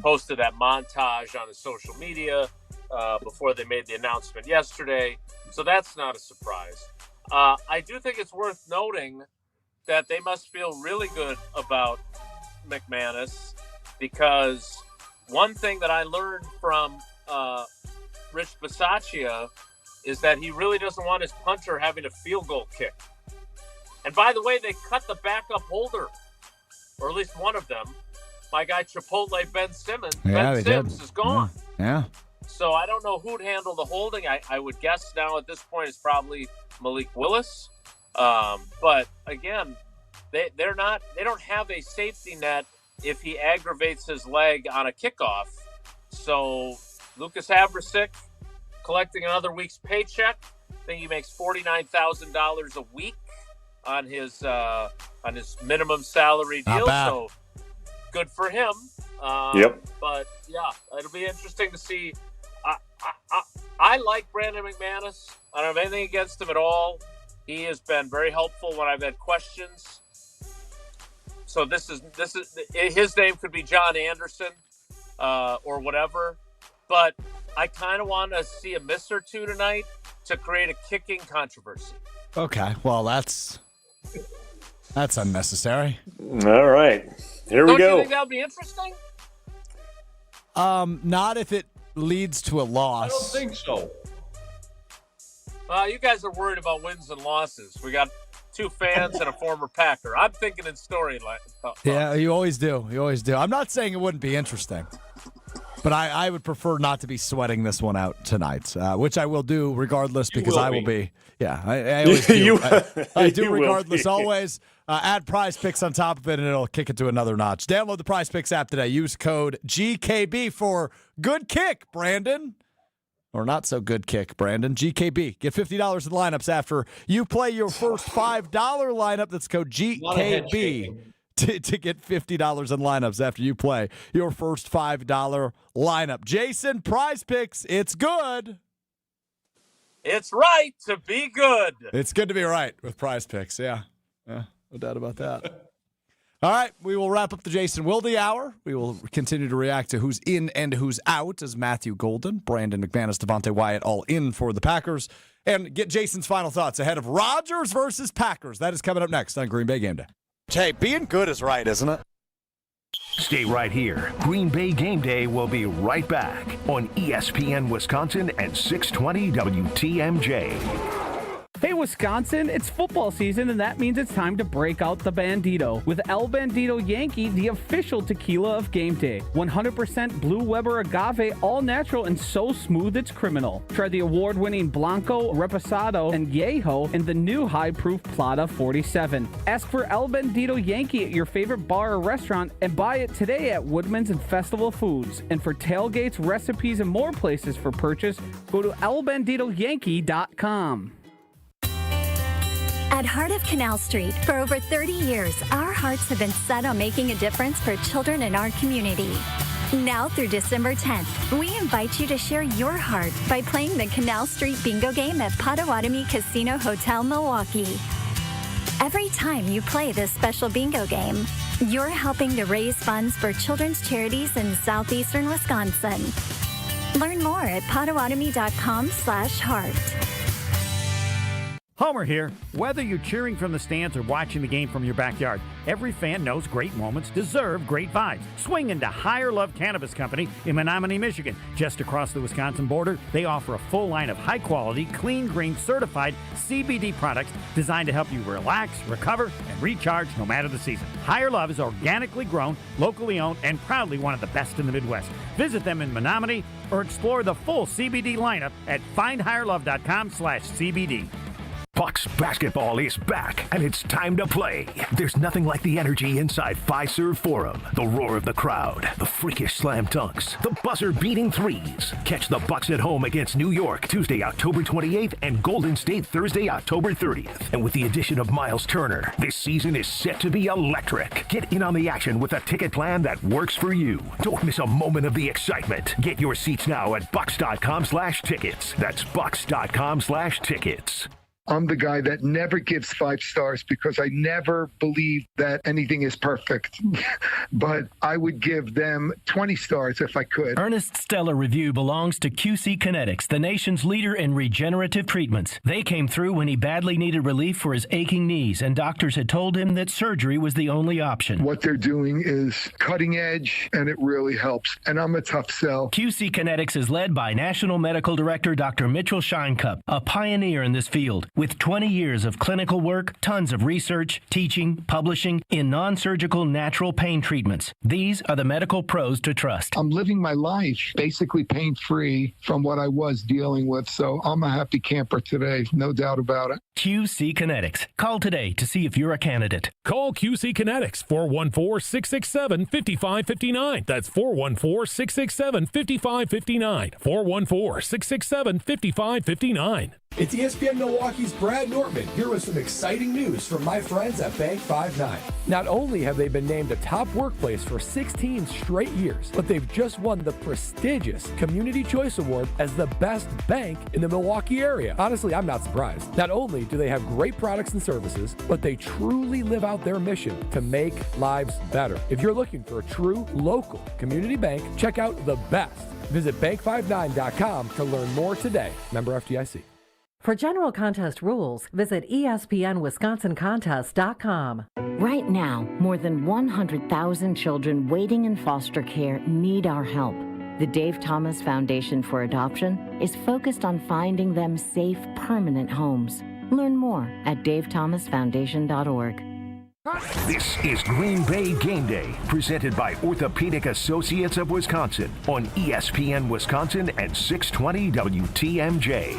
posted that montage on his social media before they made the announcement yesterday. So that's not a surprise. I do think it's worth noting that they must feel really good about McManus, because one thing that I learned from Rich Bisaccia is that he really doesn't want his punter having a field goal kick. And by the way, they cut the backup holder, or at least one of them. My guy Chipotle Ben Simmons. Yeah, Ben Sims is gone. Yeah. So I don't know who'd handle the holding. I would guess now at this point it's probably Malik Willis. But again, they don't have a safety net if he aggravates his leg on a kickoff. So Lucas Havrasik collecting another week's paycheck. I think he makes $49,000 a week on his minimum salary deal. So good for him. Yep. But yeah, it'll be interesting to see. I like Brandon McManus. I don't have anything against him at all. He has been very helpful when I've had questions. So this is his name could be John Anderson or whatever, but I kind of want to see a miss or two tonight to create a kicking controversy. Okay, well that's unnecessary. All right, here we go. Don't you think that would be interesting? Not if it leads to a loss. I don't think so. You guys are worried about wins and losses. We got 2 fans and a former Packer. I'm thinking in storyline. Yeah, you always do. I'm not saying it wouldn't be interesting, but I would prefer not to be sweating this one out tonight, which I will do regardless because I will be. Yeah, I always do. I do regardless always. Add Prize Picks on top of it, and it'll kick it to another notch. Download the Prize Picks app today. Use code GKB for good kick, Brandon. Or not so good kick, Brandon. GKB. Get $50 in lineups after you play your first $5 lineup. That's code GKB to get $50 in lineups after you play your first $5 lineup. Jason, Prize Picks, it's good. It's right to be good. It's good to be right with Prize Picks, yeah. No doubt about that. All right, we will wrap up the Jason Wilde Hour. We will continue to react to who's in and who's out as Matthew Golden, Brandon McManus, Devontae Wyatt all in for the Packers. And get Jason's final thoughts ahead of Rodgers versus Packers. That is coming up next on Green Bay Game Day. Hey, being good is right, isn't it? Stay right here. Green Bay Game Day will be right back on ESPN Wisconsin and 620 WTMJ. Hey, Wisconsin, it's football season, and that means it's time to break out the Bandito with El Bandito Yankee, the official tequila of game day. 100% Blue Weber agave, all natural and so smooth it's criminal. Try the award-winning Blanco, Reposado, and Yeho, and the new high-proof Plata 47. Ask for El Bandito Yankee at your favorite bar or restaurant, and buy it today at Woodman's and Festival Foods. And for tailgates, recipes, and more places for purchase, go to elbanditoyankee.com. At Heart of Canal Street, for over 30 years, our hearts have been set on making a difference for children in our community. Now through December 10th, we invite you to share your heart by playing the Canal Street Bingo game at Potawatomi Casino Hotel, Milwaukee. Every time you play this special bingo game, you're helping to raise funds for children's charities in southeastern Wisconsin. Learn more at potawatomi.com/heart. Homer here. Whether you're cheering from the stands or watching the game from your backyard, every fan knows great moments deserve great vibes. Swing into Higher Love Cannabis Company in Menominee, Michigan. Just across the Wisconsin border, they offer a full line of high-quality, clean-green, certified CBD products designed to help you relax, recover, and recharge no matter the season. Higher Love is organically grown, locally owned, and proudly one of the best in the Midwest. Visit them in Menominee or explore the full CBD lineup at findhigherlove.com/CBD. Bucks basketball is back, and it's time to play. There's nothing like the energy inside Fiserv Forum. The roar of the crowd, the freakish slam dunks, the buzzer-beating threes. Catch the Bucks at home against New York Tuesday, October 28th, and Golden State Thursday, October 30th. And with the addition of Miles Turner, this season is set to be electric. Get in on the action with a ticket plan that works for you. Don't miss a moment of the excitement. Get your seats now at bucks.com/tickets. That's bucks.com/tickets. I'm the guy that never gives 5 stars because I never believe that anything is perfect. But I would give them 20 stars if I could. Ernest Stellar Review belongs to QC Kinetics, the nation's leader in regenerative treatments. They came through when he badly needed relief for his aching knees, and doctors had told him that surgery was the only option. What they're doing is cutting edge, and it really helps. And I'm a tough sell. QC Kinetics is led by National Medical Director Dr. Mitchell Scheinkup, a pioneer in this field. With 20 years of clinical work, tons of research, teaching, publishing in non-surgical natural pain treatments. These are the medical pros to trust. I'm living my life basically pain-free from what I was dealing with, so I'm a happy camper today, no doubt about it. QC Kinetics. Call today to see if you're a candidate. Call QC Kinetics, 414-667-5559. That's 414-667-5559. 414-667-5559. It's ESPN Milwaukee's Brad Nortman here with some exciting news from my friends at Bank 5-9. Not only have they been named a top workplace for 16 straight years, but they've just won the prestigious Community Choice Award as the best bank in the Milwaukee area. Honestly, I'm not surprised. Not only do they have great products and services, but they truly live out their mission to make lives better. If you're looking for a true local community bank, check out the best. Visit bank59.com to learn more today. Member FDIC. For general contest rules, visit ESPNWisconsinContest.com. Right now, more than 100,000 children waiting in foster care need our help. The Dave Thomas Foundation for Adoption is focused on finding them safe, permanent homes. Learn more at davethomasfoundation.org. This is Green Bay Game Day, presented by Orthopedic Associates of Wisconsin on ESPN Wisconsin and 620 WTMJ.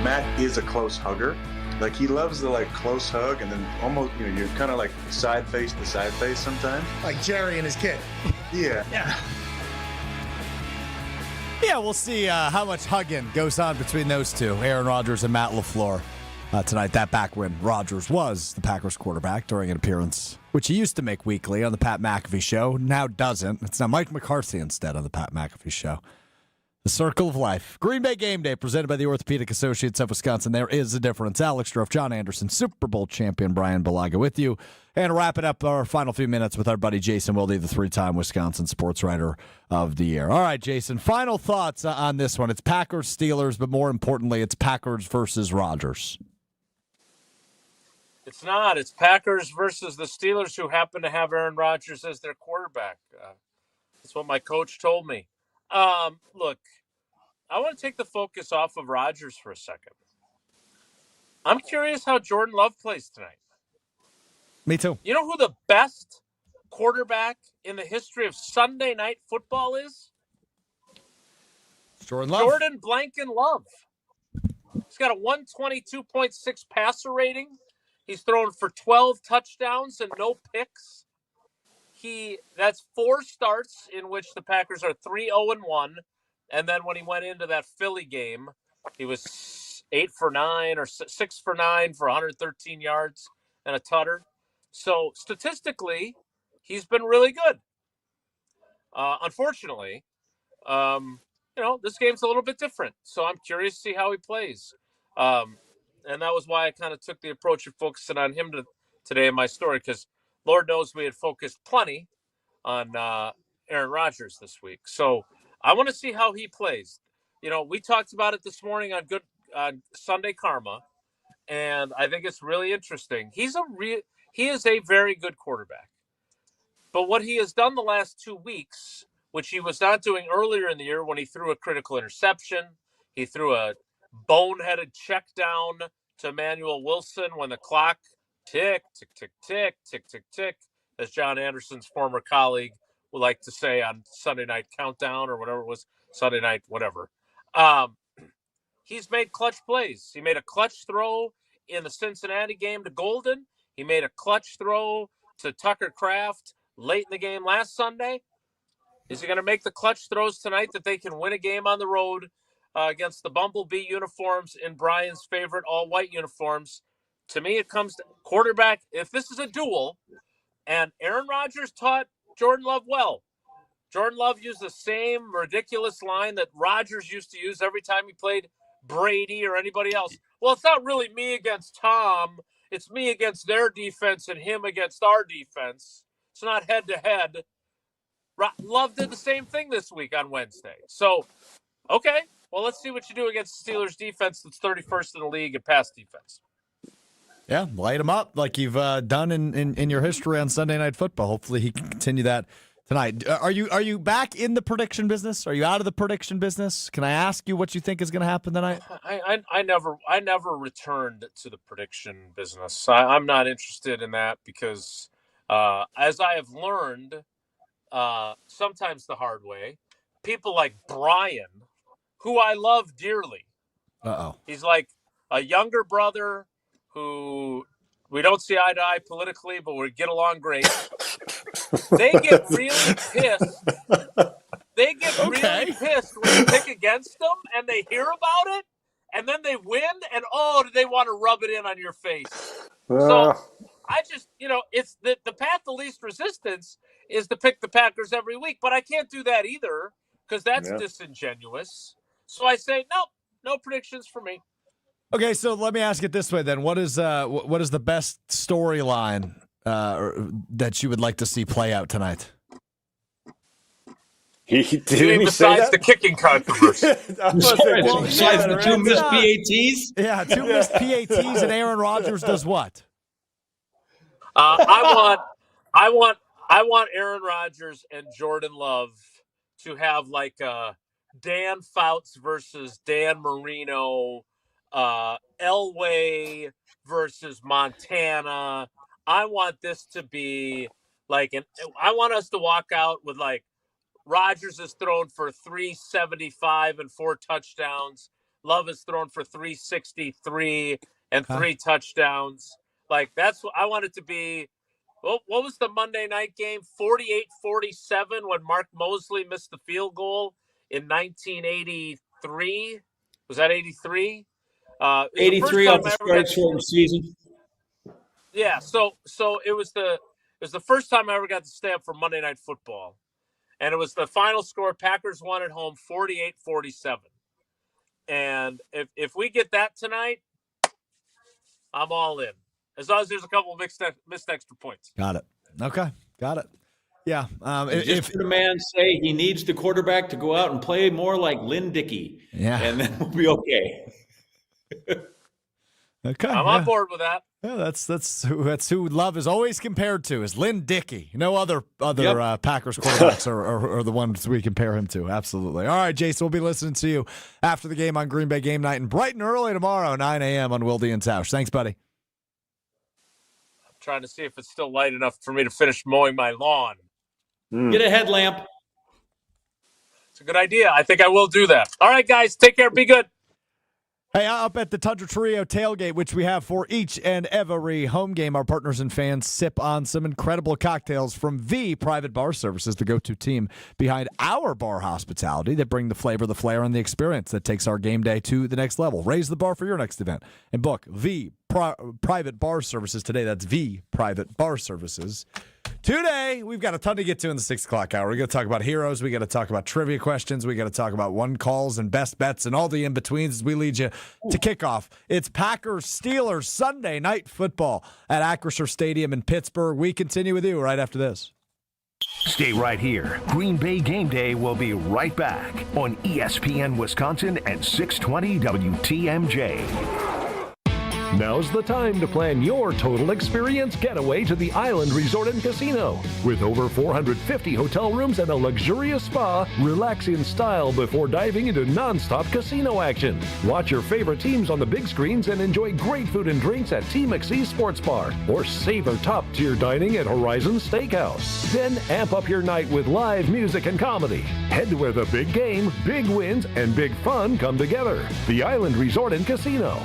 Matt is a close hugger. Like, he loves the close hug, and then almost, you're kind of side face to side face sometimes. Like Jerry and his kid. Yeah. Yeah, we'll see how much hugging goes on between those two, Aaron Rodgers and Matt LaFleur. Tonight, that back when Rodgers was the Packers quarterback during an appearance, which he used to make weekly on the Pat McAfee Show, now doesn't. It's now Mike McCarthy instead on the Pat McAfee Show. The circle of life. Green Bay Game Day, presented by the Orthopedic Associates of Wisconsin. There is a difference. Alex Stroff, John Anderson, Super Bowl champion Brian Balaga with you. And wrapping up our final few minutes with our buddy Jason Wilde, the 3-time Wisconsin Sports Writer of the Year. All right, Jason, final thoughts on this one. It's Packers, Steelers, but more importantly, it's Packers versus Rodgers. It's not. It's Packers versus the Steelers, who happen to have Aaron Rodgers as their quarterback. That's what my coach told me. Look, I want to take the focus off of Rodgers for a second. I'm curious how Jordan Love plays tonight. Me too. You know who the best quarterback in the history of Sunday night football is? Jordan Love. Jordan Blanken Love. He's got a 122.6 passer rating. He's thrown for 12 touchdowns and no picks. That's 4 starts in which the Packers are 3-0-1. And then when he went into that Philly game, he was 8 for 9 or 6 for 9 for 113 yards and a tutter. So statistically, he's been really good. Unfortunately, this game's a little bit different. So I'm curious to see how he plays. And that was why I kind of took the approach of focusing on him today in my story, because Lord knows we had focused plenty on Aaron Rodgers this week. So I want to see how he plays. We talked about it this morning on Sunday Karma, and I think it's really interesting. He is a very good quarterback. But what he has done the last 2 weeks, which he was not doing earlier in the year when he threw a critical interception, he threw a boneheaded check down to Emmanuel Wilson when the clock tick, tick, tick, tick, tick, tick, tick, as John Anderson's former colleague would like to say on Sunday Night Countdown or whatever it was, Sunday Night, whatever. He's made clutch plays. He made a clutch throw in the Cincinnati game to Golden. He made a clutch throw to Tucker Kraft late in the game last Sunday. Is he going to make the clutch throws tonight that they can win a game on the road against the Bumblebee uniforms in Brian's favorite all-white uniforms? To me, it comes to quarterback. If this is a duel, and Aaron Rodgers taught Jordan Love well. Jordan Love used the same ridiculous line that Rodgers used to use every time he played Brady or anybody else. Well, it's not really me against Tom. It's me against their defense and him against our defense. It's not head-to-head. Love did the same thing this week on Wednesday. So, okay, well, let's see what you do against the Steelers defense that's 31st in the league in pass defense. Yeah, light him up like you've done in your history on Sunday Night Football. Hopefully he can continue that tonight. Are you back in the prediction business? Are you out of the prediction business? Can I ask you what you think is going to happen tonight? I never returned to the prediction business. I'm not interested in that because as I have learned, sometimes the hard way, people like Brian, who I love dearly. He's like a younger brother who we don't see eye to eye politically, but we get along great. They get really pissed. They get really pissed when you pick against them and they hear about it and then they win and, do they want to rub it in on your face? So I just, it's the path of least resistance is to pick the Packers every week, but I can't do that either because that's disingenuous. So I say, nope, no predictions for me. Okay, so let me ask it this way then. What is the best storyline that you would like to see play out tonight? Besides the kicking controversy. Besides the 2 missed PATs? Yeah, 2 missed PATs and Aaron Rodgers does what? I want Aaron Rodgers and Jordan Love to have like Dan Fouts versus Dan Marino, Elway versus Montana. I want this to be like I want us to walk out with like Rodgers has thrown for 375 and 4 touchdowns. Love has thrown for 363 and 3 touchdowns. Like that's what I want it to be. Well, what was the Monday night game? 48-47 when Mark Mosley missed the field goal in 1983. Was that 83? 83 off the strike shortened season. Yeah, so it was the first time I ever got to stay up for Monday Night Football. And it was the final score, Packers won at home 48-47. And if we get that tonight, I'm all in. As long as there's a couple of missed extra points. Got it. Okay, got it. Yeah. If the man say he needs the quarterback to go out and play more like Lynn Dickey, and then we'll be okay. Okay, I'm on board with that. Yeah, that's who Love is always compared to, is Lynn Dickey. No other Packers quarterbacks are the ones we compare him to. Absolutely. All right, Jason, we'll be listening to you after the game on Green Bay Game Night and bright and early tomorrow, 9 a.m. on Wilde and Tausch. Thanks, buddy. I'm trying to see if it's still light enough for me to finish mowing my lawn. Get a headlamp. It's a good idea. I think I will do that. All right, guys, take care. Be good. Hey, up at the Tundra Trio tailgate, which we have for each and every home game, our partners and fans sip on some incredible cocktails from V Private Bar Services, the go-to team behind our bar hospitality that bring the flavor, the flair, and the experience that takes our game day to the next level. Raise the bar for your next event and book V Private Bar Services today. That's V Private Bar Services. Today, we've got a ton to get to in the 6 o'clock hour. We're going to talk about heroes. We got to talk about trivia questions. We got to talk about one calls and best bets and all the in-betweens as we lead you to kickoff. It's Packers Steelers Sunday night football at Acrisure Stadium in Pittsburgh. We continue with you right after this. Stay right here. Green Bay Game Day will be right back on ESPN Wisconsin and 620 WTMJ. Now's the time to plan your total experience getaway to the Island Resort and Casino. With over 450 hotel rooms and a luxurious spa, relax in style before diving into nonstop casino action. Watch your favorite teams on the big screens and enjoy great food and drinks at T. McSee's Sports Bar, or savor top-tier dining at Horizon Steakhouse. Then amp up your night with live music and comedy. Head to where the big game, big wins, and big fun come together. The Island Resort and Casino.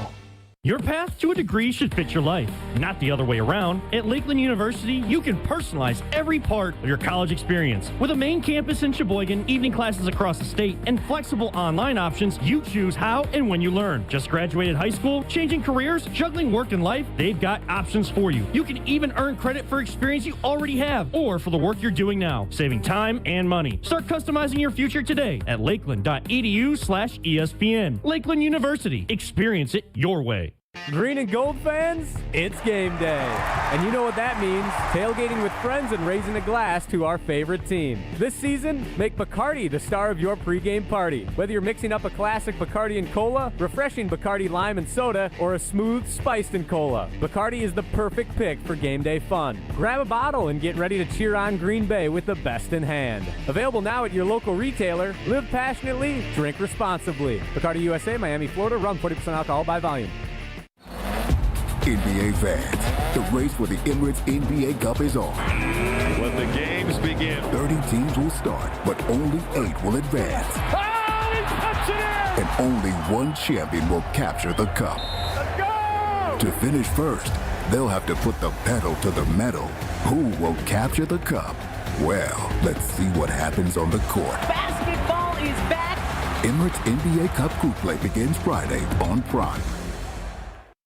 Your path to a degree should fit your life, not the other way around. At Lakeland University, you can personalize every part of your college experience. With a main campus in Sheboygan, evening classes across the state, and flexible online options, you choose how and when you learn. Just graduated high school, changing careers, juggling work and life, they've got options for you. You can even earn credit for experience you already have, or for the work you're doing now, saving time and money. Start customizing your future today at lakeland.edu/ESPN. Lakeland University. Experience it your way. Green and gold fans, it's game day. And you know what that means. Tailgating with friends and raising a glass to our favorite team. This season, make Bacardi the star of your pregame party. Whether you're mixing up a classic Bacardi and cola, refreshing Bacardi lime and soda, or a smooth spiced and cola, Bacardi is the perfect pick for game day fun. Grab a bottle and get ready to cheer on Green Bay with the best in hand. Available now at your local retailer. Live passionately, drink responsibly. Bacardi USA, Miami, Florida. Rum 40% alcohol by volume. NBA fans, the race for the Emirates NBA Cup is on. Let the games begin. 30 teams will start, but only 8 will advance. Oh, he puts it in! And only one champion will capture the cup. Let's go! To finish first, they'll have to put the pedal to the metal. Who will capture the cup? Well, let's see what happens on the court. Basketball is back! Emirates NBA Cup group play begins Friday on Prime.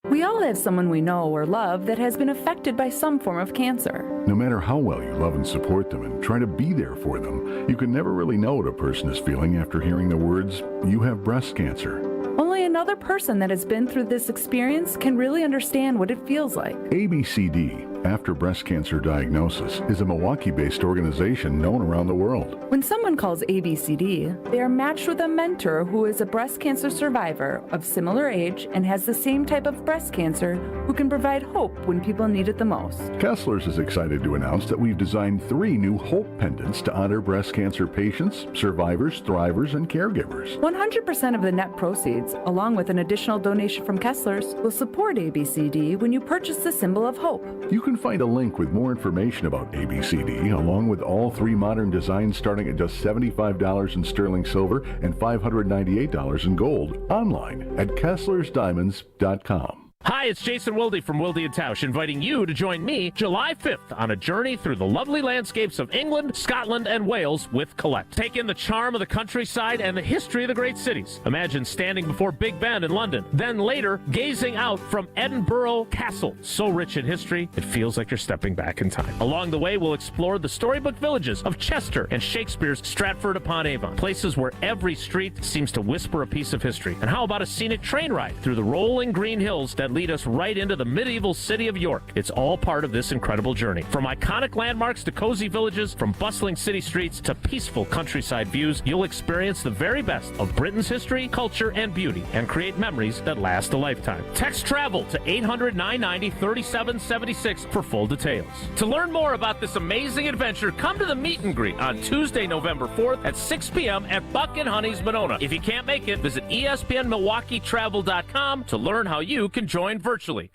We all have someone we know or love that has been affected by some form of cancer. No matter how well you love and support them and try to be there for them, you can never really know what a person is feeling after hearing the words, "You have breast cancer." Only another person that has been through this experience can really understand what it feels like. ABCD, After Breast Cancer Diagnosis, is a Milwaukee-based organization known around the world. When someone calls ABCD, they are matched with a mentor who is a breast cancer survivor of similar age and has the same type of breast cancer who can provide hope when people need it the most. Kessler's is excited to announce that we've designed 3 new Hope pendants to honor breast cancer patients, survivors, thrivers, and caregivers. 100% of the net proceeds, along with an additional donation from Kessler's, will support ABCD when you purchase the symbol of hope. You can find a link with more information about ABCD, along with all 3 modern designs starting at just $75 in sterling silver and $598 in gold, online at KesslersDiamonds.com. Hi, it's Jason Wilde from Wilde & Tausch, inviting you to join me July 5th on a journey through the lovely landscapes of England, Scotland, and Wales with Colette. Take in the charm of the countryside and the history of the great cities. Imagine standing before Big Ben in London, then later gazing out from Edinburgh Castle. So rich in history, it feels like you're stepping back in time. Along the way, we'll explore the storybook villages of Chester and Shakespeare's Stratford-upon-Avon, places where every street seems to whisper a piece of history. And how about a scenic train ride through the rolling green hills that lead us right into the medieval city of York. It's all part of this incredible journey. From iconic landmarks to cozy villages, from bustling city streets to peaceful countryside views, you'll experience the very best of Britain's history, culture, and beauty, and create memories that last a lifetime. Text TRAVEL to 800-990-3776 for full details. To learn more about this amazing adventure, come to the meet and greet on Tuesday, November 4th at 6 p.m. at Buck and Honey's Monona. If you can't make it, visit ESPNMilwaukeeTravel.com to learn how you can join virtually.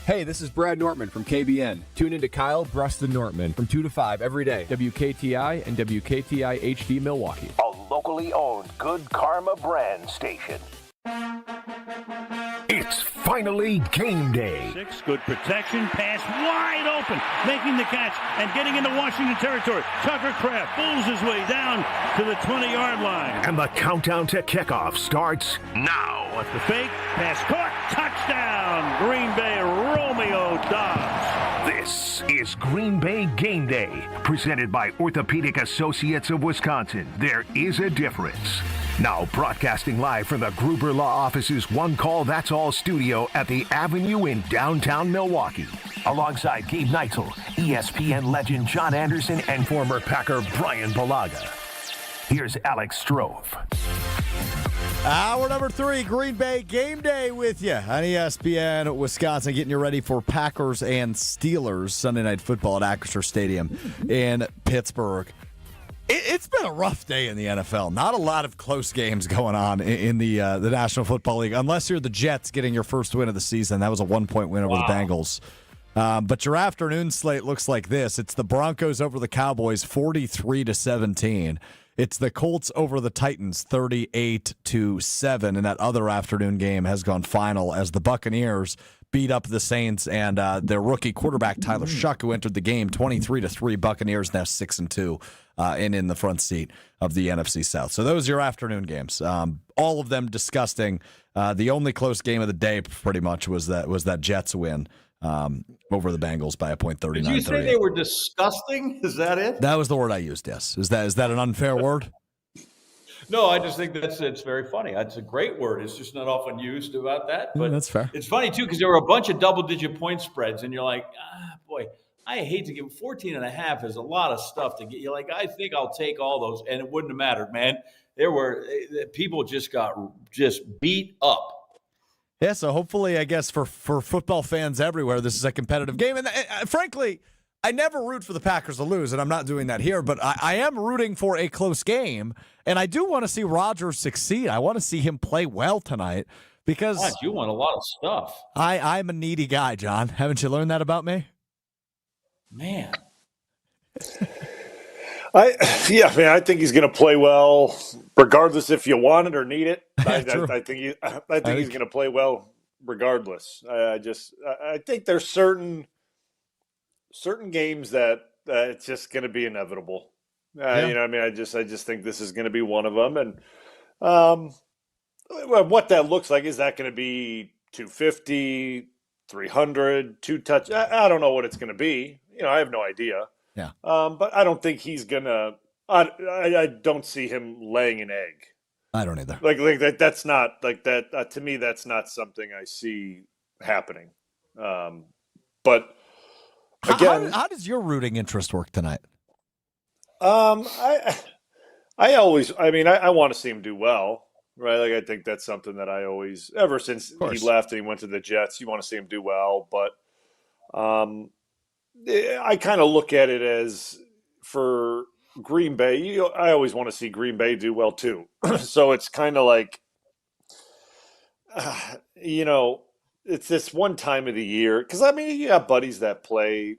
Hey, this is Brad Nortman from KBN. Tune in to Kyle Bruston Nortman from 2 to 5 every day. WKTI and WKTI HD Milwaukee. A locally owned Good Karma brand station. It's finally game day. 6, good protection, pass wide open, making the catch and getting into Washington territory. Tucker Kraft pulls his way down to the 20-yard line. And the countdown to kickoff starts now. What's the fake? Pass caught, touchdown, Green Bay, Romeo Dobbs. This is Green Bay Game Day, presented by Orthopedic Associates of Wisconsin. There is a difference. Now broadcasting live from the Gruber Law Office's One Call That's All studio at the Avenue in downtown Milwaukee. Alongside Gabe Neitzel, ESPN legend John Anderson, and former Packer Brian Balaga. Here's Alex Strove. Hour number 3, Green Bay Game Day with you on ESPN Wisconsin, getting you ready for Packers and Steelers Sunday Night Football at Acrisure Stadium in Pittsburgh. It's been a rough day in the NFL. Not a lot of close games going on in the National Football League, unless you're the Jets getting your first win of the season. That was a 1-point win over the Bengals. But your afternoon slate looks like this. It's the Broncos over the Cowboys, 43-17. It's the Colts over the Titans, 38-7. And that other afternoon game has gone final as the Buccaneers beat up the Saints and their rookie quarterback, Tyler Shuck, who entered the game 23-3. Buccaneers now 6-2 and in the front seat of the NFC South. So those are your afternoon games. All of them disgusting. The only close game of the day pretty much was that Jets win over the Bengals by a point, 39-38. Did you say they were disgusting? Is that it? That was the word I used, yes. Is that an unfair word? No, I just think it's very funny. It's a great word. It's just not often used about that. But that's fair. It's funny, too, because there were a bunch of double-digit point spreads, and you're like, boy, I hate to give 14.5 is a lot of stuff to get. You're like, I think I'll take all those, and it wouldn't have mattered, man. People just got beat up. Yeah, so hopefully, I guess, for football fans everywhere, this is a competitive game. And frankly, I never root for the Packers to lose, and I'm not doing that here, but I am rooting for a close game, and I do want to see Rodgers succeed. I want to see him play well tonight because God, you want a lot of stuff. I'm a needy guy, John. Haven't you learned that about me? Man. I think he's going to play well, regardless if you want it or need it. I think he's going to play well regardless. I think there's certain games that it's just going to be inevitable. I just think this is going to be one of them. And what that looks like, is that going to be 250, 300, 2 touch? I don't know what it's going to be. I have no idea. Yeah. But I don't think he's gonna. I don't see him laying an egg. I don't either. Like that. That's not like that. To me, that's not something I see happening. But again, how does your rooting interest work tonight? I want to see him do well, right? Like I think that's something that I always, ever since he left and he went to the Jets, you want to see him do well. But I kind of look at it as, for Green Bay, I always want to see Green Bay do well too. So it's kind of like, it's this one time of the year. Because, you have buddies that play,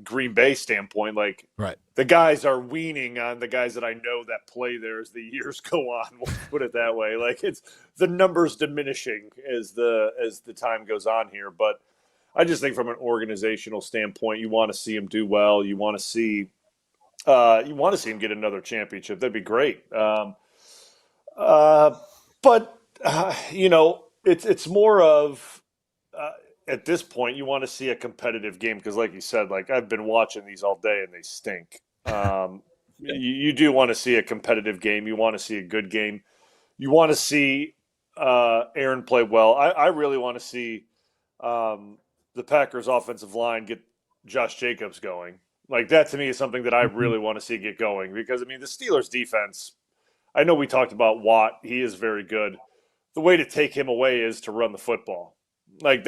Green Bay standpoint, like right. The guys are weaning on the guys that I know that play there as the years go on. We'll put it that way. Like, it's the numbers diminishing as the time goes on here. But I just think from an organizational standpoint, you want to see him do well. You want to see him get another championship. That'd be great. It's more of at this point, you want to see a competitive game because, like you said, like I've been watching these all day and they stink. You do want to see a competitive game. You want to see a good game. You want to see Aaron play well. I really want to see the Packers offensive line get Josh Jacobs going. Like, that to me is something that I really want to see get going, because, I mean, the Steelers defense, I know we talked about Watt. He is very good. The way to take him away is to run the football. Like,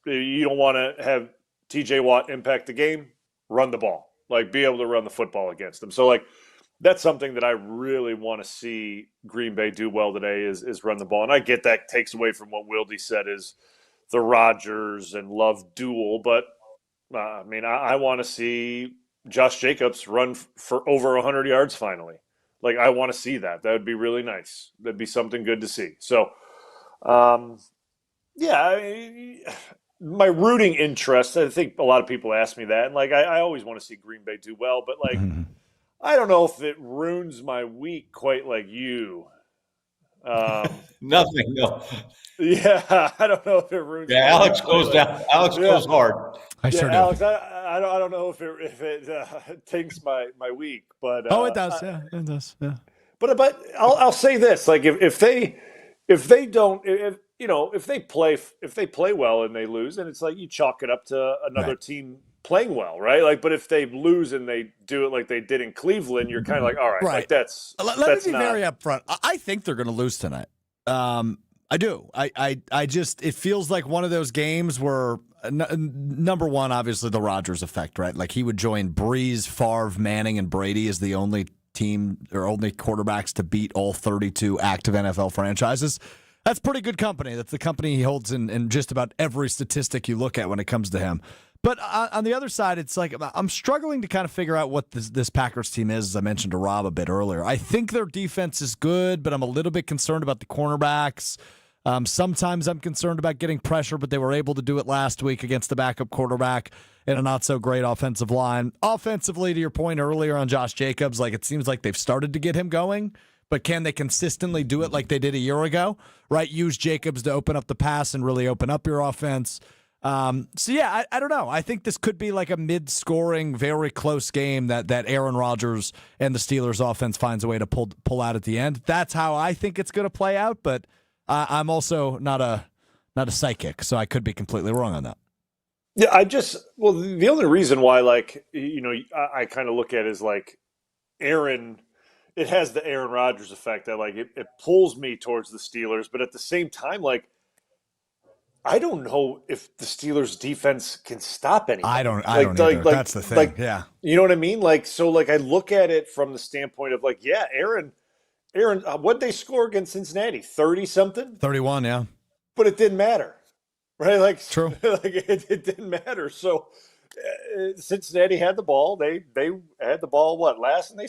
you don't want to have TJ Watt impact the game, run the ball. Like, be able to run the football against them. So, like, that's something that I really want to see Green Bay do well today is run the ball. And I get that takes away from what Wildy said is the Rodgers and Love duel. But, I mean, I want to see Josh Jacobs run for over 100 yards finally. Like, I want to see that. That would be really nice. That'd be something good to see. So, my rooting interest, I think a lot of people ask me that. And, like, I always want to see Green Bay do well. But, like, I don't know if it ruins my week quite like you. Nothing, no. Yeah, I don't know if it ruins. Yeah, Alex goes down. Alex goes hard. I sure do. Alex, I don't know if it takes my week, but it does. It does. Yeah. But I'll say this: like, if they play well and they lose, and it's like you chalk it up to another team playing well, right? Like, but if they lose and they do it like they did in Cleveland, you're kind of like, all right, like that's. Let me be very upfront. I think they're going to lose tonight. I do. I just, it feels like one of those games where number one, obviously the Rodgers effect, right? Like, he would join Breeze, Favre, Manning, and Brady as the only team or only quarterbacks to beat all 32 active NFL franchises. That's pretty good company. That's the company he holds in just about every statistic you look at when it comes to him. But on the other side, it's like I'm struggling to kind of figure out what this Packers team is, as I mentioned to Rob a bit earlier. I think their defense is good, but I'm a little bit concerned about the cornerbacks. Sometimes I'm concerned about getting pressure, but they were able to do it last week against the backup quarterback and a not-so-great offensive line. Offensively, to your point earlier on Josh Jacobs, like, it seems like they've started to get him going, but can they consistently do it like they did a year ago, right? Use Jacobs to open up the pass and really open up your offense. I don't know. I think this could be like a mid-scoring, very close game that Aaron Rodgers and the Steelers offense finds a way to pull out at the end. That's how I think it's going to play out, but I'm also not a psychic, so I could be completely wrong on that. Yeah, the only reason why, like, I kind of look at it as like Aaron, it has the Aaron Rodgers effect that, like, it pulls me towards the Steelers, but at the same time, like, I don't know if the Steelers defense can stop anything. I don't either. That's the thing. Like, yeah. You know what I mean? Like, so, like, I look at it from the standpoint of, like, yeah, Aaron, what'd they score against Cincinnati? 30-something? 31, yeah. But it didn't matter, right? Like, true. Like, it didn't matter. So Cincinnati had the ball. They had the ball last, and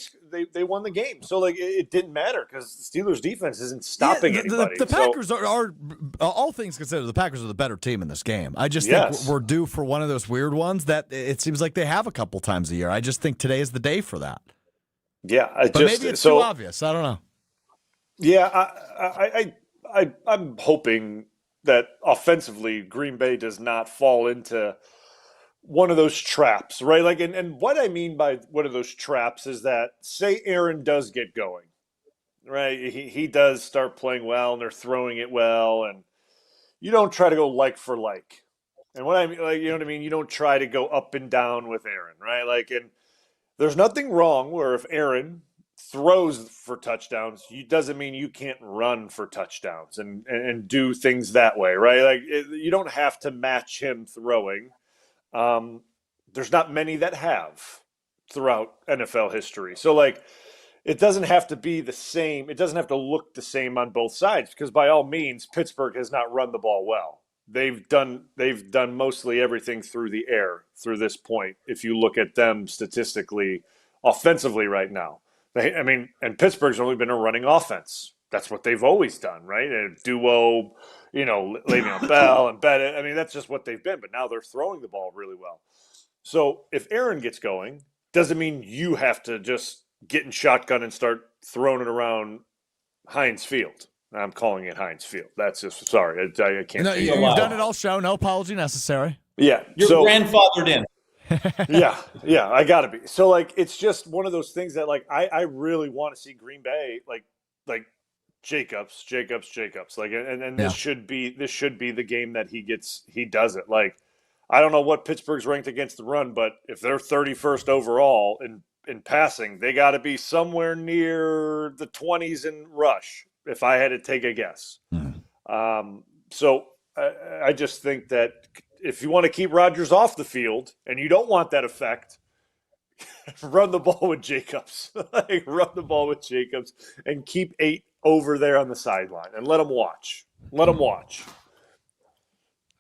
they won the game. So, like, it didn't matter because the Steelers' defense isn't stopping anybody. The Packers are all things considered, the Packers are the better team in this game. I just think we're due for one of those weird ones that it seems like they have a couple times a year. I just think today is the day for that. Yeah, maybe it's too obvious. I don't know. Yeah, I'm hoping that offensively Green Bay does not fall into one of those traps, right? Like, and what I mean by one of those traps is that, say Aaron does get going, right? He does start playing well, and they're throwing it well, and you don't try to go like for like. And what I mean, like, you know what I mean? You don't try to go up and down with Aaron, right? Like, and there's nothing wrong where if Aaron throws for touchdowns, doesn't mean you can't run for touchdowns and do things that way, right? Like, you don't have to match him throwing. There's not many that have throughout NFL history. So, like, it doesn't have to be the same. It doesn't have to look the same on both sides, because by all means, Pittsburgh has not run the ball well. They've done mostly everything through the air through this point. If you look at them statistically, offensively right now, and Pittsburgh's only been a running offense. That's what they've always done, right? And duo, Le'Veon Bell and Bennett. I mean, that's just what they've been. But now they're throwing the ball really well. So if Aaron gets going, doesn't mean you have to just get in shotgun and start throwing it around Heinz Field. I'm calling it Heinz Field. That's just, sorry, I can't. No, you've done it all show. No apology necessary. Yeah. You're grandfathered in. Yeah, I gotta be. So, like, it's just one of those things that, like, I really want to see Green Bay like Jacobs. Like, and this should be the game that he does it. Like, I don't know what Pittsburgh's ranked against the run, but if they're 31st overall in passing, they got to be somewhere near the 20s in rush, if I had to take a guess. So I just think that if you want to keep Rodgers off the field and you don't want that effect, run the ball with Jacobs. Run the ball with Jacobs and keep 8 over there on the sideline and let them watch.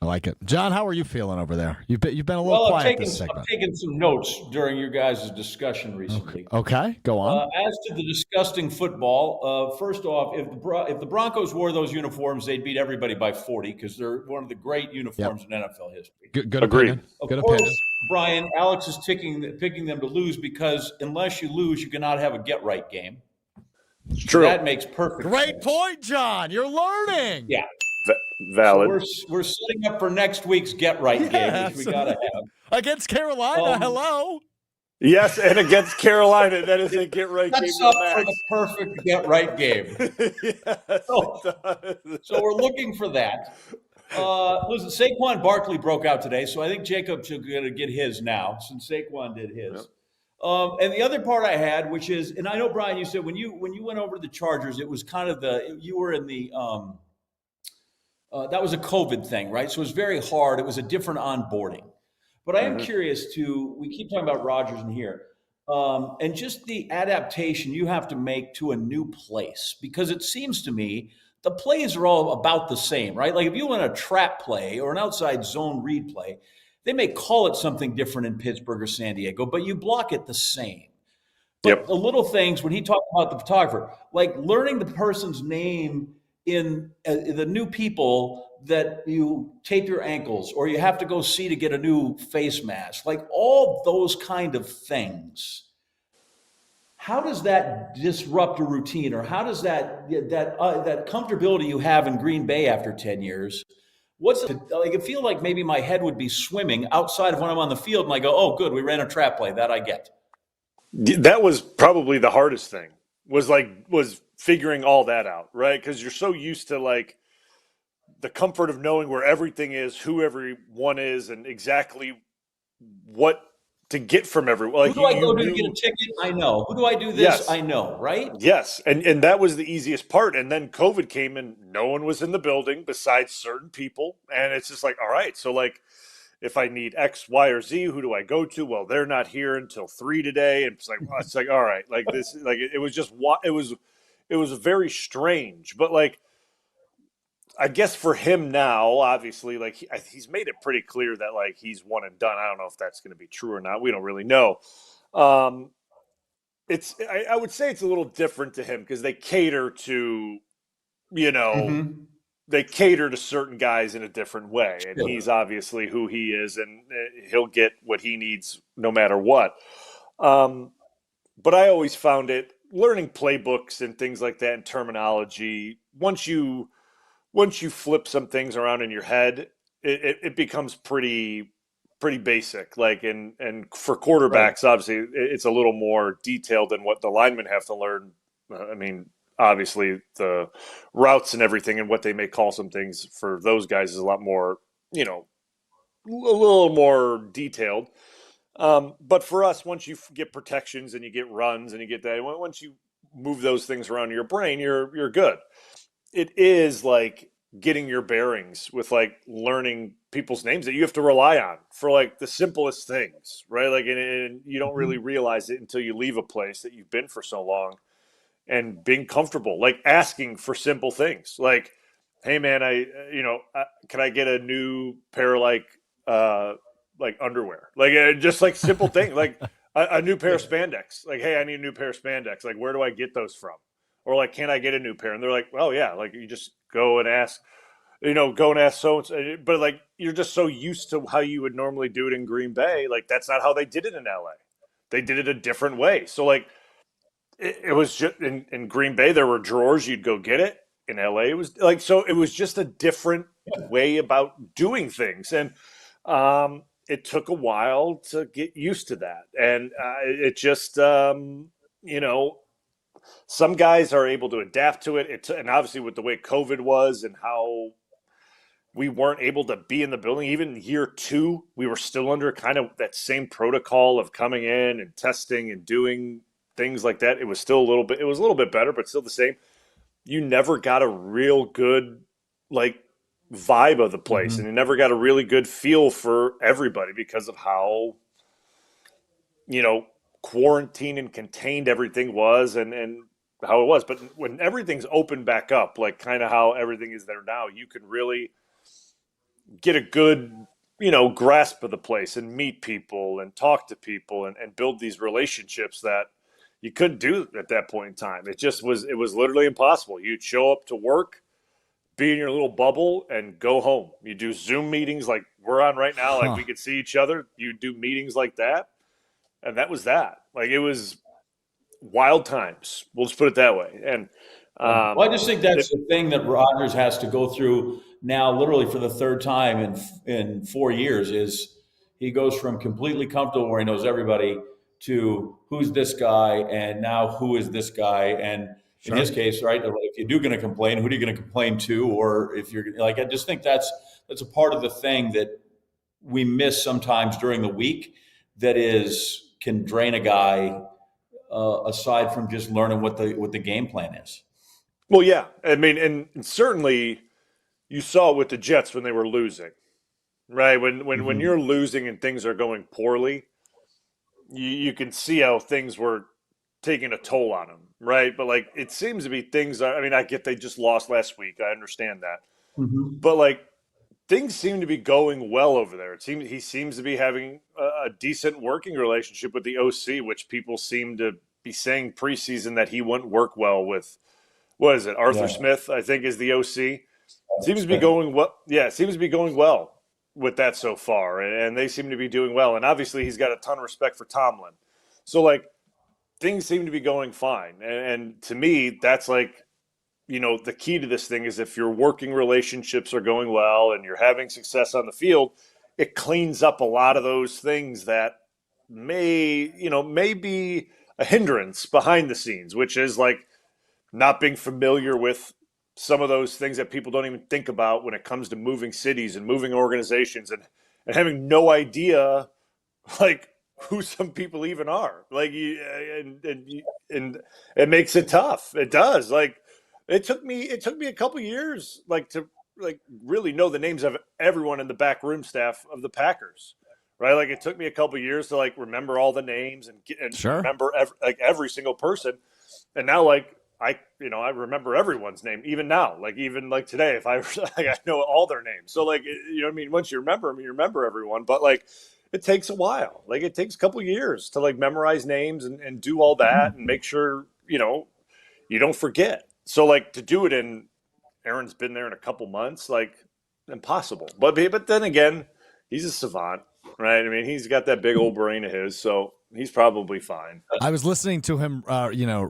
I like it. John, how are you feeling over there? You've been a little quiet this segment. I've taken some notes during your guys' discussion recently. Okay, go on. As to the disgusting football, first off, if the Broncos wore those uniforms, they'd beat everybody by 40 because they're one of the great uniforms in NFL history. Good opinion. Of Good course, opinion. Brian, Alex is picking them to lose because unless you lose, you cannot have a get-right game. It's true. That makes perfect sense. Great point, John. You're learning. Yeah. Valid. So we're setting up for next week's get-right game, which we got to have. Against Carolina, hello. Yes, and against Carolina, that is a get-right game. That's up for the perfect get-right game. Yes, so we're looking for that. Listen, Saquon Barkley broke out today, so I think Jacobs is going to get his now since Saquon did his. Yep. And the other part I had, which is, and I know, Brian, you said when you went over to the Chargers, it was kind of you were in the that was a COVID thing, right? So it was very hard. It was a different onboarding. But I am curious we keep talking about Rodgers in here, and just the adaptation you have to make to a new place, because it seems to me the plays are all about the same, right? Like if you want a trap play or an outside zone read play, they may call it something different in Pittsburgh or San Diego, but you block it the same. But the little things, when he talked about the photographer, like learning the person's name in the new people that you tape your ankles or you have to go see to get a new face mask, like all those kind of things. How does that disrupt a routine, or how does that comfortability you have in Green Bay after 10 years? What's it like? I feel like maybe my head would be swimming outside of when I'm on the field and I go, oh, good, we ran a trap play. That I get. That was probably the hardest thing was figuring all that out, right? Because you're so used to like the comfort of knowing where everything is, who everyone is, and exactly what to get from everyone. Like, who do I go to get a ticket? I know. Who do I do this? Yes. I know, right? Yes, and that was the easiest part. And then COVID came and no one was in the building besides certain people. And it's just like, all right, so like if I need X, Y, or Z, who do I go to? Well, they're not here until 3 today. And it's like, all right, like this, like it was just it was very strange. But like, I guess for him now, obviously, like he's made it pretty clear that like he's one and done. I don't know if that's going to be true or not. We don't really know. I would say it's a little different to him because they cater to, they cater to certain guys in a different way, and he's obviously who he is, and he'll get what he needs no matter what. But I always found it learning playbooks and things like that and terminology. Once you flip some things around in your head, it becomes pretty basic. Like, and for quarterbacks, obviously, it's a little more detailed than what the linemen have to learn. I mean, obviously, the routes and everything and what they may call some things for those guys is a lot more, a little more detailed. But for us, once you get protections and you get runs and you get that, once you move those things around in your brain, you're good. It is like getting your bearings with like learning people's names that you have to rely on for like the simplest things, right? Like, and you don't really realize it until you leave a place that you've been for so long, and being comfortable, like asking for simple things like, hey man, can I get a new pair like underwear? Like just like simple thing, like a new pair of spandex. Like, hey, I need a new pair of spandex. Like, where do I get those from? Or like, can I get a new pair? And they're like, well, yeah, like you just go and ask so-and-so. But like, you're just so used to how you would normally do it in Green Bay. Like, that's not how they did it in LA. They did it a different way. So like, it was just in Green Bay, there were drawers, you'd go get it. In LA, it was like, so it was just a different way about doing things. And it took a while to get used to that. And it just, some guys are able to adapt to it. And obviously with the way COVID was and how we weren't able to be in the building, even year 2, we were still under kind of that same protocol of coming in and testing and doing things like that. It was still a little bit better, but still the same. You never got a real good vibe of the place, and you never got a really good feel for everybody because of how quarantined and contained everything was and how it was. But when everything's opened back up, like kind of how everything is there now, you can really get a good grasp of the place and meet people and talk to people and build these relationships that you couldn't do at that point in time. It was literally impossible. You'd show up to work, be in your little bubble, and go home. You do Zoom meetings like we're on right now, like we could see each other. You do meetings like that, and that was that. Like, it was wild times. We'll just put it that way. And I just think that's the thing that Rodgers has to go through now, literally for the third time in 4 years, is he goes from completely comfortable where he knows everybody to who's this guy, and now who is this guy, and in his case, right, if you're going to complain, who are you going to complain to? Or if you're like, I just think that's a part of the thing that we miss sometimes during the week that can drain a guy aside from just learning what the game plan is. Well, yeah. I mean, and certainly you saw it with the Jets when they were losing, right? When you're losing and things are going poorly, you can see how things were taking a toll on him, right? But it seems to be things. I mean, I get they just lost last week. I understand that, but things seem to be going well over there. He seems to be having a decent working relationship with the OC, which people seem to be saying preseason that he wouldn't work well with. What is it? Arthur Smith, I think, is the OC. Seems to be going well. Yeah, it seems to be going well with that so far, and they seem to be doing well. And obviously, he's got a ton of respect for Tomlin. So things seem to be going fine. And to me, that's the key to this thing is if your working relationships are going well and you're having success on the field, it cleans up a lot of those things that may be a hindrance behind the scenes, which is not being familiar with some of those things that people don't even think about when it comes to moving cities and moving organizations and having no idea who some people even are. And it makes it tough. It does. It took me a couple years to really know the names of everyone in the backroom staff of the Packers. Right? It took me a couple years to remember all the names and remember every single person. And now I remember everyone's name even now. Even today, if I know all their names. So what I mean? Once you remember them, you remember everyone. But it takes a while. It takes a couple years to memorize names and do all that and make sure you don't forget. So to do it in, Aaron's been there in a couple months, impossible. But then again, he's a savant, right? I mean, he's got that big old brain of his, so he's probably fine. I was listening to him,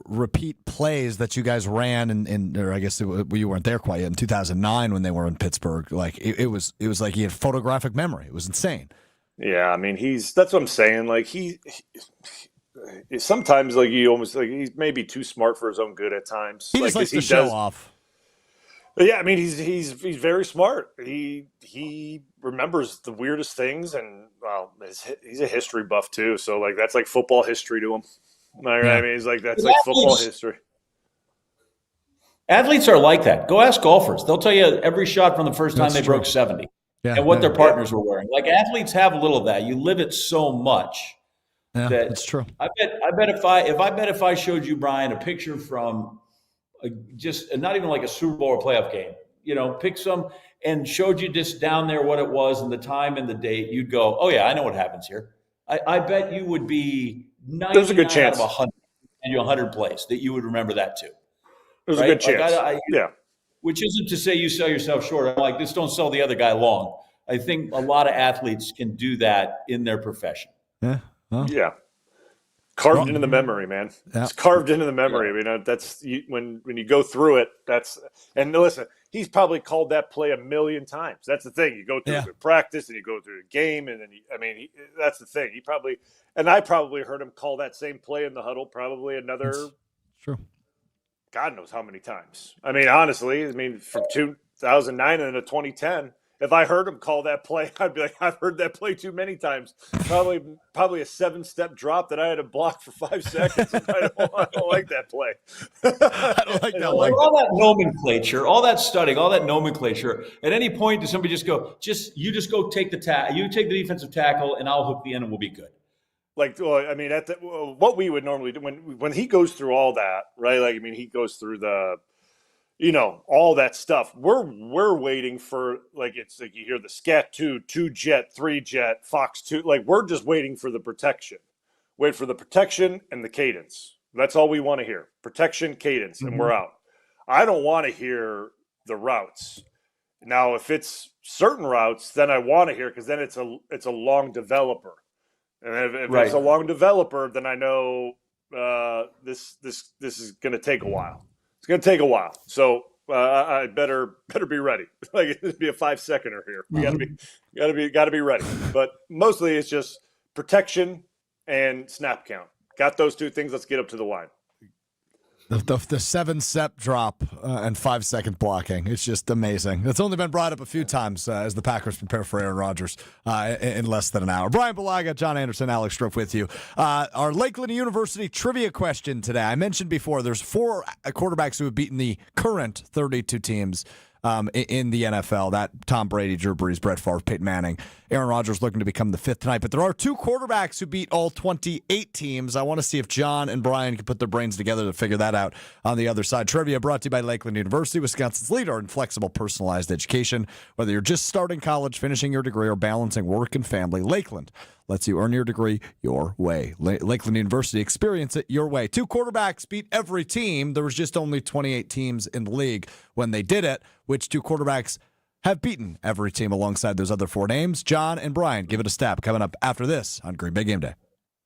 repeat plays that you guys ran or I guess you weren't there quite yet, in 2009 when they were in Pittsburgh. It was like he had photographic memory. It was insane. Yeah, I mean, that's what I'm saying. He sometimes you almost he's maybe too smart for his own good at times. He just likes to show off. But yeah, I mean, he's very smart. He remembers the weirdest things, and he's a history buff too. So that's football history to him. Right? I mean, he's that's football history. Athletes are like that. Go ask golfers; they'll tell you every shot from the first time they broke 70, and what their partners were wearing. Athletes have a little of that. You live it so much. Yeah, that's true. I bet if I showed you, Brian, a picture from just not even a Super Bowl or playoff game, pick some and showed you just down there what it was and the time and the date, you'd go, oh yeah, I know what happens here. I bet you would be 99 There's a good chance. out of 100, and 100 plays that you would remember that too. There's a good chance. Yeah. Which isn't to say you sell yourself short. I'm just don't sell the other guy long. I think a lot of athletes can do that in their profession. Yeah. Well, yeah. Carved into the memory, man. Yeah. It's carved into the memory. I mean, that's when you go through it. And listen, he's probably called that play a million times. That's the thing. You go through the practice and you go through the game, and then that's the thing. I probably heard him call that same play in the huddle probably another God knows how many times. I mean, honestly, from 2009 and to 2010, if I heard him call that play, I'd be like, I've heard that play too many times. Probably a 7-step drop that I had to block for 5 seconds. I don't like that play. I don't like that. All that nomenclature, all that studying, all that nomenclature. At any point, does somebody just go, you go take the defensive tackle, and I'll hook the end, and we'll be good. What we would normally do when he goes through all that, right? He goes through the, all that stuff. We're waiting for, it's like you hear the scat 2 jet, 3 jet, fox 2. We're just waiting for the protection. Wait for the protection and the cadence. That's all we want to hear. Protection, cadence, and we're out. I don't want to hear the routes. Now, if it's certain routes, then I want to hear, because then it's a long developer. And if it's a long developer, then I know this is going to take a while. It's going to take a while. So I better be ready. It'd be a 5-seconder here. We got to be ready. But mostly it's just protection and snap count. Got those two things. Let's get up to the line. The 7-step drop and 5-second blocking. It's just amazing. It's only been brought up a few times as the Packers prepare for Aaron Rodgers in less than an hour. Brian Balaga, John Anderson, Alex Strouf with you. Our Lakeland University trivia question today. I mentioned before there's 4 quarterbacks who have beaten the current 32 teams in the NFL. That Tom Brady, Drew Brees, Brett Favre, Peyton Manning. Aaron Rodgers looking to become the 5th tonight. But there are 2 quarterbacks who beat all 28 teams. I want to see if John and Brian can put their brains together to figure that out on the other side. Trivia brought to you by Lakeland University, Wisconsin's leader in flexible, personalized education. Whether you're just starting college, finishing your degree, or balancing work and family, Lakeland lets you earn your degree your way. Lakeland University, experience it your way. 2 quarterbacks beat every team. There was just only 28 teams in the league when they did it. Which 2 quarterbacks have beaten every team alongside those other 4 names? John and Brian, give it a stab. Coming up after this on Green Bay Game Day.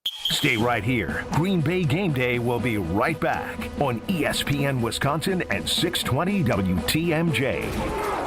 Stay right here. Green Bay Game Day will be right back on ESPN Wisconsin and 620 WTMJ.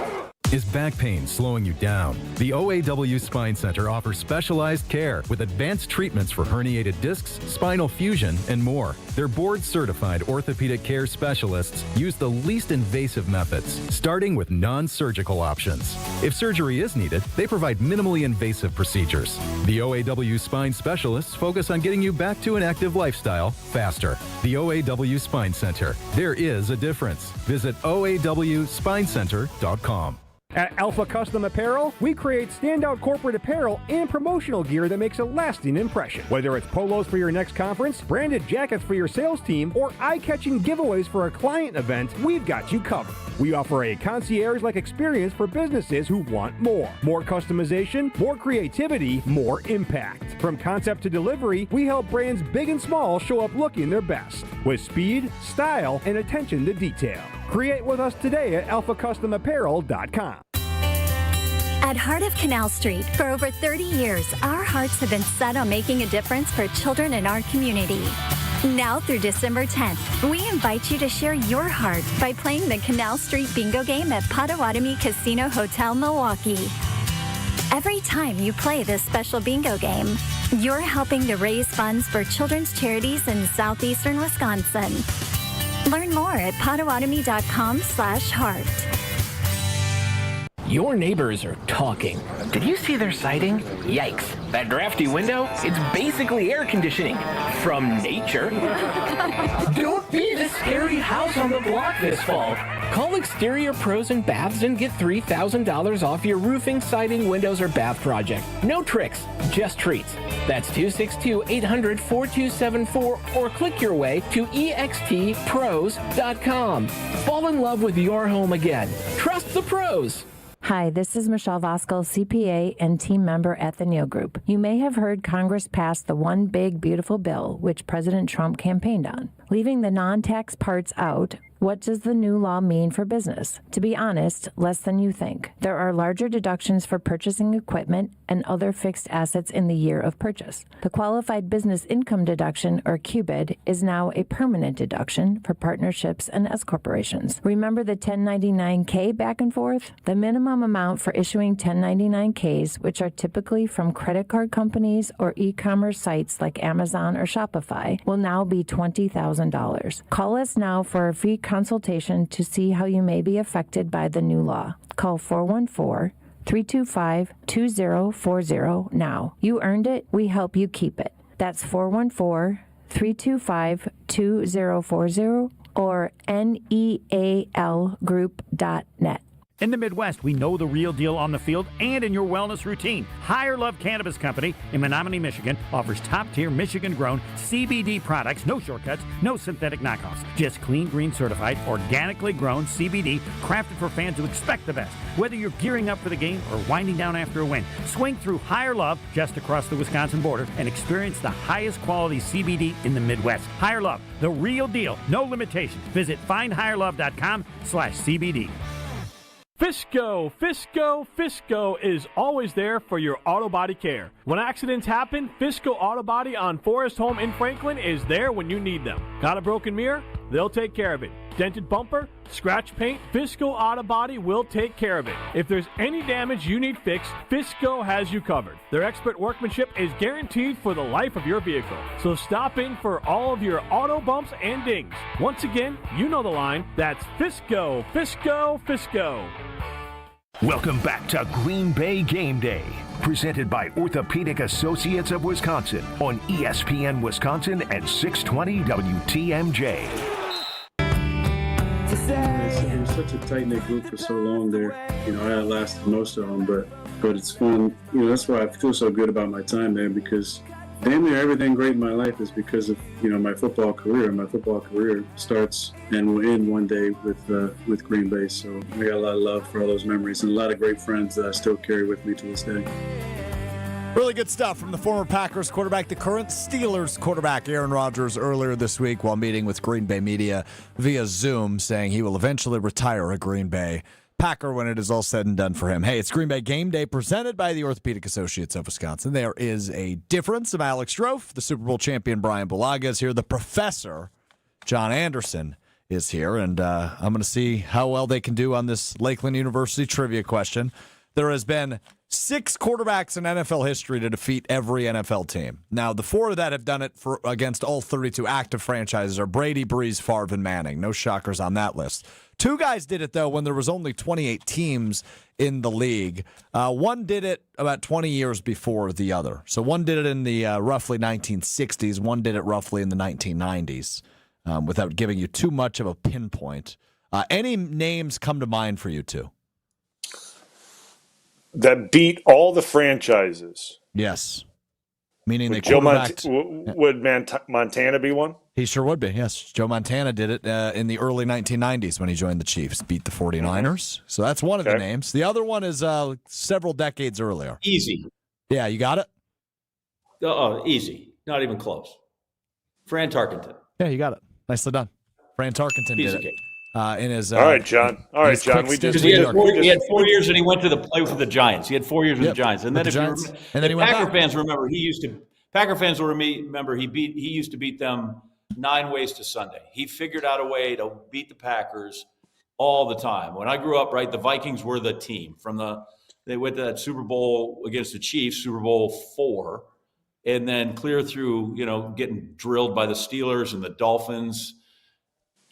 Is back pain slowing you down? The OAW Spine Center offers specialized care with advanced treatments for herniated discs, spinal fusion, and more. Their board-certified orthopedic care specialists use the least invasive methods, starting with non-surgical options. If surgery is needed, they provide minimally invasive procedures. The OAW Spine Specialists focus on getting you back to an active lifestyle faster. The OAW Spine Center. There is a difference. Visit OAWSpineCenter.com. At Alpha Custom Apparel, we create standout corporate apparel and promotional gear that makes a lasting impression. Whether it's polos for your next conference, branded jackets for your sales team, or eye-catching giveaways for a client event, we've got you covered. We offer a concierge-like experience for businesses who want more. More customization, more creativity, more impact. From concept to delivery, we help brands big and small show up looking their best with speed, style, and attention to detail. Create with us today at alphacustomapparel.com. At Heart of Canal Street, for over 30 years, our hearts have been set on making a difference for children in our community. Now through December 10th, we invite you to share your heart by playing the Canal Street Bingo game at Potawatomi Casino Hotel, Milwaukee. Every time you play this special bingo game, you're helping to raise funds for children's charities in southeastern Wisconsin. Learn more at potawatomi.com/heart. Your neighbors are talking. Did you see their siding? Yikes. That drafty window? It's basically air conditioning. From nature. Don't be the scary house on the block this fall. Call Exterior Pros and Baths and get $3,000 off your roofing, siding, windows, or bath project. No tricks, just treats. That's 262-800-4274 or click your way to extpros.com. Fall in love with your home again. Trust the pros. Hi, this is Michelle Voskel, CPA and team member at the Neal Group. You may have heard Congress pass the One Big Beautiful Bill, which President Trump campaigned on. Leaving the non-tax parts out, what does the new law mean for business? To be honest, less than you think. There are larger deductions for purchasing equipment and other fixed assets in the year of purchase. The Qualified Business Income Deduction, or QBID, is now a permanent deduction for partnerships and S corporations. Remember the 1099-K back and forth? The minimum amount for issuing 1099-Ks, which are typically from credit card companies or e-commerce sites like Amazon or Shopify, will now be $20,000. Call us now for a free consultation to see how you may be affected by the new law. Call 414-325-2040 now. You earned it. We help you keep it. That's 414-325-2040 or nealgroup.net. In the Midwest, we know the real deal on the field and in your wellness routine. Higher Love Cannabis Company in Menominee, Michigan offers top-tier Michigan-grown CBD products, no shortcuts, no synthetic knockoffs. Just clean, green certified, organically grown CBD crafted for fans who expect the best. Whether you're gearing up for the game or winding down after a win, swing through Higher Love just across the Wisconsin border and experience the highest quality CBD in the Midwest. Higher Love, the real deal, no limitations. Visit findhigherlove.com/CBD. Fisco is always there for your auto body care. When accidents happen, Fisco Auto Body on Forest Home in Franklin is there when you need them. Got a broken mirror? They'll take care of it. Dented bumper? Scratch paint? Fisco Auto Body will take care of it. If there's any damage you need fixed, Fisco has you covered. Their expert workmanship is guaranteed for the life of your vehicle. So stop in for all of your auto bumps and dings. Once again, you know the line. That's Fisco. Welcome back to Green Bay Game Day, presented by Orthopedic Associates of Wisconsin on ESPN Wisconsin and 620 WTMJ. It was such a tight-knit group for so long there. I outlasted most of them, but it's fun. That's why I feel so good about my time there, because damn near everything great in my life is because of, my football career. My football career starts and will end one day with Green Bay. So I got a lot of love for all those memories and a lot of great friends that I still carry with me to this day. Really good stuff from the former Packers quarterback, the current Steelers quarterback, Aaron Rodgers, earlier this week while meeting with Green Bay media via Zoom, saying he will eventually retire a Green Bay Packer when it is all said and done for him. Hey, it's Green Bay Game Day presented by the Orthopedic Associates of Wisconsin. There is a difference. I'm Alex Strofe. The Super Bowl champion Brian Bulaga is here. The professor, John Anderson, is here. And I'm going to see how well they can do on this Lakeland University trivia question. There has been 6 quarterbacks in NFL history to defeat every NFL team. Now, the 4 that have done it against all 32 active franchises are Brady, Breeze, Favre, and Manning. No shockers on that list. 2 guys did it, though, when there was only 28 teams in the league. One did it about 20 years before the other. So one did it in the roughly 1960s. One did it roughly in the 1990s, without giving you too much of a pinpoint. Any names come to mind for you two? That beat all the franchises. Yes. Meaning they would Montana be one? He sure would be, yes. Joe Montana did it in the early 1990s when he joined the Chiefs, beat the 49ers. So that's one of the names. The other one is several decades earlier. Easy. Yeah, you got it? Easy. Not even close. Fran Tarkenton. Yeah, you got it. Nicely done. Fran Tarkenton did it. In his, all right, John. All right, John. He had 4 years, and he went to the play for the Giants. He had 4 years with the Giants, and then Packer fans remember, he used to beat them 9 ways to Sunday. He figured out a way to beat the Packers all the time. When I grew up, right, the Vikings were the team they went to that Super Bowl against the Chiefs, Super Bowl 4, and then clear through, getting drilled by the Steelers and the Dolphins.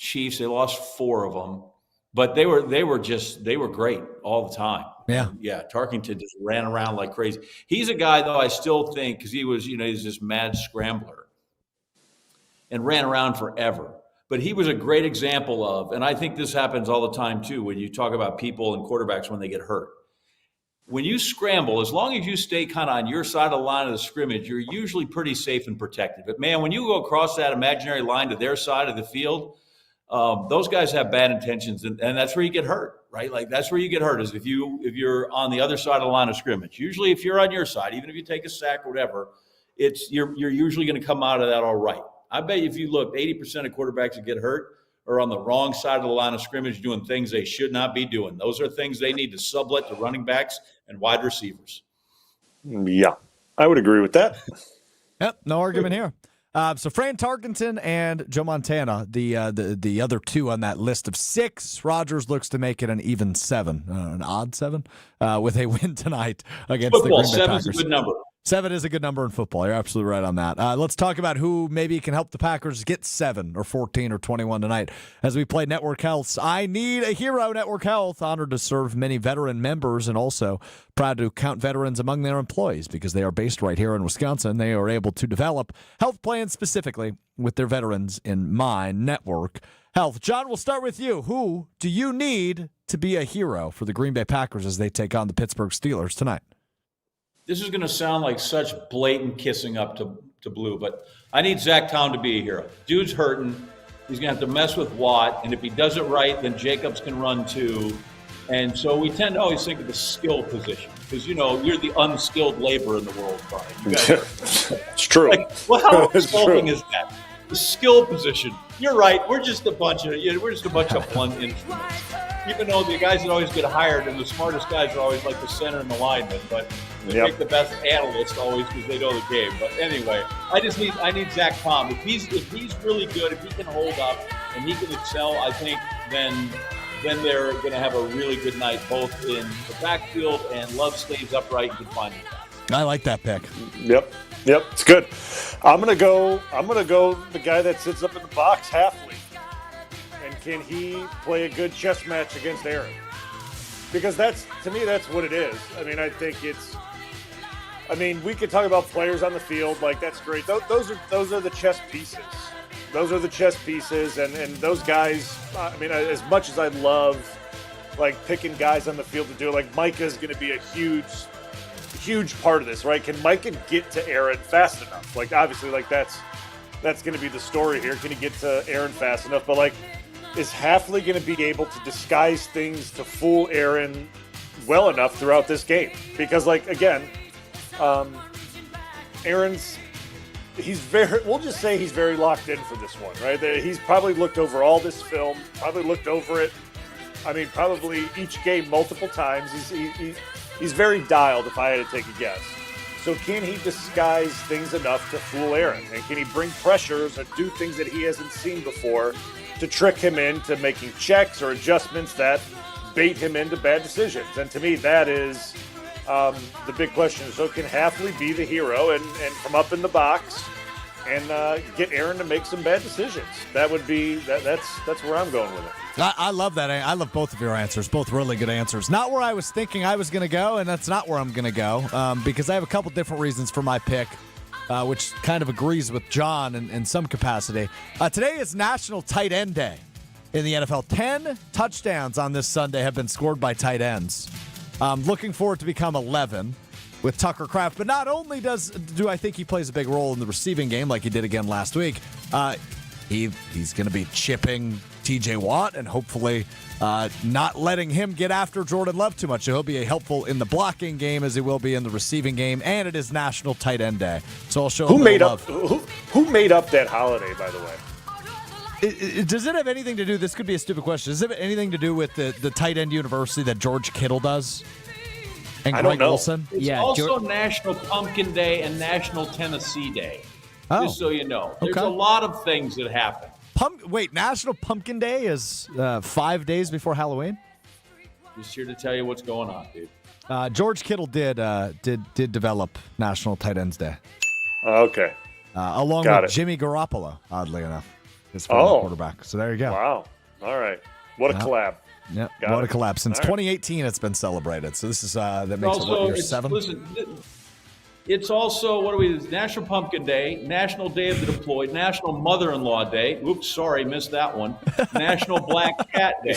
Chiefs, they lost 4 of them, but they were great all the time. Yeah. Tarkenton just ran around like crazy. He's a guy, though, I still think, because he was, he's this mad scrambler and ran around forever. But he was a great example of, and I think this happens all the time too, when you talk about people and quarterbacks when they get hurt. When you scramble, as long as you stay kind of on your side of the line of the scrimmage, you're usually pretty safe and protected. But man, when you go across that imaginary line to their side of the field, those guys have bad intentions, and that's where you get hurt, right? Like that's where you get hurt is if you're on the other side of the line of scrimmage. Usually, if you're on your side, even if you take a sack or whatever, you're usually going to come out of that all right. I bet if you look, 80% of quarterbacks that get hurt are on the wrong side of the line of scrimmage doing things they should not be doing. Those are things they need to sublet to running backs and wide receivers. Yeah, I would agree with that. Yep, no argument here. So Fran Tarkenton and Joe Montana, the other 2 on that list of 6. Rodgers looks to make it an even 7, an odd 7, with a win tonight against the Green Bay Packers. 7's a good number. 7 is a good number in football. You're absolutely right on that. Let's talk about who maybe can help the Packers get 7 or 14 or 21 tonight as we play Network Health's I Need a Hero. Network Health, honored to serve many veteran members and also proud to count veterans among their employees because they are based right here in Wisconsin. They are able to develop health plans specifically with their veterans in mind. Network Health. John, we'll start with you. Who do you need to be a hero for the Green Bay Packers as they take on the Pittsburgh Steelers tonight? This is going to sound like such blatant kissing up to Blue, but I need Zach Tom to be a hero. Dude's hurting. He's going to have to mess with Watt, and if he does it right, then Jacobs can run too. And so we tend to always think of the skill position because, you're the unskilled labor in the world, Brian. It's true. Well, how insulting is that? The skill position. You're right. We're just a bunch of blunt instruments. Even though the guys that always get hired and the smartest guys are always like the center and the lineman, but they pick the best analyst always because they know the game. But anyway, I need Zach Tom. If he's really good, if he can hold up and he can excel, I think then they're going to have a really good night both in the backfield and Love stays upright and can find the pass. I like that pick. Yep, it's good. I'm gonna go the guy that sits up in the box, Halfley. And can he play a good chess match against Aaron? Because to me, that's what it is. I mean, I think we could talk about players on the field, like that's great. Those are the chess pieces. Those are the chess pieces, and those guys. I mean, as much as I love like picking guys on the field to do it, like Micah is going to be a huge part of this, right? Can Micah get to Aaron fast enough? Like obviously, like that's going to be the story here. Can he get to Aaron fast enough? But like, is Halfley going to be able to disguise things to fool Aaron well enough throughout this game? Because like again, we'll just say he's very locked in for this one, right? He's probably looked over all this film, probably looked over it. I mean, probably each game multiple times. He's very dialed, if I had to take a guess. So can he disguise things enough to fool Aaron? And can he bring pressures or do things that he hasn't seen before to trick him into making checks or adjustments that bait him into bad decisions? And to me, that is the big question. So can Halfley be the hero and from up in the box and get Aaron to make some bad decisions? That would be that's where I'm going with it. I love that. I love both of your answers. Both really good answers. Not where I was thinking I was going to go, and that's not where I'm going to go because I have a couple different reasons for my pick, which kind of agrees with John in some capacity. Today is National Tight End Day in the NFL. 10 touchdowns on this Sunday have been scored by tight ends. Looking for it to become 11 with Tucker Kraft. But not only do I think he plays a big role in the receiving game like he did again last week, he's going to be chipping TJ Watt and hopefully not letting him get after Jordan Love too much. So he'll be helpful in the blocking game as he will be in the receiving game. And it is National Tight End Day. So I'll show him who made up that holiday, by the way? Does it have anything to do? This could be a stupid question. Does it have anything to do with the tight end university that George Kittle does? And I Greg don't know. Olson? It's also National Pumpkin Day and National Tennessee Day. Oh. Just so you know. There's Okay. a lot of things that happen. Wait, National Pumpkin Day is 5 days before Halloween? Just here to tell you what's going on, dude. George Kittle did develop National Tight Ends Day. Okay. Along Got with it. Jimmy Garoppolo, oddly enough. His former quarterback. So there you go. Wow. All right. What a collab. Yeah, Got what it. a collapse. Since All right. 2018, it's been celebrated. So this is that makes it Also, year 7? listen, it's also National Pumpkin Day, National Day of the Deployed, National Mother-in-Law Day. Oops, sorry, missed that one. National Black Cat Day,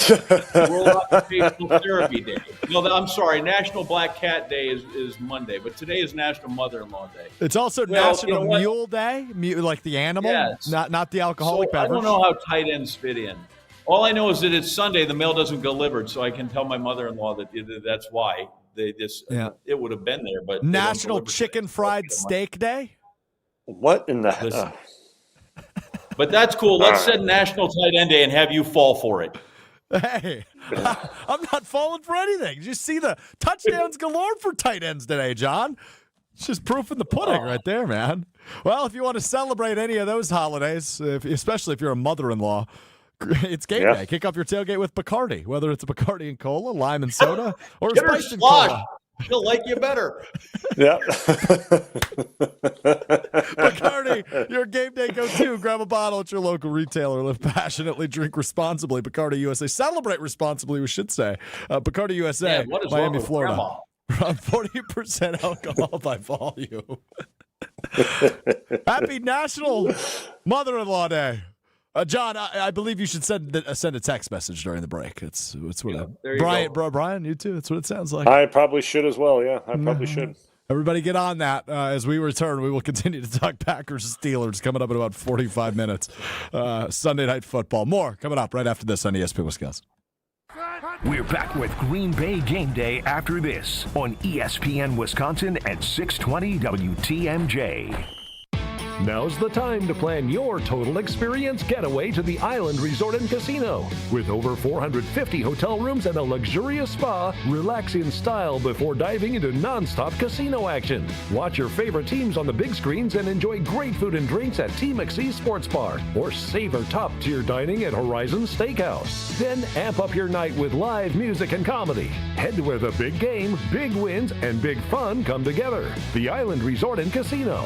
World Occupational Therapy Day. No, I'm sorry, National Black Cat Day is Monday, but today is National Mother-in-Law Day. It's also National Mule Day, like the animal, Yes. not the alcoholic beverage. I don't know how tight ends fit in. All I know is that it's Sunday, the mail doesn't go delivered, so I can tell my mother-in-law that's why. It would have been there, but National Chicken Fried Steak Day. What in the? But that's cool. Let's set National Tight End Day and have you fall for it. Hey, I'm not falling for anything. Did you see the touchdowns galore for tight ends today, John? It's just proof in the pudding right there, man. Well, if you want to celebrate any of those holidays, especially if you're a mother-in-law, it's game day. Kick off your tailgate with Bacardi, whether it's a Bacardi and cola, lime and soda, or a Get her spiced and slosh. cola. He'll like you better. Yeah. Bacardi, your game day go-to. Grab a bottle at your local retailer. Live passionately, drink responsibly. Bacardi USA. Celebrate responsibly, we should say. Bacardi USA, Yeah, what is Miami, wrong with Florida. Grandma? Around 40% alcohol by volume. Happy National Mother-in-Law Day. John, I believe you should send a text message during the break. It's what Brian, you too. That's what it sounds like. I probably should as well. Yeah, I probably should. Everybody get on that. As we return, we will continue to talk Packers Steelers coming up in about 45 minutes. Sunday Night Football. More coming up right after this on ESPN Wisconsin. We're back with Green Bay Game Day after this on ESPN Wisconsin at 620 WTMJ. Now's the time to plan your total experience getaway to the Island Resort and Casino. With over 450 hotel rooms and a luxurious spa, relax in style before diving into nonstop casino action. Watch your favorite teams on the big screens and enjoy great food and drinks at T. McSee Sports Bar, or savor top-tier dining at Horizon Steakhouse. Then amp up your night with live music and comedy. Head to where the big game, big wins, and big fun come together. The Island Resort and Casino.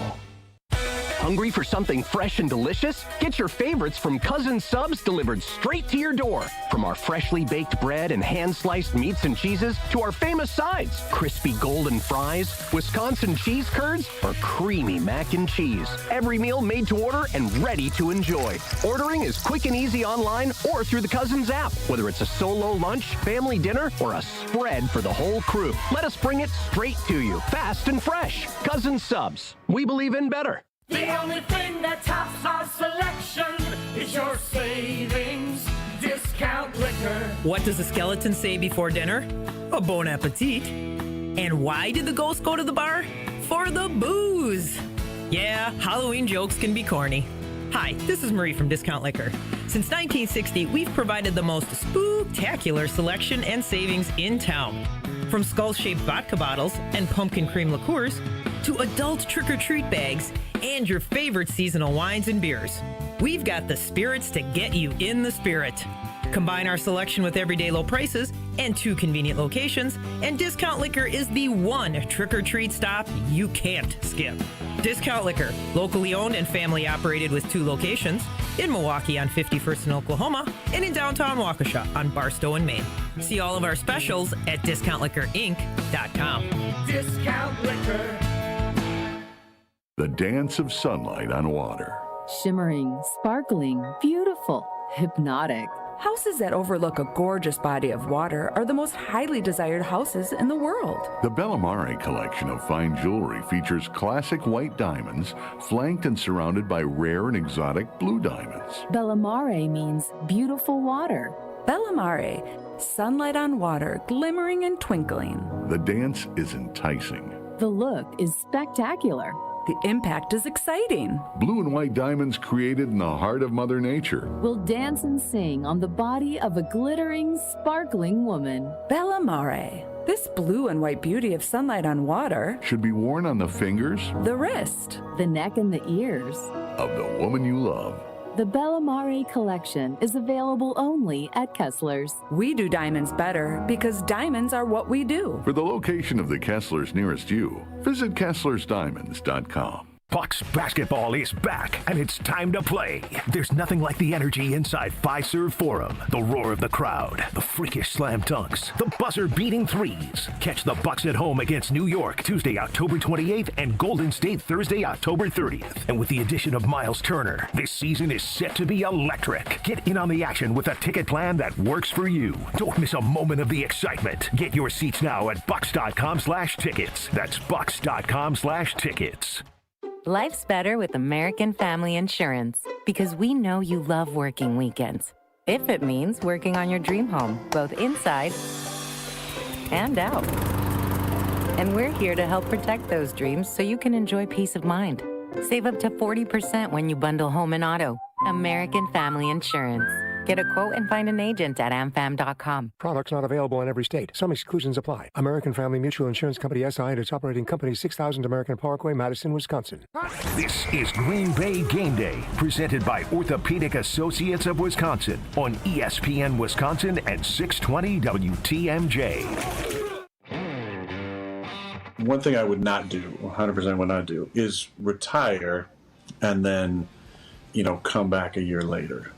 Hungry for something fresh and delicious? Get your favorites from Cousin Subs delivered straight to your door. From our freshly baked bread and hand-sliced meats and cheeses to our famous sides, crispy golden fries, Wisconsin cheese curds, or creamy mac and cheese. Every meal made to order and ready to enjoy. Ordering is quick and easy online or through the Cousins app. Whether it's a solo lunch, family dinner, or a spread for the whole crew, let us bring it straight to you, fast and fresh. Cousin Subs. We believe in better. The only thing that tops our selection is your savings discount liquor. What does the skeleton say before dinner? A bon appetit. And why did the ghost go to the bar? For the booze. Yeah, Halloween jokes can be corny. Hi, this is Marie from Discount Liquor. Since 1960, we've provided the most spooktacular selection and savings in town. From skull-shaped vodka bottles and pumpkin cream liqueurs to adult trick-or-treat bags and your favorite seasonal wines and beers. We've got the spirits to get you in the spirit. Combine our selection with everyday low prices and 2 convenient locations, and Discount Liquor is the one trick-or-treat stop you can't skip. Discount Liquor, locally owned and family operated with 2 locations, in Milwaukee on 51st in Oklahoma, and in downtown Waukesha on Barstow in Maine. See all of our specials at discountliquorinc.com. Discount Liquor. The dance of sunlight on water. Shimmering, sparkling, beautiful, hypnotic. Houses that overlook a gorgeous body of water are the most highly desired houses in the world. The Bellamare collection of fine jewelry features classic white diamonds, flanked and surrounded by rare and exotic blue diamonds. Bellamare means beautiful water. Bellamare, sunlight on water, glimmering and twinkling. The dance is enticing. The look is spectacular. The impact is exciting. Blue and white diamonds created in the heart of Mother Nature will dance and sing on the body of a glittering, sparkling woman. Bellamare. This blue and white beauty of sunlight on water should be worn on the fingers, the wrist, the neck, and the ears of the woman you love. The Bellamare collection is available only at Kessler's. We do diamonds better because diamonds are what we do. For the location of the Kessler's nearest you, visit KesslersDiamonds.com. Bucks basketball is back, and it's time to play. There's nothing like the energy inside Fiserv Forum. The roar of the crowd, the freakish slam dunks, the buzzer-beating threes. Catch the Bucks at home against New York Tuesday, October 28th, and Golden State Thursday, October 30th. And with the addition of Miles Turner, this season is set to be electric. Get in on the action with a ticket plan that works for you. Don't miss a moment of the excitement. Get your seats now at bucks.com/tickets. That's bucks.com/tickets. Life's better with American Family Insurance because we know you love working weekends. If it means working on your dream home, both inside and out. And we're here to help protect those dreams so you can enjoy peace of mind. Save up to 40% when you bundle home and auto. American Family Insurance. Get a quote and find an agent at amfam.com. Products not available in every state. Some exclusions apply. American Family Mutual Insurance Company SI and its operating company 6000 American Parkway, Madison, Wisconsin. This is Green Bay Game Day, presented by Orthopedic Associates of Wisconsin on ESPN Wisconsin at 620 WTMJ. one thing I would not do, 100% would not do, is retire and then, come back a year later.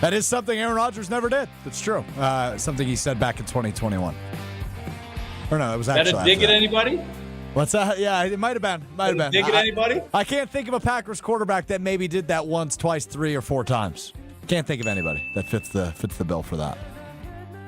That is something Aaron Rodgers never did. That's true. Something he said back in 2021. Or no, it was actually. Is that a dig at anybody? What's that? Yeah, it might have been. Dig at anybody? I can't think of a Packers quarterback that maybe did that once, twice, 3 or 4 times. Can't think of anybody that fits the bill for that.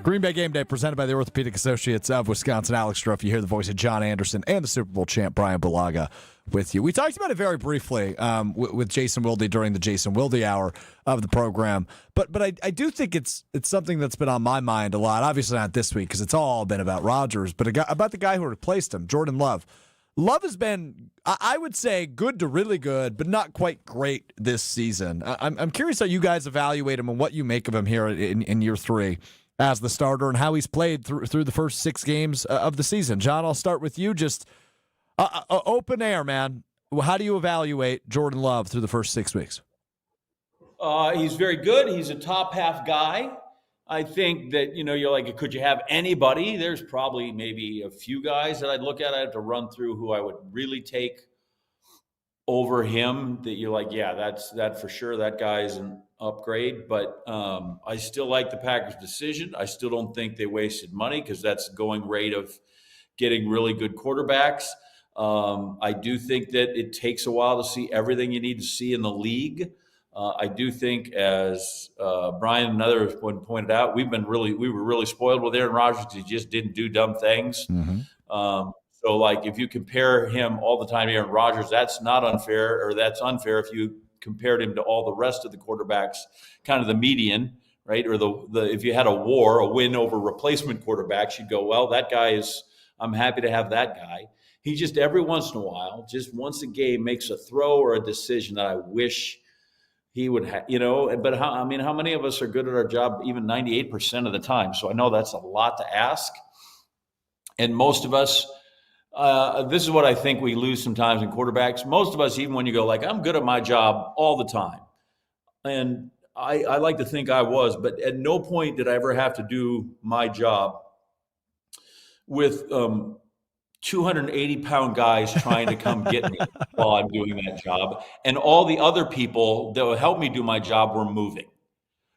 Green Bay Game Day presented by the Orthopedic Associates of Wisconsin. Alex Stroh, you hear the voice of John Anderson and the Super Bowl champ Brian Bulaga with you. We talked about it very briefly with Jason Wilde during the Jason Wilde hour of the program, but I do think it's something that's been on my mind a lot. Obviously not this week because it's all been about Rodgers, but about the guy who replaced him, Jordan Love. Love has been, I would say, good to really good, but not quite great this season. I'm curious how you guys evaluate him and what you make of him here in year 3 as the starter and how he's played through the first 6 games of the season. John, I'll start with you. Just open air, man. How do you evaluate Jordan Love through the first 6 weeks? He's very good. He's a top half guy. I think that, you're like, could you have anybody? There's probably maybe a few guys that I'd look at. I have to run through who I would really take over him that you're like, yeah, that for sure. That guy's an upgrade. But I still like the Packers' decision. I still don't think they wasted money because that's the going rate of getting really good quarterbacks. I do think that it takes a while to see everything you need to see in the league. I do think, as Brian and others pointed out, we were really spoiled with Aaron Rodgers because he just didn't do dumb things. Mm-hmm. So, like, if you compare him all the time to Aaron Rodgers, that's not unfair, or that's unfair if you compared him to all the rest of the quarterbacks, kind of the median, right? Or if you had a win over replacement quarterbacks, you'd go, well, that guy I'm happy to have that guy. He just every once in a while, just once a game, makes a throw or a decision that I wish he would have, but how many of us are good at our job even 98% of the time? So I know that's a lot to ask. And most of us, this is what I think we lose sometimes in quarterbacks. Most of us, even when you go like, I'm good at my job all the time. And I like to think I was, but at no point did I ever have to do my job with 280-pound guys trying to come get me while I'm doing that job. And all the other people that would help me do my job were moving,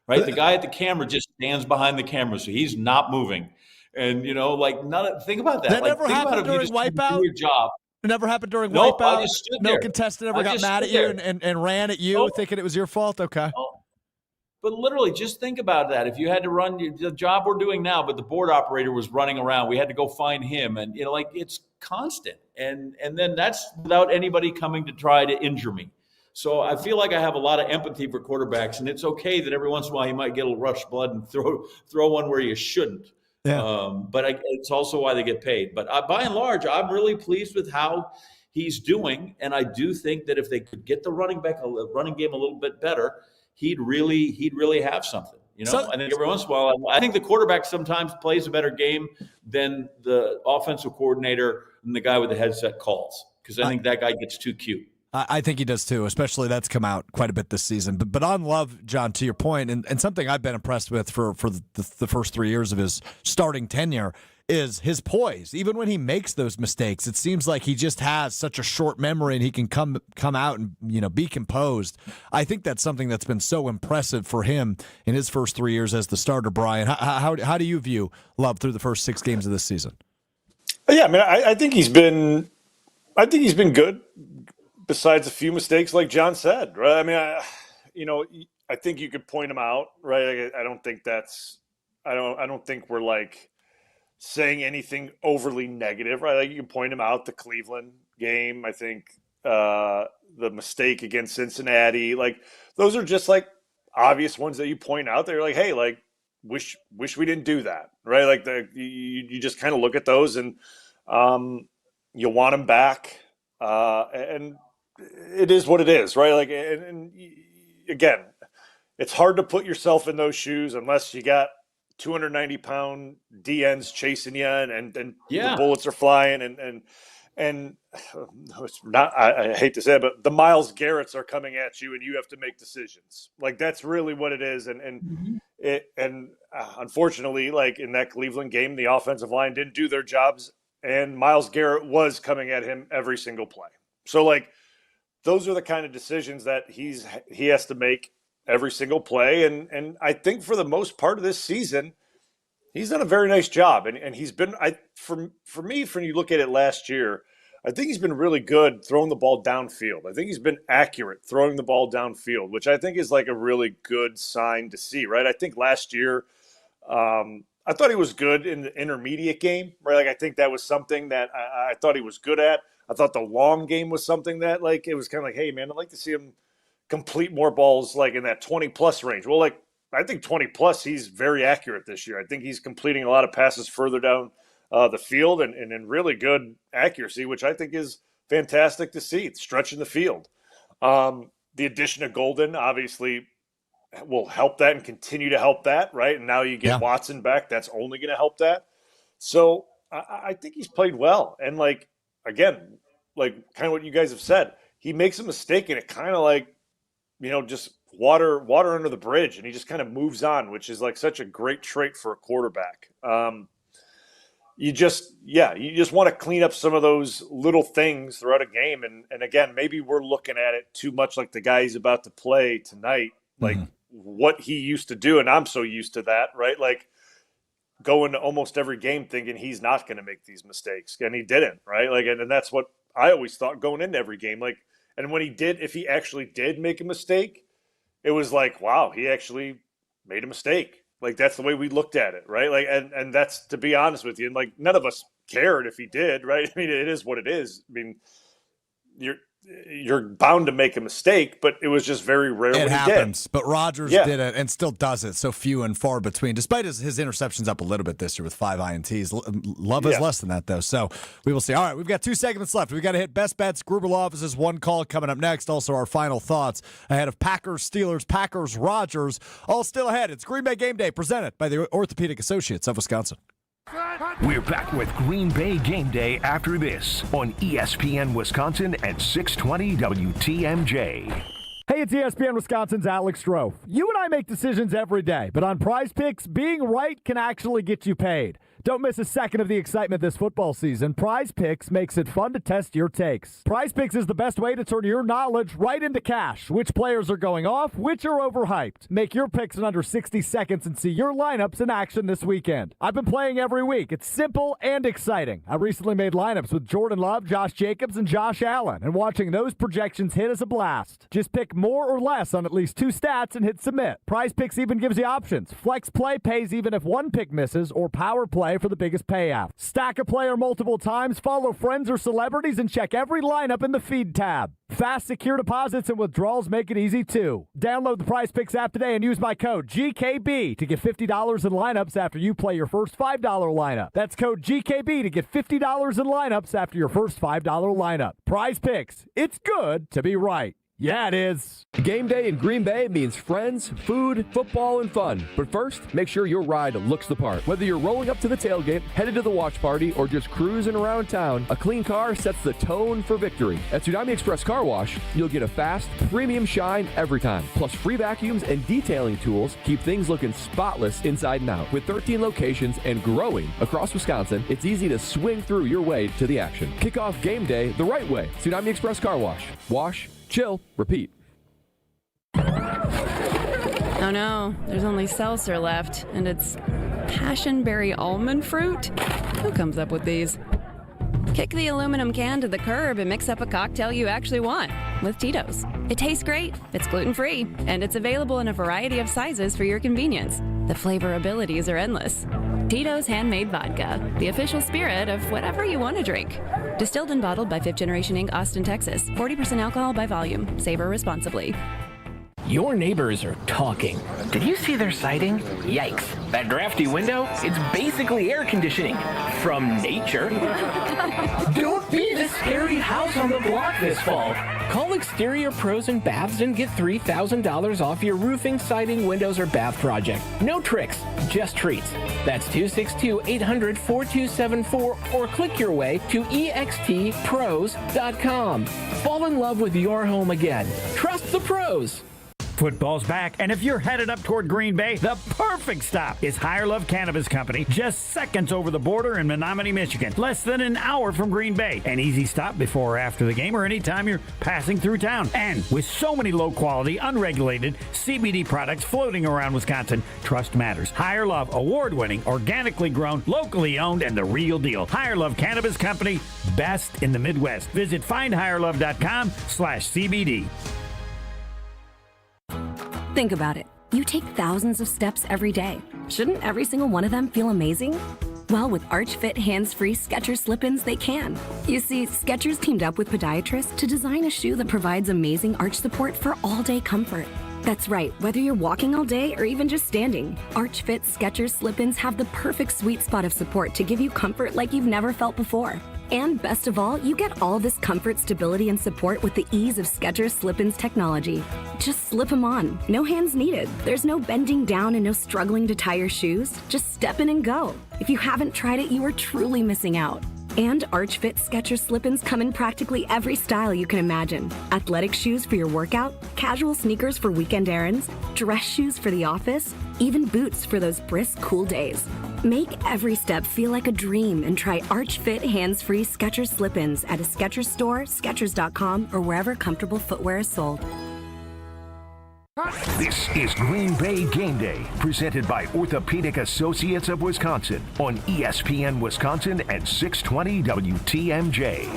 right? The guy at the camera just stands behind the camera, so he's not moving. And, think about that. That never happened during Wipeout? Your job. It never happened during Wipeout? Wipeout? I just stood no there. Contestant ever got mad at you and ran at you thinking it was your fault? Okay. But literally, just think about that. If you had to run the job we're doing now, but the board operator was running around, we had to go find him. And, it's constant. And then that's without anybody coming to try to injure me. So I feel like I have a lot of empathy for quarterbacks. And it's okay that every once in a while you might get a little rush blood and throw one where you shouldn't. Yeah. But it's also why they get paid. But by and large, I'm really pleased with how he's doing. And I do think that if they could get the running game a little bit better, he'd really have something, I think every once in a while, I think the quarterback sometimes plays a better game than the offensive coordinator and the guy with the headset calls, because I think that guy gets too cute. I think he does too, especially that's come out quite a bit this season. But on Love, John, to your point, and something I've been impressed with for the first 3 years of his starting tenure is his poise. Even when he makes those mistakes, it seems like he just has such a short memory and he can come out and be composed. I think that's something that's been so impressive for him in his first 3 years as the starter. Brian, how do you view Love through the first 6 games of this season? Yeah, I think he's been good. Besides a few mistakes, like John said, right? I think you could point him out, right? I don't think we're like saying anything overly negative, right? Like you can point him out, the Cleveland game. I think the mistake against Cincinnati, like those are just like obvious ones that you point out. They're like, hey, like wish we didn't do that, right? Like you just kind of look at those and you want him back, and it is what it is, right? Like, and again, it's hard to put yourself in those shoes unless you got 290-pound DNs chasing you and the bullets are flying and it's not, I hate to say it, but the Myles Garretts are coming at you and you have to make decisions. Like that's really what it is. And unfortunately, like in that Cleveland game, the offensive line didn't do their jobs and Myles Garrett was coming at him every single play. So, like, those are the kind of decisions that he has to make every single play. And I think for the most part of this season, he's done a very nice job. And he's been, for me, when you look at it last year, I think he's been really good throwing the ball downfield. I think he's been accurate throwing the ball downfield, which I think is like a really good sign to see, right? I think last year, I thought he was good in the intermediate game, right? Like, I think that was something that I thought he was good at. I thought the long game was something that, like, it was kind of like, hey, man, I'd like to see him complete more balls, like, in that 20-plus range. Well, like, I think 20-plus, he's very accurate this year. I think he's completing a lot of passes further down the field and in really good accuracy, which I think is fantastic to see. It's stretching the field. The addition of Golden, obviously, will help that and continue to help that, right? And now you get Watson back. That's only going to help that. So I think he's played well. And, like, again, like kind of what you guys have said, he makes a mistake and it kind of like, you know, just water under the bridge, and he just kind of moves on, which is like such a great trait for a quarterback. You just want to clean up some of those little things throughout a game. And again, maybe we're looking at it too much like the guy he's about to play tonight, like what he used to do. And I'm so used to that, right? Like going to almost every game thinking he's not going to make these mistakes. And he didn't, right? Like, and that's what I always thought going into every game. Like, and when he did, if he actually did make a mistake, it was like, wow, he actually made a mistake. Like, that's the way we looked at it, right? Like, and that's, to be honest with you, and like none of us cared if he did, right? I mean, it is what it is. I mean, you're bound to make a mistake, but it was just very rare when he happens, did. But Rodgers did it and still does it. So few and far between, despite his interceptions up a little bit this year with 5 INTs. Love is less than that, though. So we will see. All right, we've got 2 segments left. We got to hit best bets. Gruber Law Office's one call coming up next. Also, our final thoughts ahead of Packers, Steelers, Packers, Rodgers. All still ahead. It's Green Bay Game Day, presented by the Orthopedic Associates of Wisconsin. We're back with Green Bay Game Day after this on ESPN Wisconsin at 620 WTMJ. Hey, it's ESPN Wisconsin's Alex Strofe. You and I make decisions every day, but on Prize Picks, being right can actually get you paid. Don't miss a second of the excitement this football season. Prize Picks makes it fun to test your takes. Prize Picks is the best way to turn your knowledge right into cash. Which players are going off, which are overhyped. Make your picks in under 60 seconds and see your lineups in action this weekend. I've been playing every week. It's simple and exciting. I recently made lineups with Jordan Love, Josh Jacobs, and Josh Allen, and watching those projections hit is a blast. Just pick more or less on at least 2 stats and hit submit. Prize Picks even gives you options. Flex Play pays even if one pick misses, or Power Play for the biggest payout. Stack a player multiple times, follow friends or celebrities, and check every lineup in the feed tab. Fast, secure deposits and withdrawals make it easy, too. Download the Prize Picks app today and use my code GKB to get $50 in lineups after you play your first $5 lineup. That's code GKB to get $50 in lineups after your first $5 lineup. Prize Picks. It's good to be right. Yeah, it is. Game day in Green Bay means friends, food, football, and fun. But first, make sure your ride looks the part. Whether you're rolling up to the tailgate, headed to the watch party, or just cruising around town, a clean car sets the tone for victory. At Tsunami Express Car Wash, you'll get a fast, premium shine every time. Plus free vacuums and detailing tools keep things looking spotless inside and out. With 13 locations and growing across Wisconsin, it's easy to swing through your way to the action. Kick off game day the right way. Tsunami Express Car Wash. Wash, chill, repeat. Oh no, there's only seltzer left, and it's passionberry almond fruit? Who comes up with these? Kick the aluminum can to the curb and mix up a cocktail you actually want with Tito's. It tastes great, it's gluten-free, and it's available in a variety of sizes for your convenience. The flavor abilities are endless. Tito's Handmade Vodka, the official spirit of whatever you want to drink. Distilled and bottled by 5th Generation Inc., Austin, Texas. 40% alcohol by volume. Savor responsibly. Your neighbors are talking. Did you see their siding? Yikes. That drafty window? It's basically air conditioning. From nature. Don't be the scary house on the block this fall. Call Exterior Pros and Baths and get $3,000 off your roofing, siding, windows, or bath project. No tricks, just treats. That's 262-800-4274 or click your way to extpros.com. Fall in love with your home again. Trust the pros. Football's back, and if you're headed up toward Green Bay, the perfect stop is Higher Love Cannabis Company, just seconds over the border in Menominee, Michigan. Less than an hour from Green Bay. An easy stop before or after the game or anytime you're passing through town. And with so many low-quality, unregulated CBD products floating around Wisconsin, trust matters. Higher Love, award-winning, organically grown, locally owned, and the real deal. Higher Love Cannabis Company, best in the Midwest. Visit findhigherlove.com/CBD. Think about it. You take thousands of steps every day. Shouldn't every single one of them feel amazing? Well, with Arch Fit hands-free Skechers slip-ins, they can. You see, Skechers teamed up with podiatrists to design a shoe that provides amazing arch support for all-day comfort. That's right, whether you're walking all day or even just standing, Arch Fit Skechers slip-ins have the perfect sweet spot of support to give you comfort like you've never felt before. And best of all, you get all this comfort, stability, and support with the ease of Skechers slip-ins technology. Just slip them on. No hands needed. There's no bending down and no struggling to tie your shoes. Just step in and go. If you haven't tried it, you are truly missing out. And Arch Fit Skechers slip-ins come in practically every style you can imagine. Athletic shoes for your workout, casual sneakers for weekend errands, dress shoes for the office, even boots for those brisk, cool days. Make every step feel like a dream and try Arch Fit hands-free Skechers slip-ins at a Skechers store, Skechers.com, or wherever comfortable footwear is sold. This is Green Bay Game Day, presented by Orthopedic Associates of Wisconsin on ESPN Wisconsin and 620 WTMJ.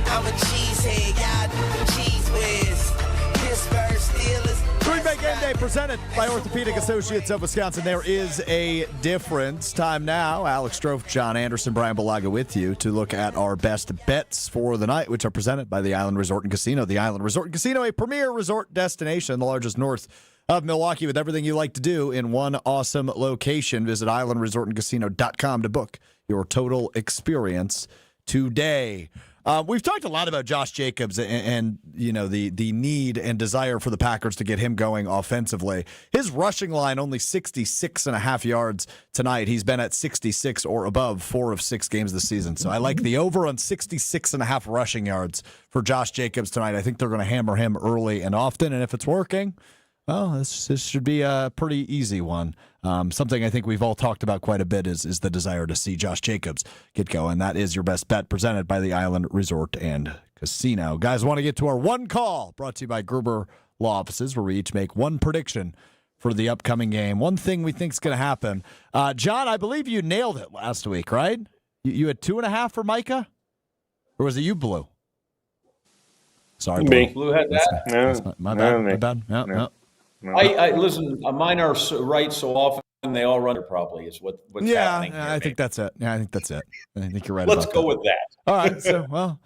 I'm a cheesehead, y'all cheese whiz. Pittsburgh Steelers. Green Bay Game Day presented by Orthopedic Associates of Wisconsin. There is a difference. Time now. Alex Strofe, John Anderson, Brian Balaga with you to look at our best bets for the night, which are presented by the Island Resort and Casino. The Island Resort and Casino, a premier resort destination, the largest north of Milwaukee, with everything you like to do in one awesome location. Visit islandresortandcasino.com to book your total experience today. We've talked a lot about Josh Jacobs and you know the need and desire for the Packers to get him going offensively. His rushing line only 66.5 yards tonight. He's been at 66 or above 4 of 6 games this season. So I like the over on 66.5 rushing yards for Josh Jacobs tonight. I think they're going to hammer him early and often, and if it's working, well, this should be a pretty easy one. Something I think we've all talked about quite a bit is the desire to see Josh Jacobs get going. That is your best bet, presented by the Island Resort and Casino. Guys, want to get to our one call, brought to you by Gruber Law Offices, where we each make one prediction for the upcoming game. One thing we think is going to happen. John, I believe you nailed it last week, right? You had 2.5 for Micah? Or was it you, Blue? Sorry, Me. Blue had that? That's my bad. My bad. No. I listen. Mine are right so often they all run it probably. Is what's happening. Yeah, I think that's it. I think you're right. Let's about go that. with that. All right. So, well,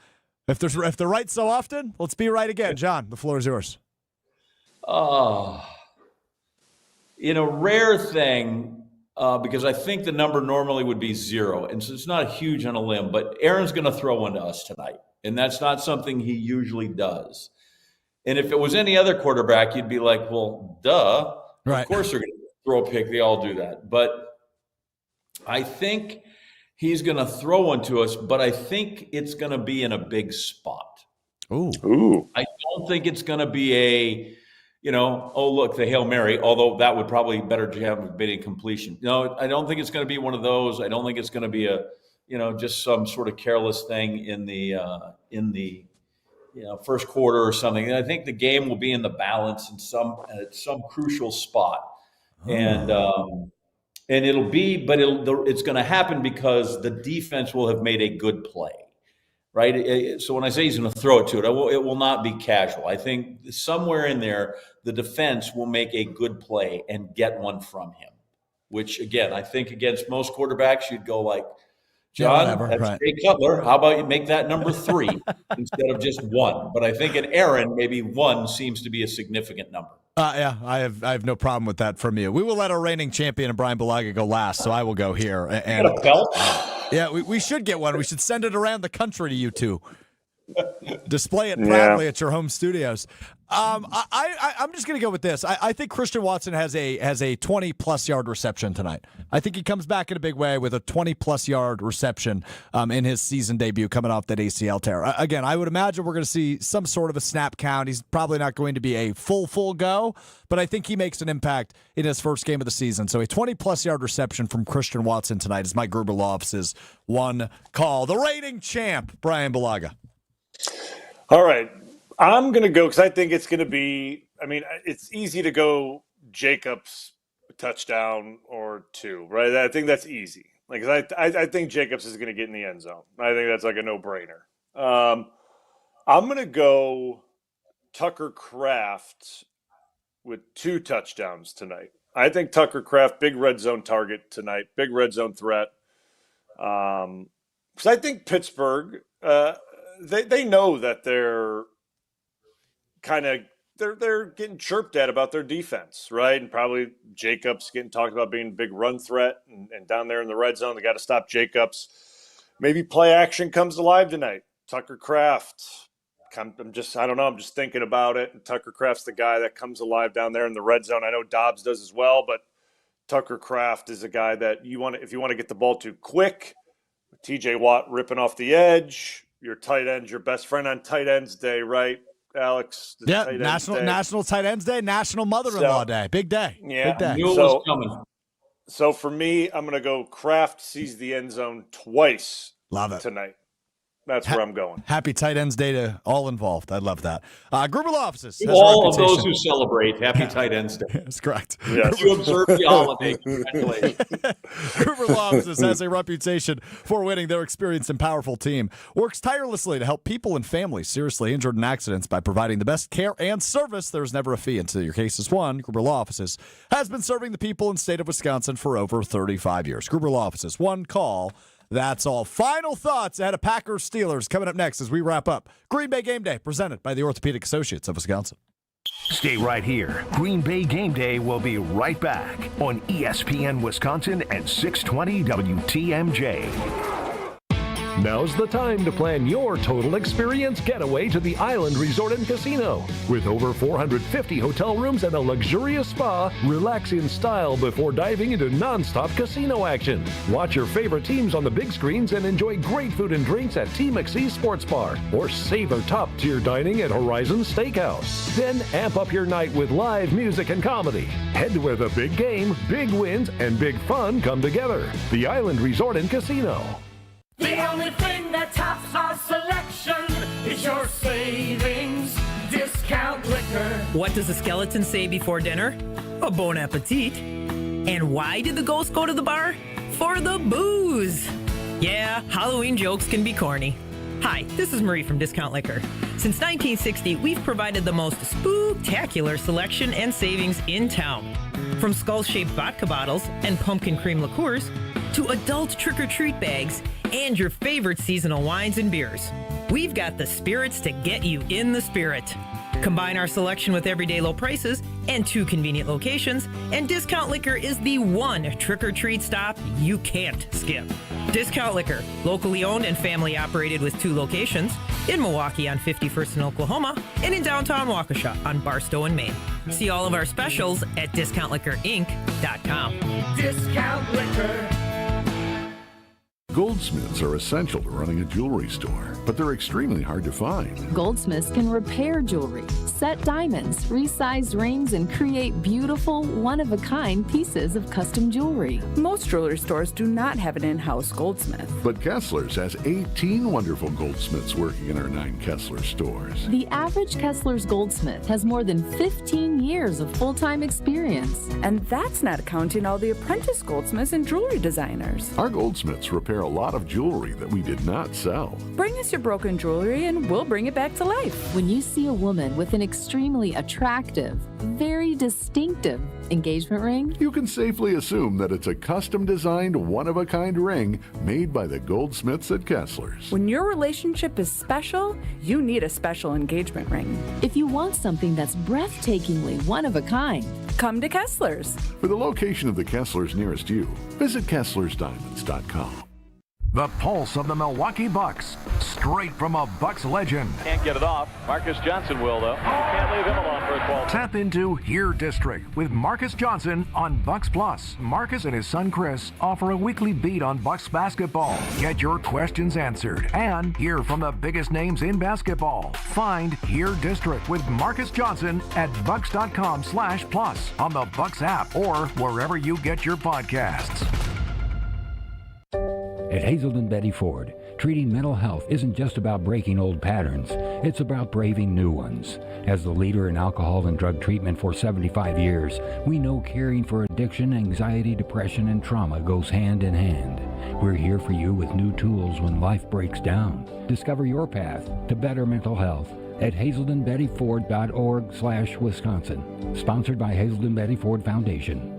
if they're right so often, let's be right again. John, the floor is yours. Rare thing because I think the number normally would be 0, and so it's not huge on a limb. But Aaron's going to throw one to us tonight, and that's not something he usually does. And if it was any other quarterback, you'd be like, well, duh. Right. Of course they're going to throw a pick. They all do that. But I think he's going to throw one to us, but I think it's going to be in a big spot. Ooh. I don't think it's going to be the Hail Mary, although that would probably better to have been a completion. No, I don't think it's going to be one of those. I don't think it's going to be just some sort of careless thing in the first quarter or something. And I think the game will be in the balance at some crucial spot. And it's going to happen because the defense will have made a good play, right? So when I say he's going to throw it to it, it will not be casual. I think somewhere in there, the defense will make a good play and get one from him, which again, I think against most quarterbacks, you'd go like, John, that's right. Jay Cutler. How about you make that number 3 instead of just 1? But I think in Aaron, maybe 1 seems to be a significant number. Yeah, I have no problem with that from you. We will let our reigning champion and Brian Balaga go last, so I will go here. And a belt? Yeah, we should get one. We should send it around the country to you two. Display it proudly at your home studios. I'm just going to go with this. I think Christian Watson has a 20-plus yard reception tonight. I think he comes back in a big way with a 20-plus yard reception in his season debut coming off that ACL tear. Again, I would imagine we're going to see some sort of a snap count. He's probably not going to be a full go, but I think he makes an impact in his first game of the season. So a 20-plus yard reception from Christian Watson tonight is Mike Gruber Law Office's one call. The reigning champ, Brian Balaga. All right. I'm going to go because I think it's going to be, it's easy to go Jacobs touchdown or two, right? I think that's easy. Like, I think Jacobs is going to get in the end zone. I think that's like a no-brainer. I'm going to go Tucker Kraft with 2 touchdowns tonight. I think Tucker Kraft, big red zone target tonight, big red zone threat. Because I think Pittsburgh, they know that they're they're getting chirped at about their defense, right? And probably Jacobs getting talked about being a big run threat, and down there in the red zone, they got to stop Jacobs. Maybe play action comes alive tonight. Tucker Kraft, I'm just thinking about it. And Tucker Kraft's the guy that comes alive down there in the red zone. I know Dobbs does as well, but Tucker Kraft is a guy that if you want to get the ball to quick, TJ Watt ripping off the edge, your tight end's your best friend on tight ends day, right? Alex. National Tight Ends Day, National Mother-in-Law Day. Big day. Yeah. Big day. Knew it was coming. So for me, I'm going to go Kraft sees the end zone twice. Love it. Tonight. That's where I'm going. Happy Tight Ends Day to all involved. I love that. Gruber Law Offices. All of those who celebrate Happy Tight Ends Day. That's correct. Yes. You observe the holiday. Congratulations. Gruber Law Offices has a reputation for winning. Their experienced and powerful team works tirelessly to help people and families seriously injured in accidents by providing the best care and service. There's never a fee until your case is won. Gruber Law Offices has been serving the people in the state of Wisconsin for over 35 years. Gruber Law Offices, one call. That's all. Final thoughts ahead of Packers Steelers coming up next as we wrap up Green Bay Game Day, presented by the Orthopedic Associates of Wisconsin. Stay right here. Green Bay Game Day will be right back on ESPN Wisconsin and 620 WTMJ. Now's the time to plan your total experience getaway to the Island Resort and Casino. With over 450 hotel rooms and a luxurious spa, relax in style before diving into nonstop casino action. Watch your favorite teams on the big screens and enjoy great food and drinks at T. McSee Sports Bar, or savor top-tier dining at Horizon Steakhouse. Then amp up your night with live music and comedy. Head to where the big game, big wins, and big fun come together. The Island Resort and Casino. The only thing that tops our selection is your savings discount liquor. What does the skeleton say before dinner? A bon appetit. And why did the ghost go to the bar? For the booze. Yeah, Halloween jokes can be corny. Hi, this is Marie from Discount Liquor. Since 1960, we've provided the most spooktacular selection and savings in town. From skull-shaped vodka bottles and pumpkin cream liqueurs to adult trick-or-treat bags and your favorite seasonal wines and beers. We've got the spirits to get you in the spirit. Combine our selection with everyday low prices and 2 convenient locations, and Discount Liquor is the one trick-or-treat stop you can't skip. Discount Liquor, locally owned and family operated with 2 locations, in Milwaukee on 51st in Oklahoma, and in downtown Waukesha on Barstow in Maine. See all of our specials at discountliquorinc.com. Discount Liquor. Goldsmiths are essential to running a jewelry store, but they're extremely hard to find. Goldsmiths can repair jewelry, set diamonds, resize rings, and create beautiful, one-of-a-kind pieces of custom jewelry. Most jewelry stores do not have an in-house goldsmith. But Kessler's has 18 wonderful goldsmiths working in our 9 Kessler stores. The average Kessler's goldsmith has more than 15 years of full-time experience. And that's not counting all the apprentice goldsmiths and jewelry designers. Our goldsmiths repair a lot of jewelry that we did not sell. Bring us your broken jewelry and we'll bring it back to life. When you see a woman with an extremely attractive, very distinctive engagement ring, you can safely assume that it's a custom-designed, one-of-a-kind ring made by the goldsmiths at Kessler's. When your relationship is special, you need a special engagement ring. If you want something that's breathtakingly one of a kind, come to Kessler's. For the location of the Kessler's nearest you, visit KesslersDiamonds.com. The pulse of the Milwaukee Bucks, straight from a Bucks legend. Can't get it off. Marcus Johnson will, though. Can't leave him alone for a 12. Tap into Here District with Marcus Johnson on Bucks Plus. Marcus and his son Chris offer a weekly beat on Bucks basketball. Get your questions answered and hear from the biggest names in basketball. Find Here District with Marcus Johnson at bucks.com/plus on the Bucks app or wherever you get your podcasts. At Hazelden Betty Ford, treating mental health isn't just about breaking old patterns, it's about braving new ones. As the leader in alcohol and drug treatment for 75 years, we know caring for addiction, anxiety, depression, and trauma goes hand in hand. We're here for you with new tools when life breaks down. Discover your path to better mental health at hazeldenbettyford.org/Wisconsin. Sponsored by Hazelden Betty Ford Foundation.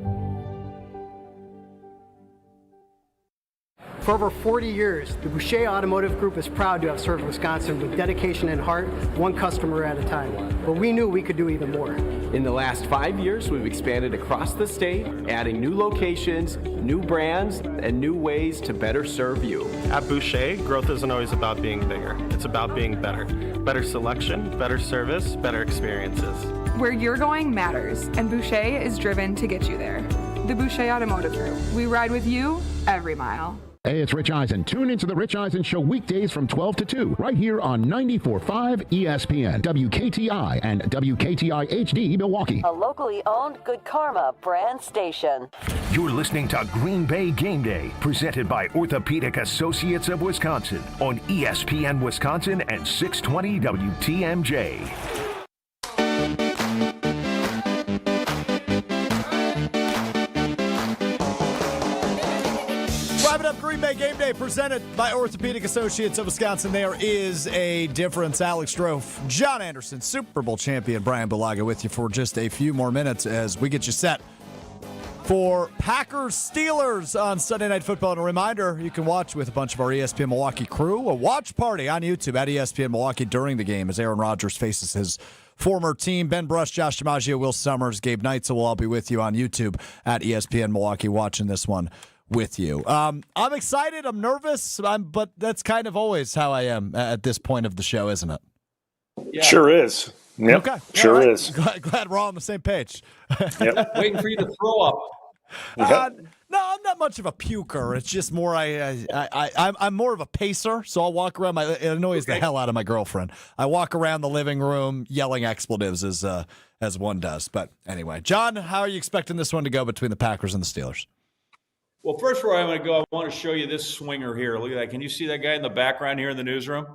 For over 40 years, the Boucher Automotive Group is proud to have served Wisconsin with dedication and heart, one customer at a time. But we knew we could do even more. In the last 5 years, we've expanded across the state, adding new locations, new brands, and new ways to better serve you. At Boucher, growth isn't always about being bigger. It's about being better. Better selection, better service, better experiences. Where you're going matters, and Boucher is driven to get you there. The Boucher Automotive Group. We ride with you every mile. Hey, it's Rich Eisen. Tune into the Rich Eisen Show weekdays from 12 to 2, right here on 94.5 ESPN, WKTI, and WKTI HD Milwaukee. A locally owned Good Karma brand station. You're listening to Green Bay Game Day, presented by Orthopedic Associates of Wisconsin on ESPN Wisconsin and 620 WTMJ. Green Bay Game Day presented by Orthopedic Associates of Wisconsin. There is a difference. Alex Strofe, John Anderson, Super Bowl champion Brian Bulaga with you for just a few more minutes as we get you set for Packers Steelers on Sunday Night Football. And a reminder, you can watch with a bunch of our ESPN Milwaukee crew, a watch party on YouTube at ESPN Milwaukee during the game as Aaron Rodgers faces his former team. Ben Brush, Josh DiMaggio, Will Summers, Gabe Neitzel will all be with you on YouTube at ESPN Milwaukee watching this one with you. I'm excited. I'm nervous, but that's kind of always how I am at this point of the show, isn't it? Yeah. Sure is. Yep. Okay. Sure right. Is. Glad we're all on the same page. Yep. Waiting for you to throw up. No, I'm not much of a puker. It's just more I'm more of a pacer, so I'll walk around. It annoys the hell out of my girlfriend. I walk around the living room yelling expletives as one does. But anyway, John, how are you expecting this one to go between the Packers and the Steelers? Well, first where I'm going to go, I want to show you this swinger here. Look at that. Can you see that guy in the background here in the newsroom?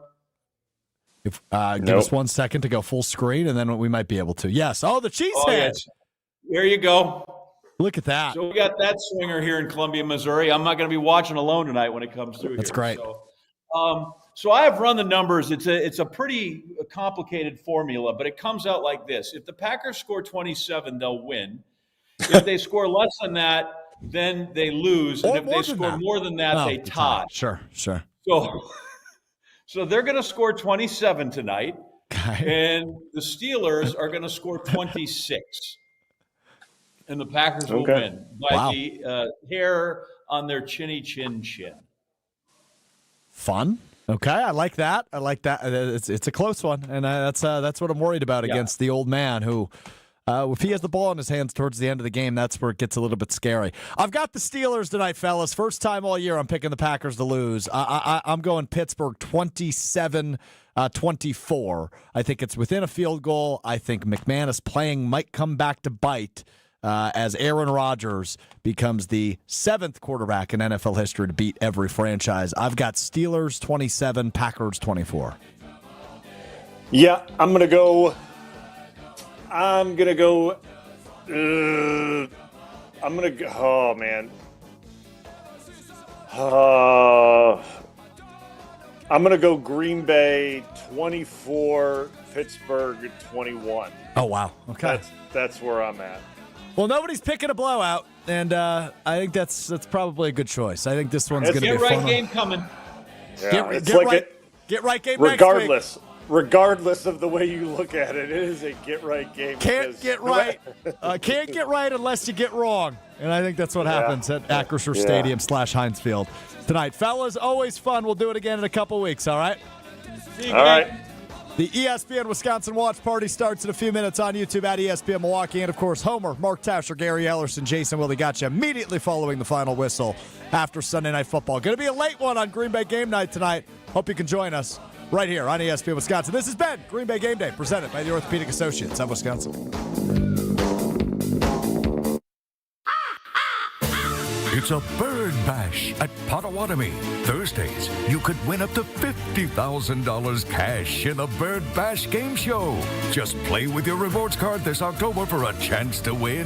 Give us 1 second to go full screen, and then we might be able to. Yes. Oh, the cheesehead. Yes. There you go. Look at that. So we got that swinger here in Columbia, Missouri. I'm not going to be watching alone tonight when it comes through. That's here. great. So I have run the numbers. It's a pretty complicated formula, but it comes out like this. If the Packers score 27, they'll win. If they score less than that, then they lose. And if they score more than that, they tie. Sure. So they're going to score 27 tonight, and the Steelers are going to score 26. And the Packers will win by the hair on their chinny chin. Fun. Okay, I like that. It's a close one, and that's what I'm worried about against the old man who. If he has the ball in his hands towards the end of the game, that's where it gets a little bit scary. I've got the Steelers tonight, fellas. First time all year I'm picking the Packers to lose. I'm going Pittsburgh 27-24. I think it's within a field goal. I think McManus playing might come back to bite as Aaron Rodgers becomes the 7th quarterback in NFL history to beat every franchise. I've got Steelers 27, Packers 24. Yeah, I'm going to go. Oh, man. I'm going to go Green Bay 24, Pittsburgh 21. Oh, wow. Okay. That's where I'm at. Well, nobody's picking a blowout, and I think that's probably a good choice. I think this one's going to be a fun one. Get right game coming. Yeah, get right game regardless. next week. Regardless of the way you look at it, it is a get right game. Can't get right unless you get wrong. And I think that's what happens at Acrisure Stadium / Heinz Field tonight. Fellas, always fun. We'll do it again in a couple weeks, all right? All right. The ESPN Wisconsin watch party starts in a few minutes on YouTube at ESPN Milwaukee. And, of course, Homer, Mark Tasher, Gary Ellerson, Jason Willie got you immediately following the final whistle after Sunday Night Football. Going to be a late one on Green Bay Game Night tonight. Hope you can join us right here on ESPN Wisconsin. This has been Green Bay Game Day, presented by the Orthopedic Associates of Wisconsin. It's a bird bash at Potawatomi. Thursdays, you could win up to $50,000 cash in the Bird Bash Game Show. Just play with your rewards card this October for a chance to win